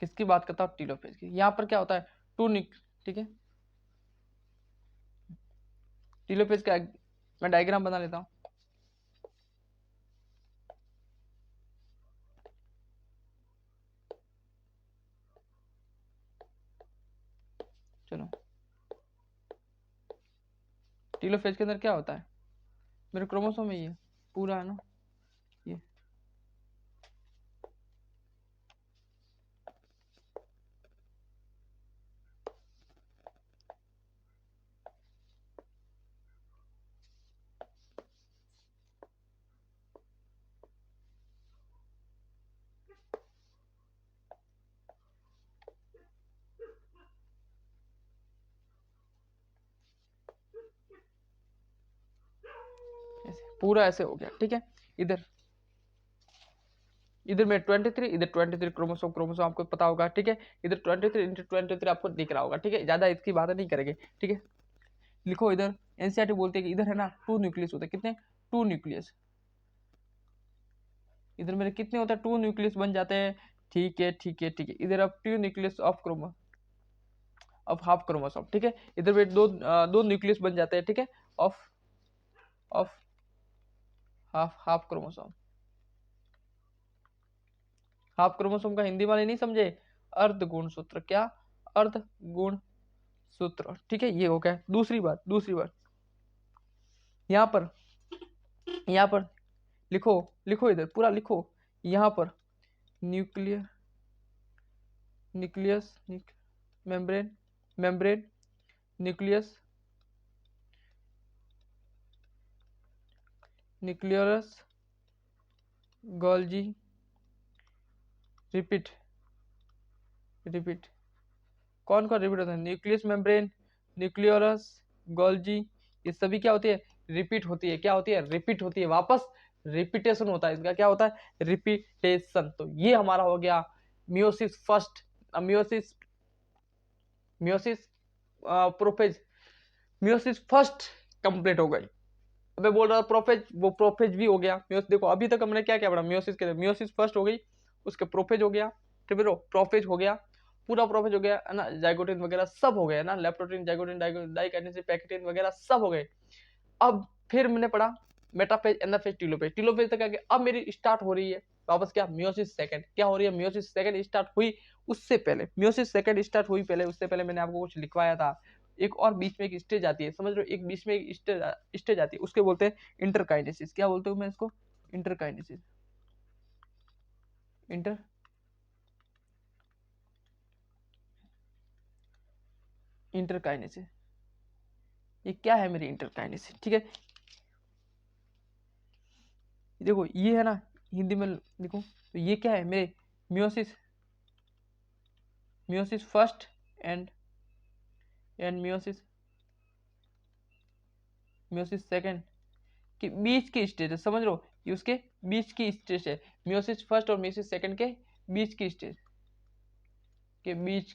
किसकी बात करता हूँ? टीलोफेज की। यहाँ पर क्या होता है? टू ठीक है, टीलोफेज का मैं डायग्राम बना लेता हूँ। चलो, टीलोफेज के अंदर क्या होता है? मेरे क्रोमोसोम में ये पूरा है ना, ये ऐसे पूरा ऐसे हो गया। ठीक है, इधर इधर में 23, इधर 23 क्रोमोसोम, क्रोमोसोम आपको पता होगा। ठीक है, इधर 23 × 23 आपको दिख रहा होगा। ठीक है, ज्यादा इसकी बात नहीं करेंगे। ठीक है, लिखो इधर। एनसीईआरटी बोलते हैं कि इधर है ना 2 न्यूक्लियस होते हैं। कितने? 2 न्यूक्लियस। इधर मेरे कितने होता है? 2 न्यूक्लियस बन जाते हैं। ठीक है ठीक है ठीक है, इधर अब 2 न्यूक्लियस ऑफ हाफ क्रोमोसोम। ठीक है, इधर में दो न्यूक्लियस बन जाते हैं। ठीक है, of of half chromosome. Half chromosome का हिंदी वाले नहीं समझे? अर्ध गुण सूत्र। क्या? अर्ध गुण सूत्र। ठीक है, ये हो गया। दूसरी बात यहाँ पर लिखो, लिखो इधर पूरा लिखो। यहाँ पर nuclear nucleus membrane membrane nucleus nucleus Golgi repeat repeat. कौन कौन रिपीट होता है? न्यूक्लियस मेम्ब्रेन, न्यूक्लियस गोल्जी, ये सभी क्या होती है? रिपीट होती है। क्या होती है? रिपीट होती है। वापस रिपीटेशन होता है इसका। क्या होता है? रिपीटेशन। तो ये हमारा हो गया meiosis first, meiosis meiosis prophase. Meiosis first complete हो गई। अबे बोल रहा था प्रोफेज, वो प्रोफेज भी हो गया। मियोसिस देखो, अभी तक हमने क्या क्या पढ़ा? मियोसिस के मियोसिस फर्स्ट हो गई, उसके प्रोफेज हो गया, ठीक है, प्रोफेज हो गया, पूरा प्रोफेज हो गया है ना, जाइगोटिन वगैरह सब हो गए ना, लेप्टोटिन, जाइगोटिन, डाइकाइनेसिस, पैक्टिन वगैरह सब हो गए। अब फिर मैंने पढ़ा मेटाफेज, एनाफेज, टीलोफेज। टीलोफेज तक आगे अब मेरी स्टार्ट हो रही है वापस क्या? Meiosis second. क्या हो रही है? मियोसिस सेकंड स्टार्ट हुई। उससे पहले मियोसिस सेकंड स्टार्ट हुई पहले, उससे पहले मैंने आपको कुछ लिखवाया था। एक और बीच में एक स्टेज आती है, समझ रहे हो? एक बीच में एक स्टेज आती है, उसके बोलते हैं इंटरकाइनेसिस। क्या बोलते हूँ मैं इसको? इंटरकाइनेसिस। Inter interkinesis. ये क्या है मेरी इंटरकाइनेसिस? ठीक है, देखो ये है ना, हिंदी में लिखो तो ये क्या है मेरे? Meiosis meiosis first and meiosis meiosis second के बीच की स्टेज है। समझ लो, ये उसके बीच की स्टेज है। मियोसिस फर्स्ट और मियोसिस सेकंड के बीच की स्टेज, के बीच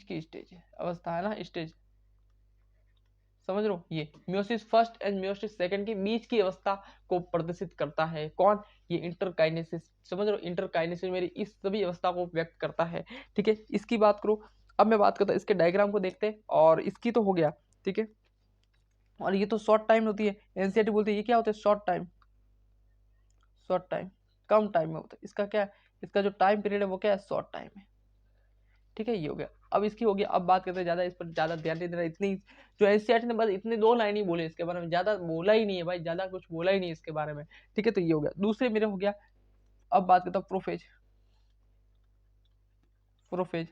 की स्टेज अवस्था है ना, स्टेज। समझ लो, ये meiosis first and meiosis second के बीच की अवस्था को प्रदर्शित करता है। कौन? ये इंटरकाइनेसिस। समझ लो, इंटरकाइनेसिस मेरी इस सभी अवस्था को व्यक्त करता है। ठीक है, इसकी बात करो। अब मैं बात करता हूँ इसके डायग्राम को देखते हैं, और इसकी तो हो गया। ठीक है, और ये तो शॉर्ट टाइम होती है। एनसीईआरटी बोलती है ये क्या होता है? शॉर्ट टाइम, कम टाइम में होता है। इसका क्या है? इसका जो टाइम पीरियड है वो क्या है? शॉर्ट टाइम है। ठीक है, ये हो गया। अब इसकी हो गया। अब बात करते हैं, ज्यादा इस पर ज्यादा ध्यान नहीं देना। इतनी जो एनसीईआरटी ने बस इतने 2 लाइन ही बोले इसके बारे में, ज्यादा बोला ही नहीं है भाई, ज्यादा कुछ बोला ही नहीं इसके बारे में। ठीक है, तो ये हो गया। दूसरे मेरे हो गया। अब बात करता हूँ प्रोफेज। प्रोफेज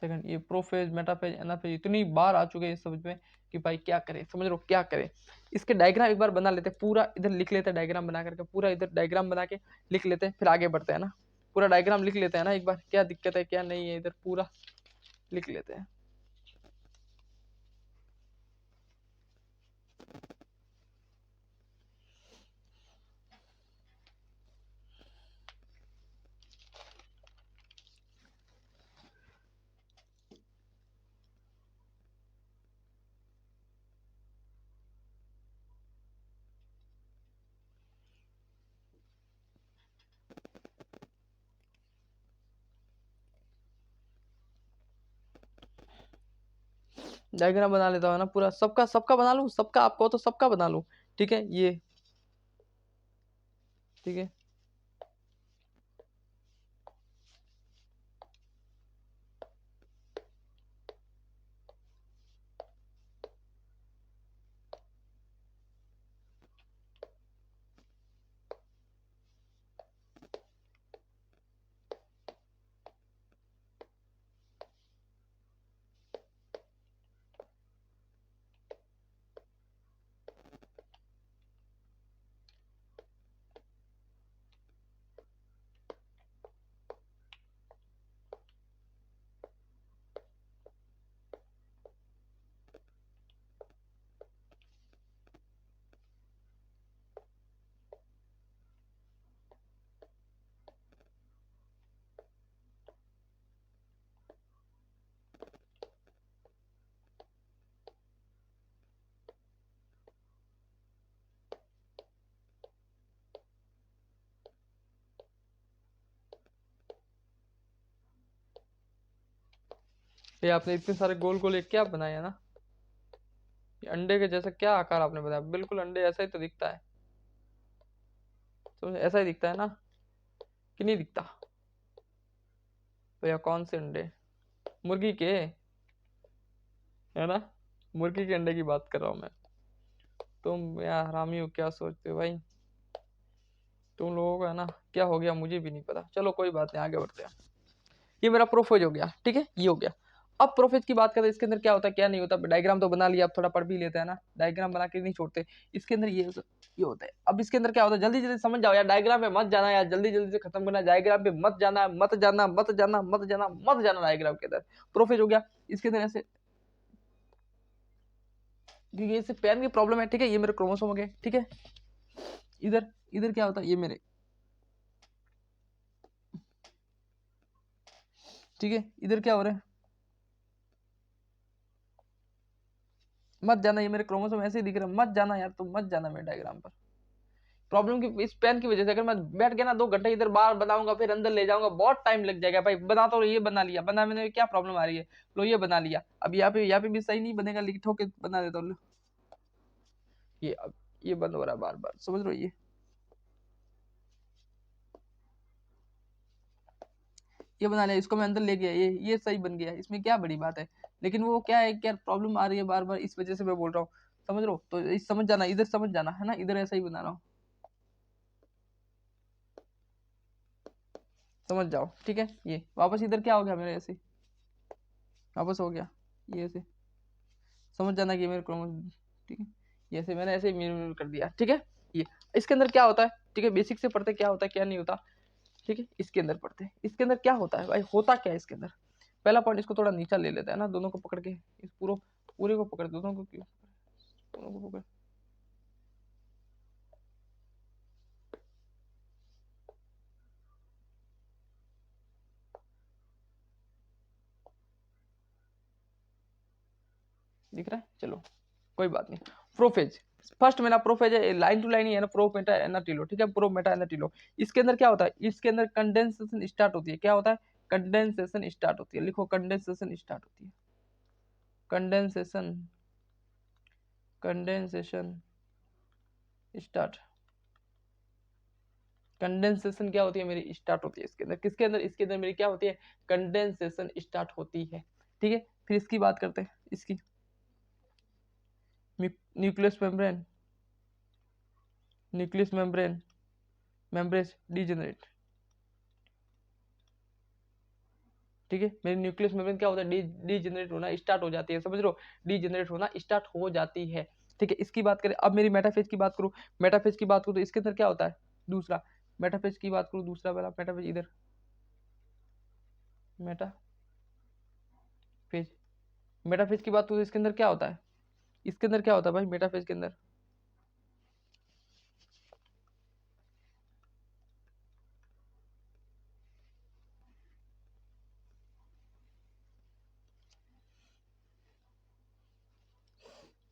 सेकंड, ये प्रोफेज, मेटाफेज, एनाफेज इतनी बार आ चुके हैं इस समझ में कि भाई क्या करें, समझ लो क्या करें। इसके डायग्राम एक बार बना लेते हैं, पूरा इधर लिख लेते हैं डायग्राम बना करके, पूरा इधर डायग्राम बना के लिख लेते हैं, फिर आगे बढ़ते हैं ना। पूरा डायग्राम लिख लेते हैं ना एक बार, क्या दिक्कत है क्या नहीं है, इधर पूरा लिख लेते हैं। डायग्राम बना लेता हूँ ना पूरा, सबका सबका बना लूँ, सबका आपको तो सबका बना लूँ, ठीक है ये, ठीक है। ये आपने इतने सारे गोल गोल एक क्या बनाया ना, ये अंडे के जैसा क्या आकार आपने बनाया, बिल्कुल अंडे ऐसा ही तो दिखता है, तो ऐसा ही दिखता है ना कि नहीं दिखता भैया? कौन से अंडे? मुर्गी के, है ना, मुर्गी के अंडे की बात कर रहा हूँ मैं। तुम यार हरामी हो, क्या सोचते हो भाई तुम लोगों का, है ना, क्या हो गया मुझे भी नहीं पता। चलो कोई बात नहीं, आगे बढ़ते हैं। ये मेरा प्रोफेज हो गया, ठीक है, ये हो गया। अब प्रोफेज की बात करें, इसके अंदर क्या होता है क्या नहीं होता, डायग्राम तो बना लिया, अब थोड़ा पढ़ भी लेते हैं ना, डायग्राम बना के नहीं छोड़ते। इसके अंदर ये होता है। अब इसके अंदर क्या होता है, जल्दी जल्दी समझ जाओ यार, डायग्राम पे मत जाना यार, जल्दी जल्दी से खत्म करना, डायग्राम पे मत जाना मत जाना मत जाना मत जाना मत जाना, डायग्राम के अंदर प्रोफेज हो गया। इसके अंदर ऐसे, क्योंकि इससे पेन की प्रॉब्लम है, ठीक है, ये मेरे क्रोमोसोम हो गए, ठीक है। इधर इधर क्या होता है, ये मेरे, ठीक है, इधर क्या हो रहा है, मत जाना, ये मेरे क्रोमोसोम ऐसे ही दिख रहे हैं, मत जाना यार, तुम मत जाना मेरे डायग्राम पर। प्रॉब्लम की इस पेन की वजह से, अगर मैं बैठ गया ना 2 घंटे इधर बाहर बनाऊंगा फिर अंदर ले जाऊंगा, बहुत टाइम लग जाएगा भाई। बना तो ये बना लिया, बना मैंने, क्या प्रॉब्लम आ रही है, लो ये बना लिया। अब यहाँ पे भी सही नहीं बनेगा, लेकिन ठोके बना देता हूँ। ये अब ये बंद हो रहा है बार बार, समझ रहे हो, ये बना लिया, इसको मैं अंदर ले गया, ये सही बन गया, इसमें क्या बड़ी बात है। लेकिन वो क्या है, क्या प्रॉब्लम आ रही है बार बार, इस वजह से मैं बोल रहा हूँ, समझ रहे हो, तो समझ जाना, इधर समझ जाना, है ना, इधर ऐसा ही बना रहा हूँ, समझ जाओ, ठीक है। ये वापस इधर क्या हो गया मेरे, ऐसे वापस हो गया, ये ऐसे समझ जाना कि मेरे क्रोमोसोम, ठीक है, ये ऐसे मैंने ऐसे मिरर कर दिया, ठीक है। ये इसके अंदर क्या होता है, ठीक है, बेसिक से पढ़ते क्या होता है क्या नहीं होता, ठीक है। इसके अंदर पढ़ते हैं, इसके अंदर क्या होता है भाई, होता क्या है इसके अंदर। पहला पॉइंट, इसको थोड़ा नीचा ले लेता है ना, दोनों को पकड़ के, इस पूरे को पकड़, दोनों को क्यों, दोनों को पकड़, दिख रहा है, चलो कोई बात नहीं। प्रोफेज, फर्स्ट मेरा प्रोफेज है, लाइन टू लाइन ही है ना, प्रो मेटा एनाटिलो, ठीक है, प्रो मेटा एनाटिलो। इसके अंदर क्या होता है, इसके अंदर कंडेंसेशन स्टार्ट होती है, क्या होता है, कंडेंसेशन स्टार्ट होती है, लिखो कंडेंसेशन स्टार्ट होती है, कंडेंसेशन, कंडेंसेशन स्टार्ट, कंडेंसेशन क्या होती है मेरी, स्टार्ट होती है इसके अंदर, किसके अंदर, इसके अंदर मेरी क्या होती है, कंडेंसेशन स्टार्ट होती है, ठीक है। फिर इसकी बात करते हैं, इसकी nucleus membrane, nucleus membrane, membrane degenerate, ठीक है। मेरी न्यूक्लियस मेम्ब्रेन क्या होता है, डीजेनरेट होना स्टार्ट हो जाती है, समझ लो, डीजेनरेट होना स्टार्ट हो जाती है, ठीक है। इसकी बात करें, अब मेरी मेटाफेज की बात करूं, मेटाफेज की बात करूं तो इसके अंदर क्या होता है, दूसरा मेटाफेज की बात करूं, दूसरा वाला मेटाफेज, इधर मेटाफेज, मेटाफेज की बात करूं तो इसके अंदर क्या होता है, इसके अंदर क्या होता है भाई, मेटाफेज के अंदर,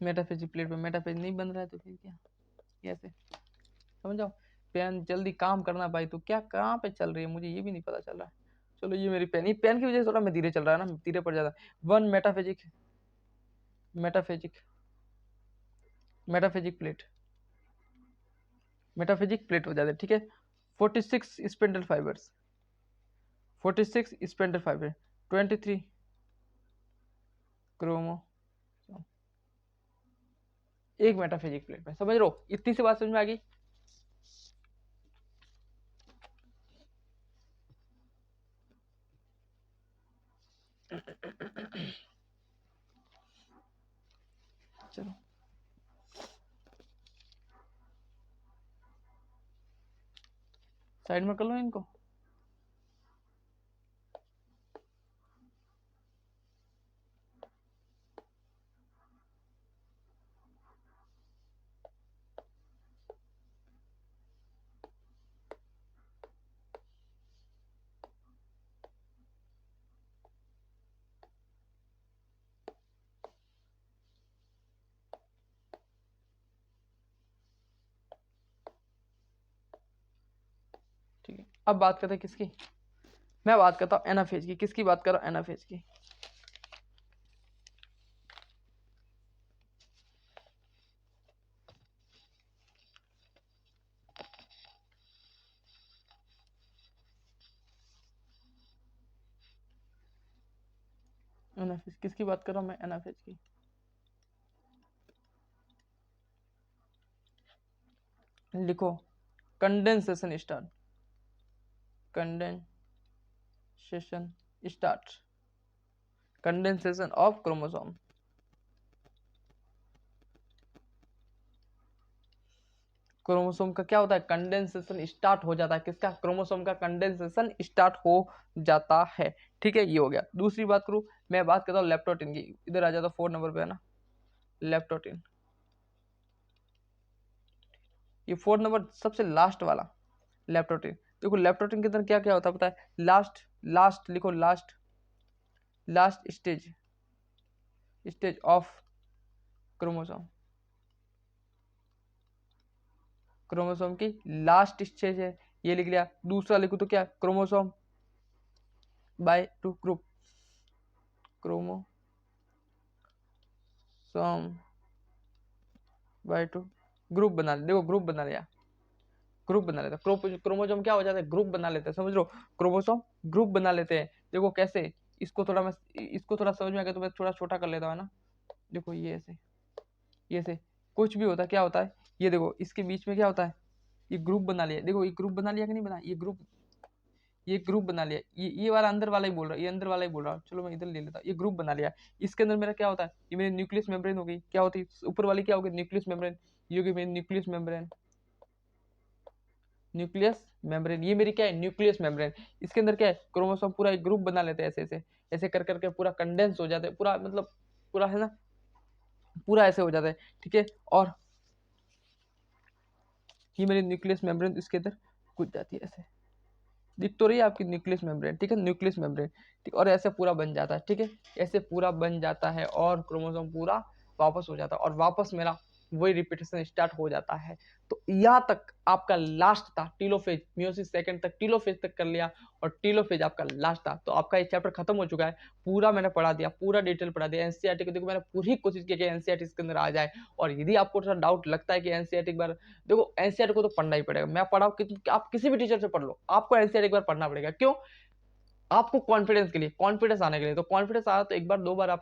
मेटाफेज प्लेट पे मेटाफेज नहीं बन रहा है तो फिर क्या, कैसे, समझ जाओ। पेन जल्दी काम करना भाई, तो क्या कहाँ पे चल रही है मुझे ये भी नहीं पता चल रहा है। चलो ये मेरी पेन, ये पेन की वजह से थोड़ा मैं धीरे चल रहा है ना, धीरे पड़ जाता है। One metaphysic, metaphasic metaphasic plate, metaphasic plate हो जाते हैं, ठीक है। 46 spindle fibers, 46 spindle fiber, 23 chromo, एक मेटाफेजिक प्लेट में, समझ रहे हो? इतनी सी बात समझ में आ गई। चलो साइड में कर लो इनको। ठीक है, अब बात करते हैं किसकी, मैं बात करता हूँ एनाफेज की। किसकी बात कर रहा हूँ? एनाफेज की। एनाफेज किसकी बात कर रहा हूँ मैं? एनाफेज की। लिखो condensation start, condensation start, condensation of chromosome. Chromosome का क्या होता है? कंडेंसेशन स्टार्ट हो जाता है। किसका? क्रोमोसोम का कंडेंसेशन स्टार्ट हो जाता है, ठीक है। ये हो गया। दूसरी बात करूं, मैं बात करता हूँ लेप्टोटिन की। इधर आ जाता, 4 नंबर पे है ना लेप्टोटिन। ये 4 नंबर सबसे लास्ट वाला लेप्टोटिन। देखो लेप्टोटिन के अंदर क्या क्या होता है पता है? लास्ट, लास्ट लिखो, last, last stage, stage of chromosome, chromosome की लास्ट स्टेज है, ये लिख लिया। दूसरा लिखो तो क्या? Chromosome by two group, chromosome by two group बना ले। देखो ग्रुप बना लिया, ग्रुप बना लेते हैं। क्रोमोसोम क्या हो जाता है? ग्रुप बना लेते हैं, समझ लो। क्रोमोसोम ग्रुप बना लेते हैं। देखो कैसे, इसको थोड़ा मैं, इसको थोड़ा समझ में आ गया तो मैं थोड़ा छोटा कर लेता हूँ ना। देखो ये ऐसे, ये ऐसे कुछ भी होता है, क्या होता है? ये देखो इसके बीच में क्या होता है? ये ग्रुप बना लिया। देखो ये ग्रुप बना लिया कि नहीं बना? ये ग्रुप, ये ग्रुप बना लिया। ये वाला अंदर वाला ही बोल रहा है, ये अंदर वाला ही बोल रहा हूँ। चलो मैं इधर ले लेता हूँ। ये ग्रुप बना लिया। इसके अंदर मेरा क्या होता है? ये मेरी न्यूक्लियस मेम्ब्रेन हो गई। क्या होती है ऊपर वाली? क्या होगी? Nucleus membrane. ये होगी मेरी न्यूक्लियस मेम्ब्रेन, न्यूक्लियस मेम्ब्रेन। ये मेरी क्या है? Nucleus membrane. इसके अंदर क्या है? क्रोमोसोम पूरा एक ग्रुप बना लेते हैं, ऐसे ऐसे ऐसे कर करके पूरा कंडेंस हो जाते हैं, पूरा मतलब पूरा है ना, पूरा ऐसे हो जाता है, ठीक है। और ये मेरी न्यूक्लियस मेम्ब्रेन इसके अंदर घुस जाती है, ऐसे दिख तो रही है आपकी न्यूक्लियस मेम्ब्रेन, ठीक है, न्यूक्लियस मेम्ब्रेन, ठीक। और ऐसे पूरा बन जाता है, ठीक है, ऐसे पूरा बन जाता है और क्रोमोसोम पूरा वापस हो जाता है और वापस मेरा वही रिपीटेशन स्टार्ट हो जाता है। तो यहाँ तक आपका लास्ट था टीलोफेज, मियोसिस सेकंड तक टीलोफेज तक कर लिया और टीलोफेज आपका लास्ट था। तो आपका ये चैप्टर खत्म हो चुका है, पूरा मैंने पढ़ा दिया, पूरा डिटेल पढ़ा दिया। एनसीईआरटी को देखो मैंने पूरी कोशिश की कि एनसीईआरटी इसके अंदर आ जाए। और यदि आपको थोड़ा डाउट लगता है कि एनसीईआरटी एक बार, देखो एनसीईआरटी को तो पढ़ना ही पड़ेगा। मैं पढ़ाऊँ कि आप किसी भी टीचर से पढ़ लो, आपको एनसीईआरटी एक बार पढ़ना पड़ेगा। क्यों? आपको कॉन्फिडेंस के लिए, कॉन्फिडेंस आने के लिए। तो कॉन्फिडेंस आया तो एक बार दो बार आप